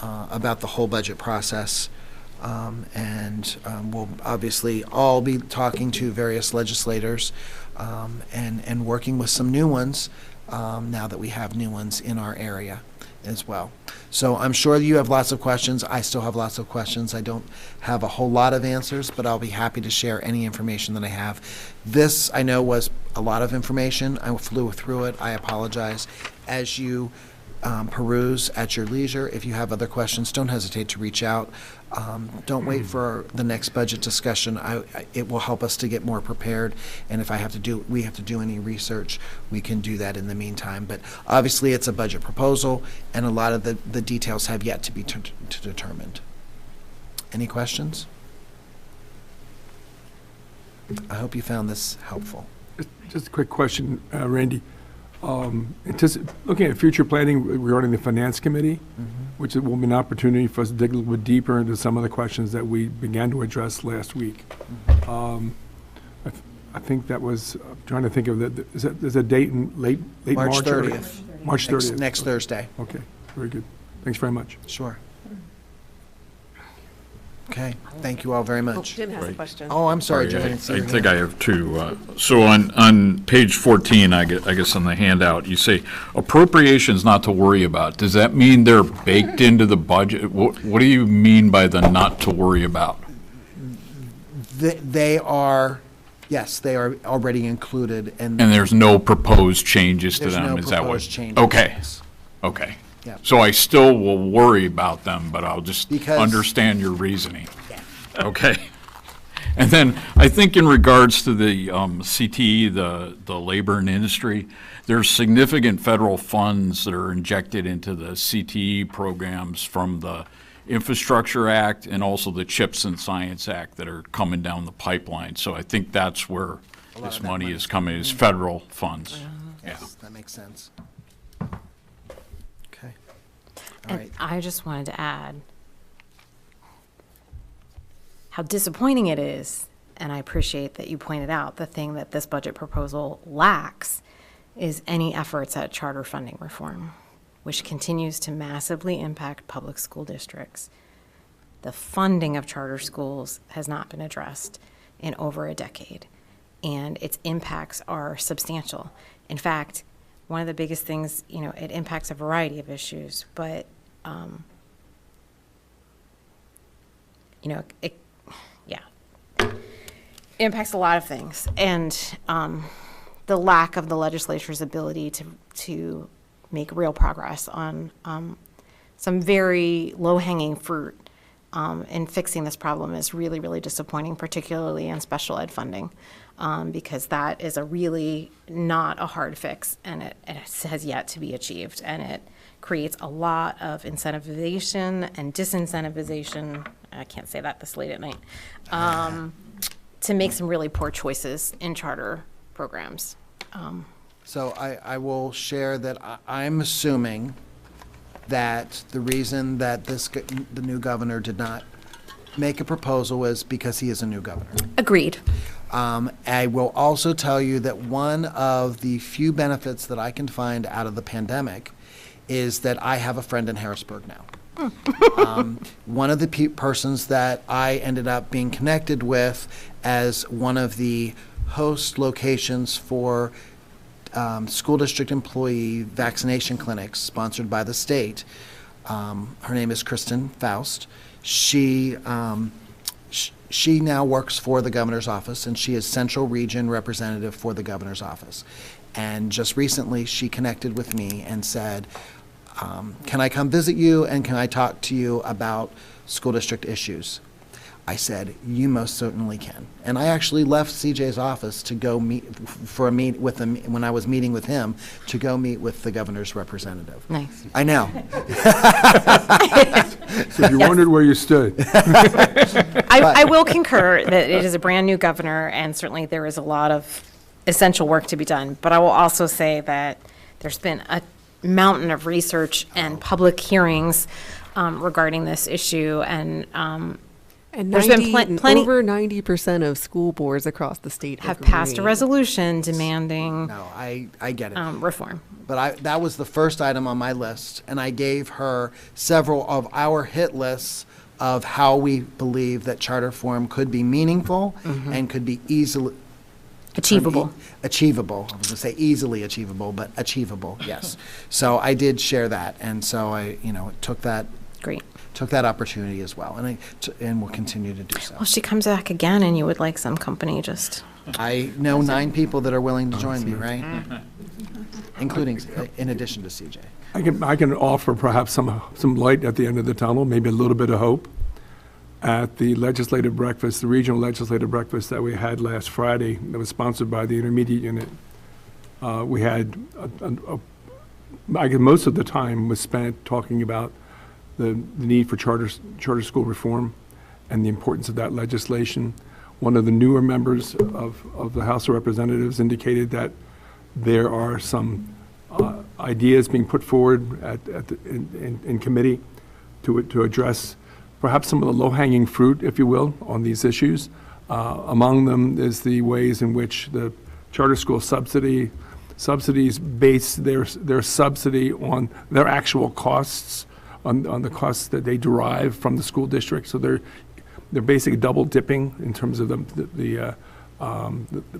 S19: about the whole budget process. We'll obviously all be talking to various legislators and working with some new ones now that we have new ones in our area as well. So I'm sure you have lots of questions. I still have lots of questions. I don't have a whole lot of answers, but I'll be happy to share any information that I have. This, I know, was a lot of information. I flew through it. I apologize. As you peruse at your leisure, if you have other questions, don't hesitate to reach out. Don't wait for the next budget discussion. It will help us to get more prepared, and if we have to do any research, we can do that in the meantime. But obviously, it's a budget proposal, and a lot of the details have yet to be determined. Any questions? I hope you found this helpful.
S13: Just a quick question, Randy. Looking at future planning regarding the Finance Committee, which will be an opportunity for us to dig a little bit deeper into some of the questions that we began to address last week. I think that was, I'm trying to think of that. There's a date in late March?
S19: March 30th.
S13: March 30th.
S19: Next Thursday.
S13: Okay, very good. Thanks very much.
S19: Sure. Okay, thank you all very much.
S1: Jim has a question.
S19: Oh, I'm sorry, Jim.
S15: I think I have two. So on page 14, I guess on the handout, you say appropriations not to worry about. Does that mean they're baked into the budget? What do you mean by the not to worry about?
S19: They are, yes, they are already included. And
S15: there's no proposed changes to them?
S19: There's no
S15: Is that what?
S19: proposed changes.
S15: Okay,
S19: Yes.
S15: okay.
S19: Yeah.
S15: So I still will worry about them, but I'll just
S19: Because-
S15: understand your reasoning. Okay. And then I think in regards to the CTE, the labor and industry, there's significant federal funds that are injected into the CTE programs from the Infrastructure Act and also the CHIPS and Science Act that are coming down the pipeline. So I think that's where this money is coming, is federal funds. Yeah.
S19: Yes, that makes sense. Okay. All
S18: And
S19: right.
S18: I just wanted to add how disappointing it is, and I appreciate that you pointed out the thing that this budget proposal lacks is any efforts at charter funding reform, which continues to massively impact public school districts. The funding of charter schools has not been addressed in over a decade, and its impacts are substantial. In fact, one of the biggest things, it impacts a variety of issues, but, it impacts a lot of things. And the lack of the legislature's ability to make real progress on some very low-hanging fruit in fixing this problem is really, really disappointing, particularly in special ed funding, because that is a really not a hard fix, and it has yet to be achieved. And it creates a lot of incentivization and disincentivization, I can't say that this late at night, to make some really poor choices in charter programs.
S19: So I will share that I'm assuming that the reason that the new governor did not make a proposal was because he is a new governor.
S18: Agreed.
S19: I will also tell you that one of the few benefits that I can find out of the pandemic is that I have a friend in Harrisburg now. One of the persons that I ended up being connected with as one of the host locations for school district employee vaccination clinics sponsored by the state. Her name is Kristen Faust. She now works for the governor's office, and she is Central Region representative for the governor's office. And just recently, she connected with me and said, can I come visit you and can I talk to you about school district issues? I said, you most certainly can. And I actually left CJ's office to go meet for a meet with him when I was meeting with him to go meet with the governor's representative.
S18: Nice.
S19: I know.
S13: So if you wondered where you stood.
S8: I will concur that it is a brand-new governor, and certainly there is a lot of essential work to be done. But I will also say that there's been a mountain of research and public hearings regarding this issue, and there's been plenty.
S1: Over 90% of school boards across the state
S8: have passed a
S1: agreed.
S8: resolution demanding
S19: No, I get it.
S8: Reform.
S19: But that was the first item on my list, and I gave her several of our hit lists of how we believe that charter form could be meaningful and could be easily
S8: Achievable.
S19: Achievable. I was going to say easily achievable, but achievable, yes. So I did share that, and so I, took that.
S8: Great.
S19: Took that opportunity as well, and will continue to do so.
S8: Well, she comes back again, and you would like some company, just.
S19: I know 9 people that are willing to join me, right? Including, in addition to CJ.
S13: I can offer perhaps some light at the end of the tunnel, maybe a little bit of hope. At the legislative breakfast, the regional legislative breakfast that we had last Friday, that was sponsored by the intermediate unit, we had, I guess most of the time was spent talking about the need for charter school reform and the importance of that legislation. One of the newer members of the House of Representatives indicated that there are some ideas being put forward in committee to address perhaps some of the low-hanging fruit, if you will, on these issues. Among them is the ways in which the charter school subsidies base their subsidy on their actual costs, on the costs that they derive from the school district. So they're basically double dipping in terms of the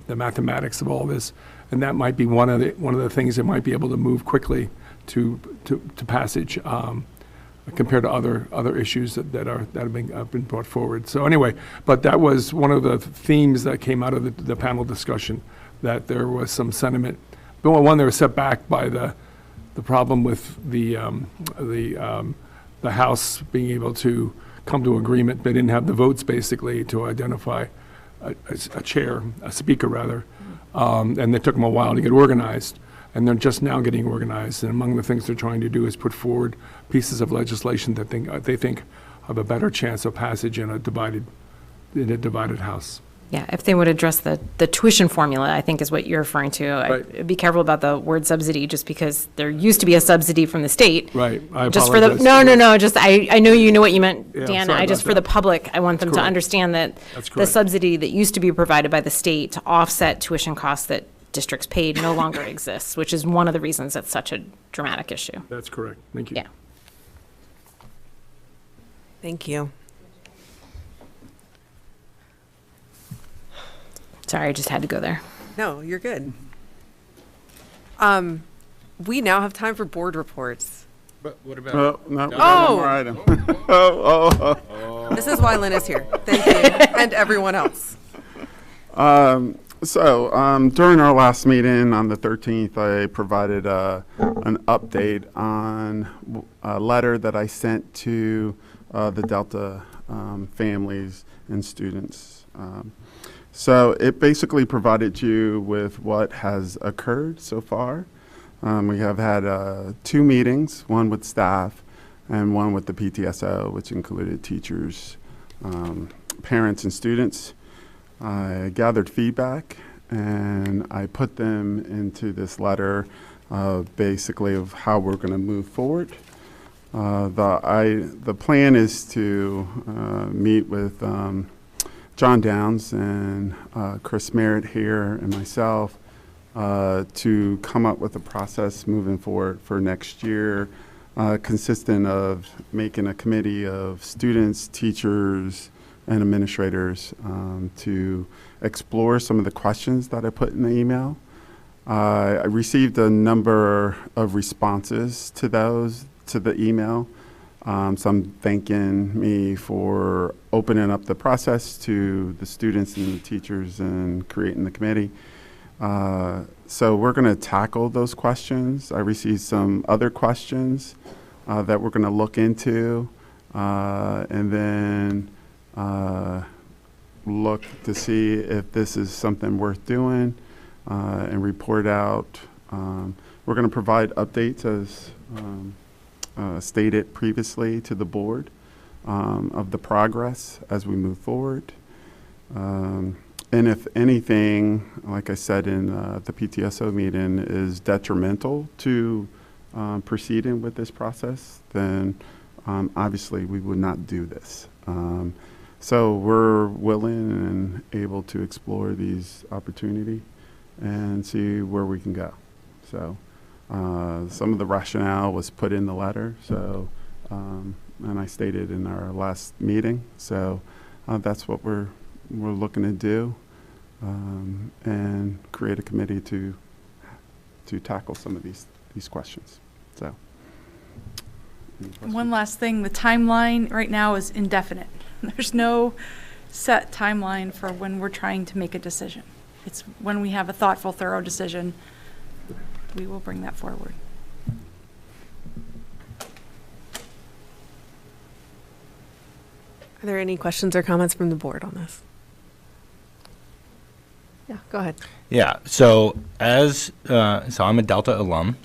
S13: mathematics of all this, and that might be one of the things that might be able to move quickly to passage compared to other issues that have been brought forward. So anyway, but that was one of the themes that came out of the panel discussion, that there was some sentiment. But one, they were set back by the problem with the House being able to come to agreement. They didn't have the votes basically to identify a speaker rather, and it took them a while to get organized. And they're just now getting organized. And among the things they're trying to do is put forward pieces of legislation that they think have a better chance of passage in a divided House.
S8: Yeah, if they would address the tuition formula, I think is what you're referring to.
S13: Right.
S8: Be careful about the word subsidy, just because there used to be a subsidy from the state.
S13: Right, I
S8: Just for the,
S13: apologize.
S8: no, just, I know you know what you meant,
S13: Yeah,
S8: Dan.
S13: sorry
S8: Just
S13: about
S8: for the
S13: that.
S8: public, I want them to
S13: correct.
S8: understand that
S13: That's
S8: the
S13: correct.
S8: subsidy that used to be provided by the state to offset tuition costs that districts paid no longer exists, which is one of the reasons it's such a dramatic issue.
S13: That's correct. Thank you.
S8: Yeah.
S1: Thank you.
S8: Sorry, I just had to go there.
S1: No, you're good. We now have time for board reports.
S12: But what about?
S5: Oh, no, we got
S1: Oh.
S5: one more item. oh.
S1: This is why Lynn is here. Thank you, and everyone else.
S5: During our last meeting on the 13th, I provided an update on a letter that I sent to the Delta families and students. So it basically provided you with what has occurred so far. We have had 2 meetings, one with staff and one with the PTSO, which included teachers, parents, and students. I gathered feedback and I put them into this letter basically of how we're going to move forward. The plan is to meet with John Downs and Chris Merritt here and myself to come up with a process moving forward for next year, consistent of making a committee of students, teachers, and administrators to explore some of the questions that I put in the email. I received a number of responses to the email. Some thanking me for opening up the process to the students and the teachers and creating the committee. So we're going to tackle those questions. I received some other questions that we're going to look into, and then look to see if this is something worth doing, and report out. We're going to provide updates as stated previously to the board of the progress as we move forward. And if anything, like I said in the PTSO meeting, is detrimental to proceeding with this process, then obviously we would not do this. So we're willing and able to explore these opportunities and see where we can go. So some of the rationale was put in the letter, so and I stated in our last meeting. So that's what we're looking to do, and create a committee to tackle some of these questions. So,
S21: One last thing, the timeline right now is indefinite. There's no set timeline for when we're trying to make a decision. It's when we have a thoughtful, thorough decision, we will bring that forward.
S1: Are there any questions or comments from the board on this? Yeah, go ahead.
S12: Yeah, so so I'm a Delta alum.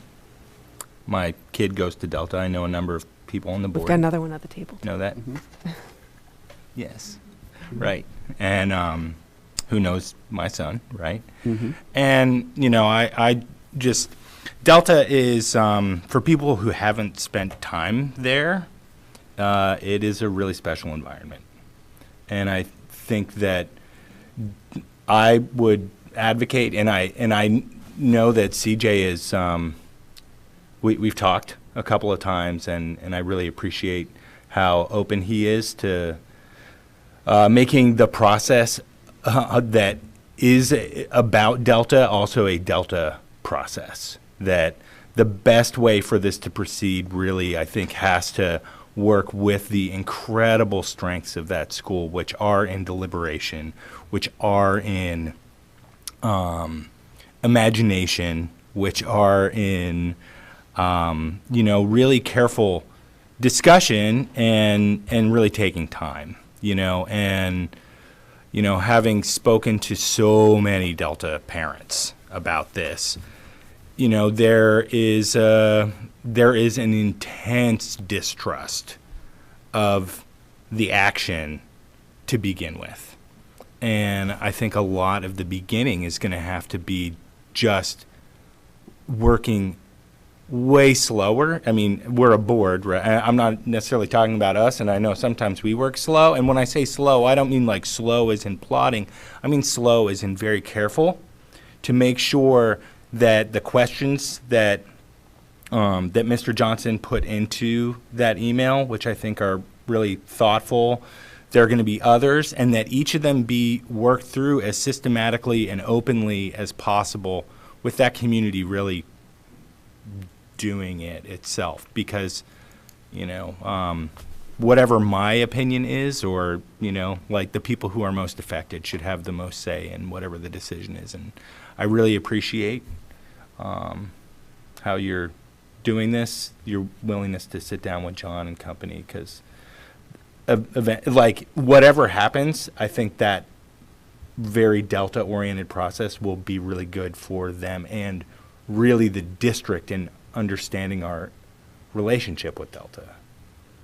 S12: My kid goes to Delta. I know a number of people on the board.
S1: We've got another one at the table.
S12: Know that? Yes, right. And who knows my son, right? And, you know, I just, Delta is, for people who haven't spent time there, it is a really special environment. And I think that I would advocate, and I know that CJ is, we've talked a couple of times, and I really appreciate how open he is to making the process that is about Delta also a Delta process. That the best way for this to proceed really, I think, has to work with the incredible strengths of that school, which are in deliberation, which are in imagination, which are in you know, really careful discussion and really taking time, you know, and you know, having spoken to so many Delta parents about this, you know, there is an intense distrust of the action to begin with. And I think a lot of the beginning is going to have to be just working way slower. I mean, we're a board, right? I'm not necessarily talking about us, and I know sometimes we work slow. And when I say slow, I don't mean like slow as in plotting. I mean slow as in very careful to make sure that the questions that that Mr. Johnson put into that email, which I think are really thoughtful, there are going to be others, and that each of them be worked through as systematically and openly as possible with that community really doing it itself. Because, you know, whatever my opinion is, or, you know, like the people who are most affected should have the most say in whatever the decision is. And I really appreciate how you're doing this, your willingness to sit down with John and company, because like whatever happens, I think that very Delta-oriented process will be really good for them and really the district in understanding our relationship with Delta.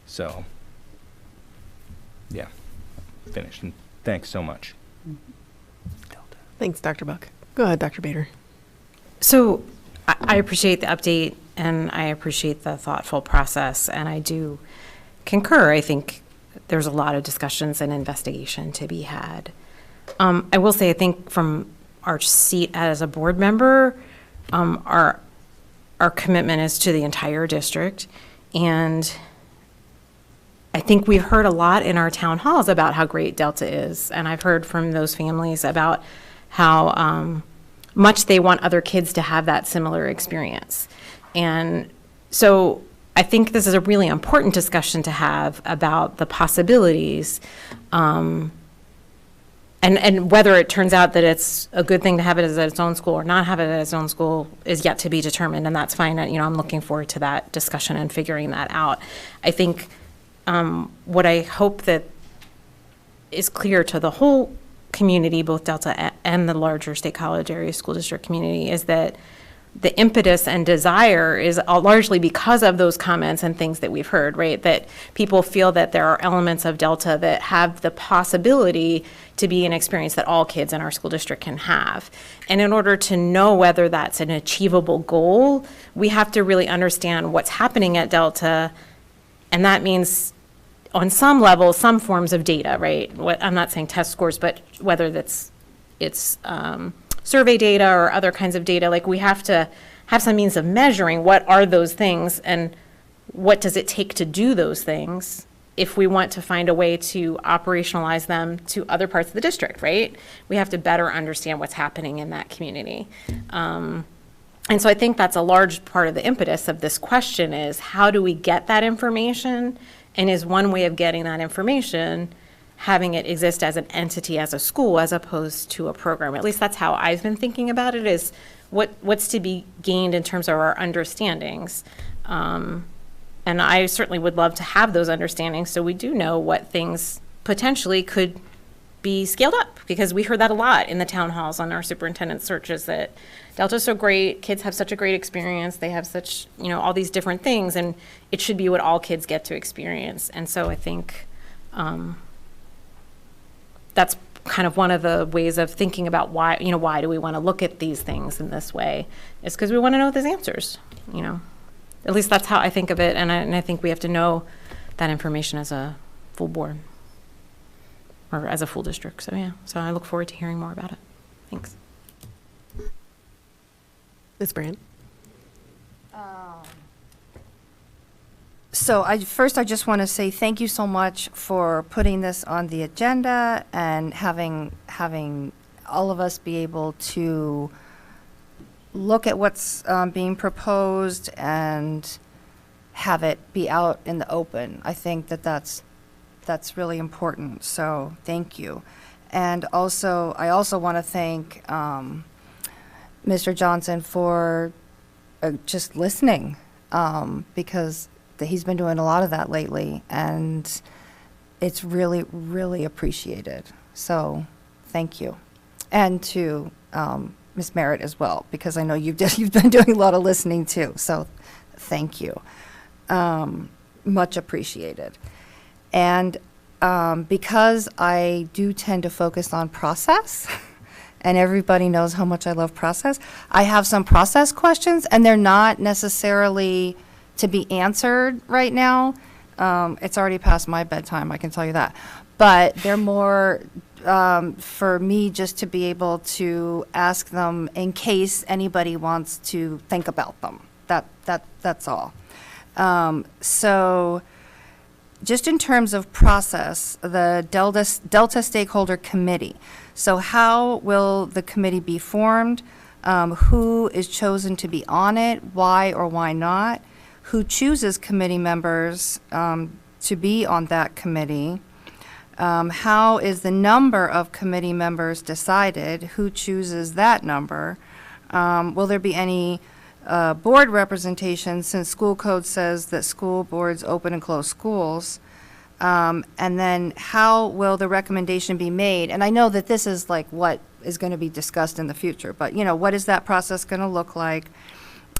S12: So, yeah, finished. And thanks so much.
S1: Thanks, Dr. Buck. Go ahead, Dr. Bader.
S8: So I appreciate the update, and I appreciate the thoughtful process, and I do concur. I think there's a lot of discussions and investigation to be had. I will say, I think from our seat as a board member, our commitment is to the entire district, and I think we've heard a lot in our town halls about how great Delta is, and I've heard from those families about how much they want other kids to have that similar experience. And so I think this is a really important discussion to have about the possibilities And whether it turns out that it's a good thing to have it as its own school or not have it as its own school is yet to be determined, and that's fine. You know, I'm looking forward to that discussion and figuring that out. I think what I hope that is clear to the whole community, both Delta and the larger State College Area School District community, is that the impetus and desire is largely because of those comments and things that we've heard, right? That people feel that there are elements of Delta that have the possibility to be an experience that all kids in our school district can have. And in order to know whether that's an achievable goal, we have to really understand what's happening at Delta. And that means on some level, some forms of data, right? I'm not saying test scores, but whether it's survey data or other kinds of data, like we have to have some means of measuring what are those things and what does it take to do those things if we want to find a way to operationalize them to other parts of the district, right? We have to better understand what's happening in that community. And so I think that's a large part of the impetus of this question is how do we get that information? And is one way of getting that information having it exist as an entity, as a school, as opposed to a program? At least that's how I've been thinking about it, is what's to be gained in terms of our understandings. And I certainly would love to have those understandings so we do know what things potentially could be scaled up, because we heard that a lot in the town halls on our superintendent searches, that Delta's so great, kids have such a great experience, they have such, you know, all these different things, and it should be what all kids get to experience. And so I think that's kind of one of the ways of thinking about why do we want to look at these things in this way, is because we want to know those answers, you know. At least that's how I think of it, and I think we have to know that information as a full board or as a full district. So yeah, so I look forward to hearing more about it. Thanks.
S1: Ms. Brand?
S3: So I just want to say thank you so much for putting this on the agenda and having all of us be able to look at what's being proposed and have it be out in the open. I think that's really important. So thank you. And also, I also want to thank Mr. Johnson for just listening, because he's been doing a lot of that lately, and it's really, really appreciated. So thank you. And to Ms. Merritt as well, because I know you've been doing a lot of listening too. So thank you. Much appreciated. And because I do tend to focus on process, and everybody knows how much I love process, I have some process questions, and they're not necessarily to be answered right now. It's already past my bedtime, I can tell you that. But they're more for me just to be able to ask them in case anybody wants to think about them. That's all. So just in terms of process, the Delta Stakeholder Committee. So how will the committee be formed? Who is chosen to be on it? Why or why not? Who chooses committee members to be on that committee? How is the number of committee members decided? Who chooses that number? Will there be any board representation, since school code says that school boards open and close schools? And then how will the recommendation be made? And I know that this is like what is going to be discussed in the future, but you know, what is that process going to look like?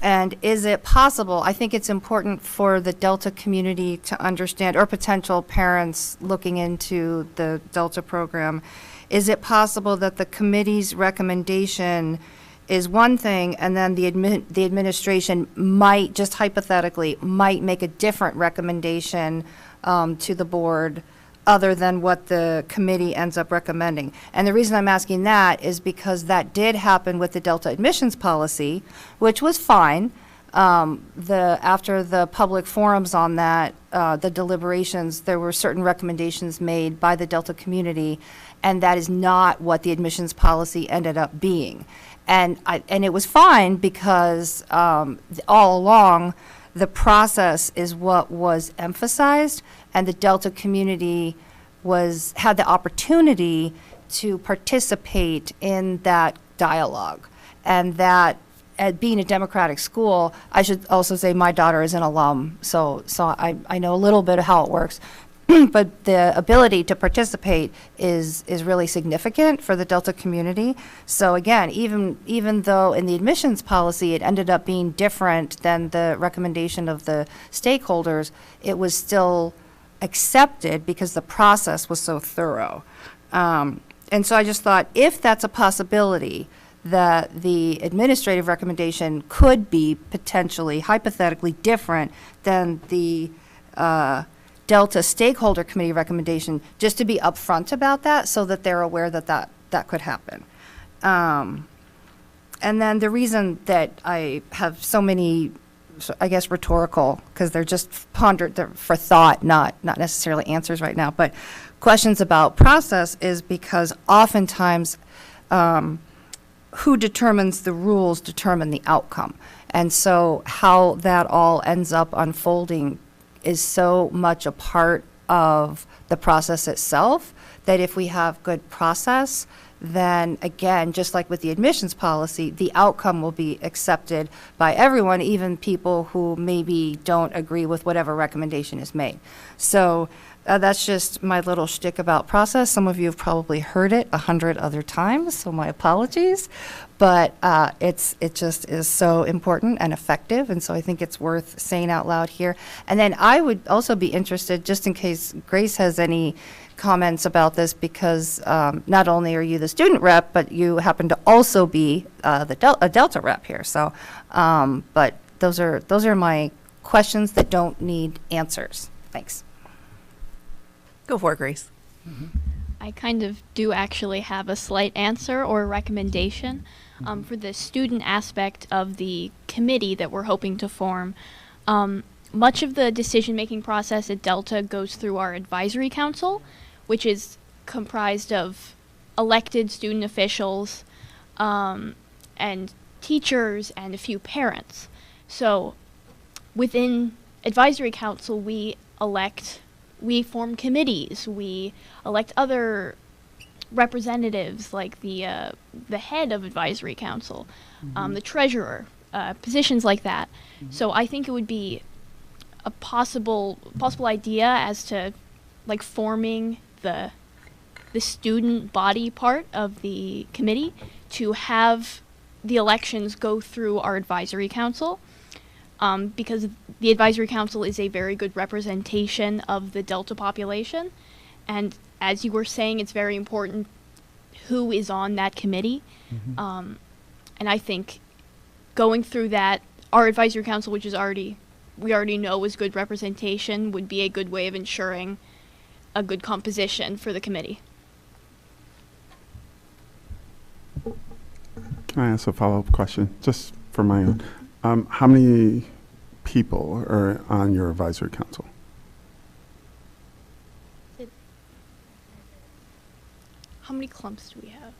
S3: And is it possible, I think it's important for the Delta community to understand, or potential parents looking into the Delta program, is it possible that the committee's recommendation is one thing, and then the administration might, just hypothetically, might make a different recommendation to the board other than what the committee ends up recommending? And the reason I'm asking that is because that did happen with the Delta admissions policy, which was fine. After the public forums on that, the deliberations, there were certain recommendations made by the Delta community, and that is not what the admissions policy ended up being. And it was fine because all along, the process is what was emphasized, and the Delta community had the opportunity to participate in that dialogue. And that, at being a democratic school, I should also say my daughter is an alum, so I know a little bit of how it works. But the ability to participate is really significant for the Delta community. So again, even though in the admissions policy it ended up being different than the recommendation of the stakeholders, it was still accepted because the process was so thorough. And so I just thought, if that's a possibility, that the administrative recommendation could be potentially, hypothetically different than the Delta Stakeholder Committee recommendation, just to be upfront about that so that they're aware that that could happen. And then the reason that I have so many, I guess, rhetorical, because they're just pondered, they're for thought, not necessarily answers right now, but questions about process, is because oftentimes who determines the rules determine the outcome. And so how that all ends up unfolding is so much a part of the process itself, that if we have good process, then again, just like with the admissions policy, the outcome will be accepted by everyone, even people who maybe don't agree with whatever recommendation is made. So that's just my little shtick about process. Some of you have probably heard it 100 other times, so my apologies. But it just is so important and effective, and so I think it's worth saying out loud here. And then I would also be interested, just in case Grace has any comments about this, because not only are you the student rep, but you happen to also be a Delta rep here. So, but those are my questions that don't need answers. Thanks.
S1: Go for it, Grace.
S7: I kind of do actually have a slight answer or recommendation for the student aspect of the committee that we're hoping to form. Much of the decision-making process at Delta goes through our advisory council, which is comprised of elected student officials and teachers and a few parents. So within advisory council, we form committees, we elect other representatives, like the head of advisory council, the treasurer, positions like that. So I think it would be a possible idea as to like forming the student body part of the committee to have the elections go through our advisory council. Because the advisory council is a very good representation of the Delta population. And as you were saying, it's very important who is on that committee. And I think going through that, our advisory council, which is we already know is good representation, would be a good way of ensuring a good composition for the committee.
S5: Can I ask a follow-up question, just for my own? How many people are on your advisory council?
S7: How many clumps do we have?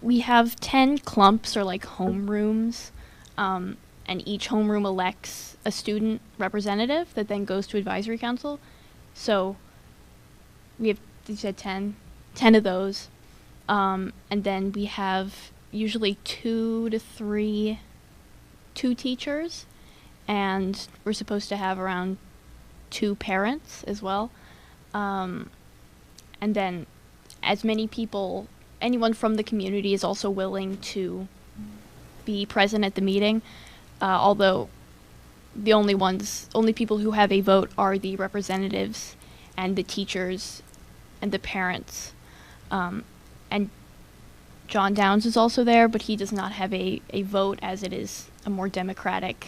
S7: We have 10 clumps, or like homerooms, and each homeroom elects a student representative that then goes to advisory council. So we have, you said 10 of those. And then we have usually 2 to 3 teachers, and we're supposed to have around 2 parents as well. And then as many people, anyone from the community is also willing to be present at the meeting, although the only people who have a vote are the representatives and the teachers and the parents. And John Downs is also there, but he does not have a vote, as it is a more democratic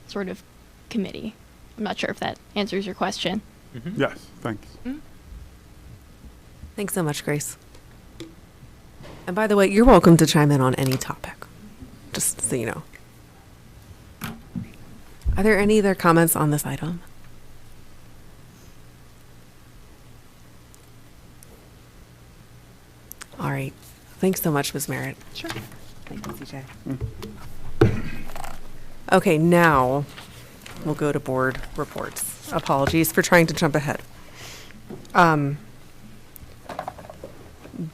S7: sort of committee. I'm not sure if that answers your question.
S5: Yes, thanks.
S1: Thanks so much, Grace. And by the way, you're welcome to chime in on any topic, just so you know. Are there any other comments on this item? All right. Thanks so much, Ms. Merritt.
S8: Sure.
S1: Thank you, CJ. Okay, now we'll go to board reports. Apologies for trying to jump ahead.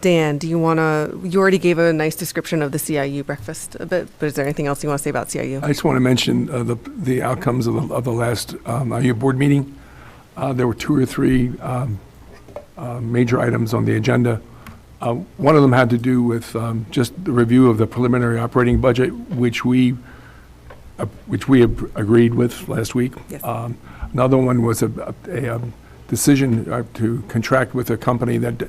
S1: Dan, do you want to, you already gave a nice description of the CIU breakfast a bit, but is there anything else you want to say about CIU?
S13: I just want to mention the outcomes of the last IU board meeting. There were 2 or 3 major items on the agenda. One of them had to do with just the review of the preliminary operating budget, which we agreed with last week.
S1: Yes.
S13: Another one was a decision to contract with a company that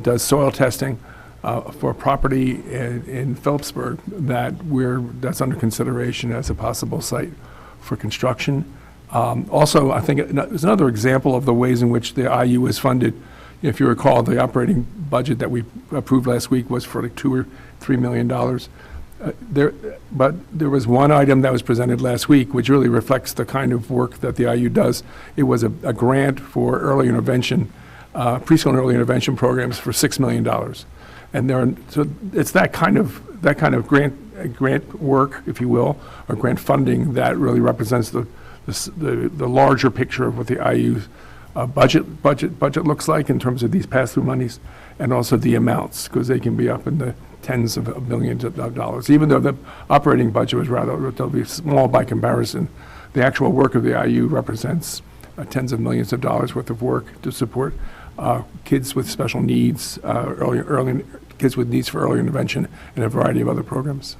S13: does soil testing for a property in Phillipsburg that's under consideration as a possible site for construction. Also, I think there's another example of the ways in which the IU is funded. If you recall, the operating budget that we approved last week was for like $2 or $3 million. But there was one item that was presented last week which really reflects the kind of work that the IU does. It was a grant for early intervention, preschool and early intervention programs for $6 million. And so it's that kind of grant work, if you will, or grant funding that really represents the larger picture of what the IU's budget looks like in terms of these pass-through monies, and also the amounts, because they can be up in the tens of millions of dollars. Even though the operating budget was relatively small by comparison, the actual work of the IU represents tens of millions of dollars worth of work to support kids with special needs, kids with needs for early intervention, and a variety of other programs.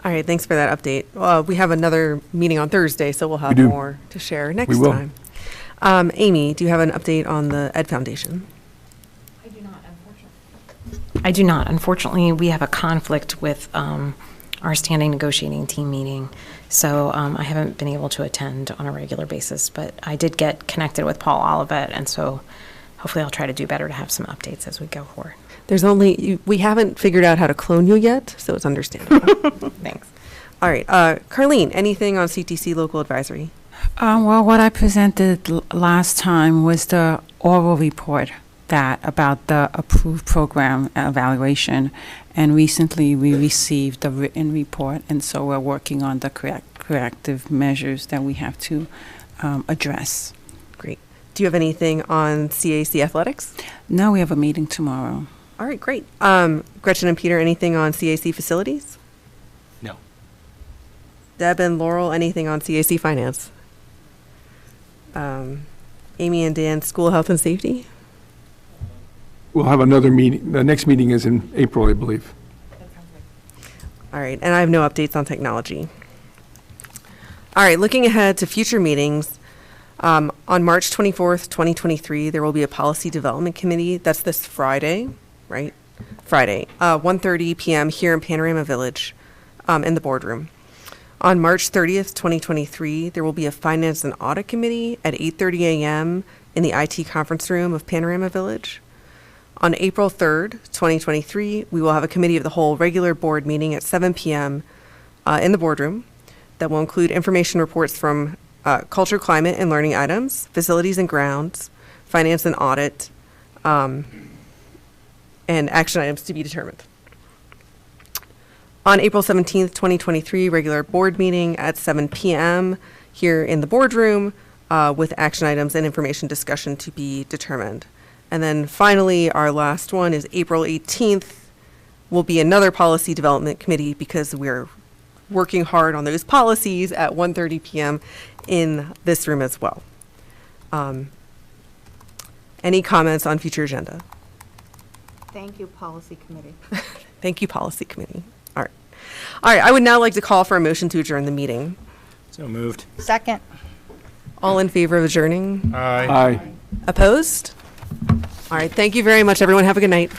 S1: All right, thanks for that update. We have another meeting on Thursday, so we'll have
S13: We do.
S1: more to share next
S13: We will.
S1: time. Amy, do you have an update on the Ed Foundation?
S8: I do not. Unfortunately, we have a conflict with our standing negotiating team meeting, so I haven't been able to attend on a regular basis, but I did get connected with Paul Olivet, and so hopefully I'll try to do better to have some updates as we go forward.
S1: We haven't figured out how to clone you yet, so it's understandable.
S8: Thanks.
S1: All right, Carlene, anything on CTC local advisory?
S4: Well, what I presented last time was the oral report about the approved program evaluation, and recently we received the written report, and so we're working on the corrective measures that we have to address.
S1: Great. Do you have anything on CAC athletics?
S4: No, we have a meeting tomorrow.
S1: All right, great. Gretchen and Peter, anything on CAC facilities?
S12: No.
S1: Deb and Laurel, anything on CAC finance? Amy and Dan, school health and safety?
S13: We'll have another meeting. The next meeting is in April, I believe.
S1: All right, and I have no updates on technology. All right, looking ahead to future meetings, on March 24th, 2023, there will be a policy development committee. That's this Friday, right? Friday, 1:30 p.m. here in Panorama Village, in the boardroom. On March 30th, 2023, there will be a finance and audit committee at 8:30 a.m. in the IT conference room of Panorama Village. On April 3rd, 2023, we will have a committee of the whole regular board meeting at 7 p.m. In the boardroom that will include information reports from culture, climate, and learning items, facilities and grounds, finance and audit, and action items to be determined. On April 17th, 2023, regular board meeting at 7 p.m. here in the boardroom with action items and information discussion to be determined. And then finally, our last one is April 18th will be another policy development committee because we're working hard on those policies at 1:30 p.m. in this room as well. Any comments on future agenda?
S3: Thank you, Policy Committee.
S1: Thank you, Policy Committee. All right. All right, I would now like to call for a motion to adjourn the meeting.
S12: So moved.
S3: Second.
S1: All in favor of adjourning?
S12: Aye.
S13: Aye.
S1: Opposed? All right, thank you very much, everyone. Have a good night.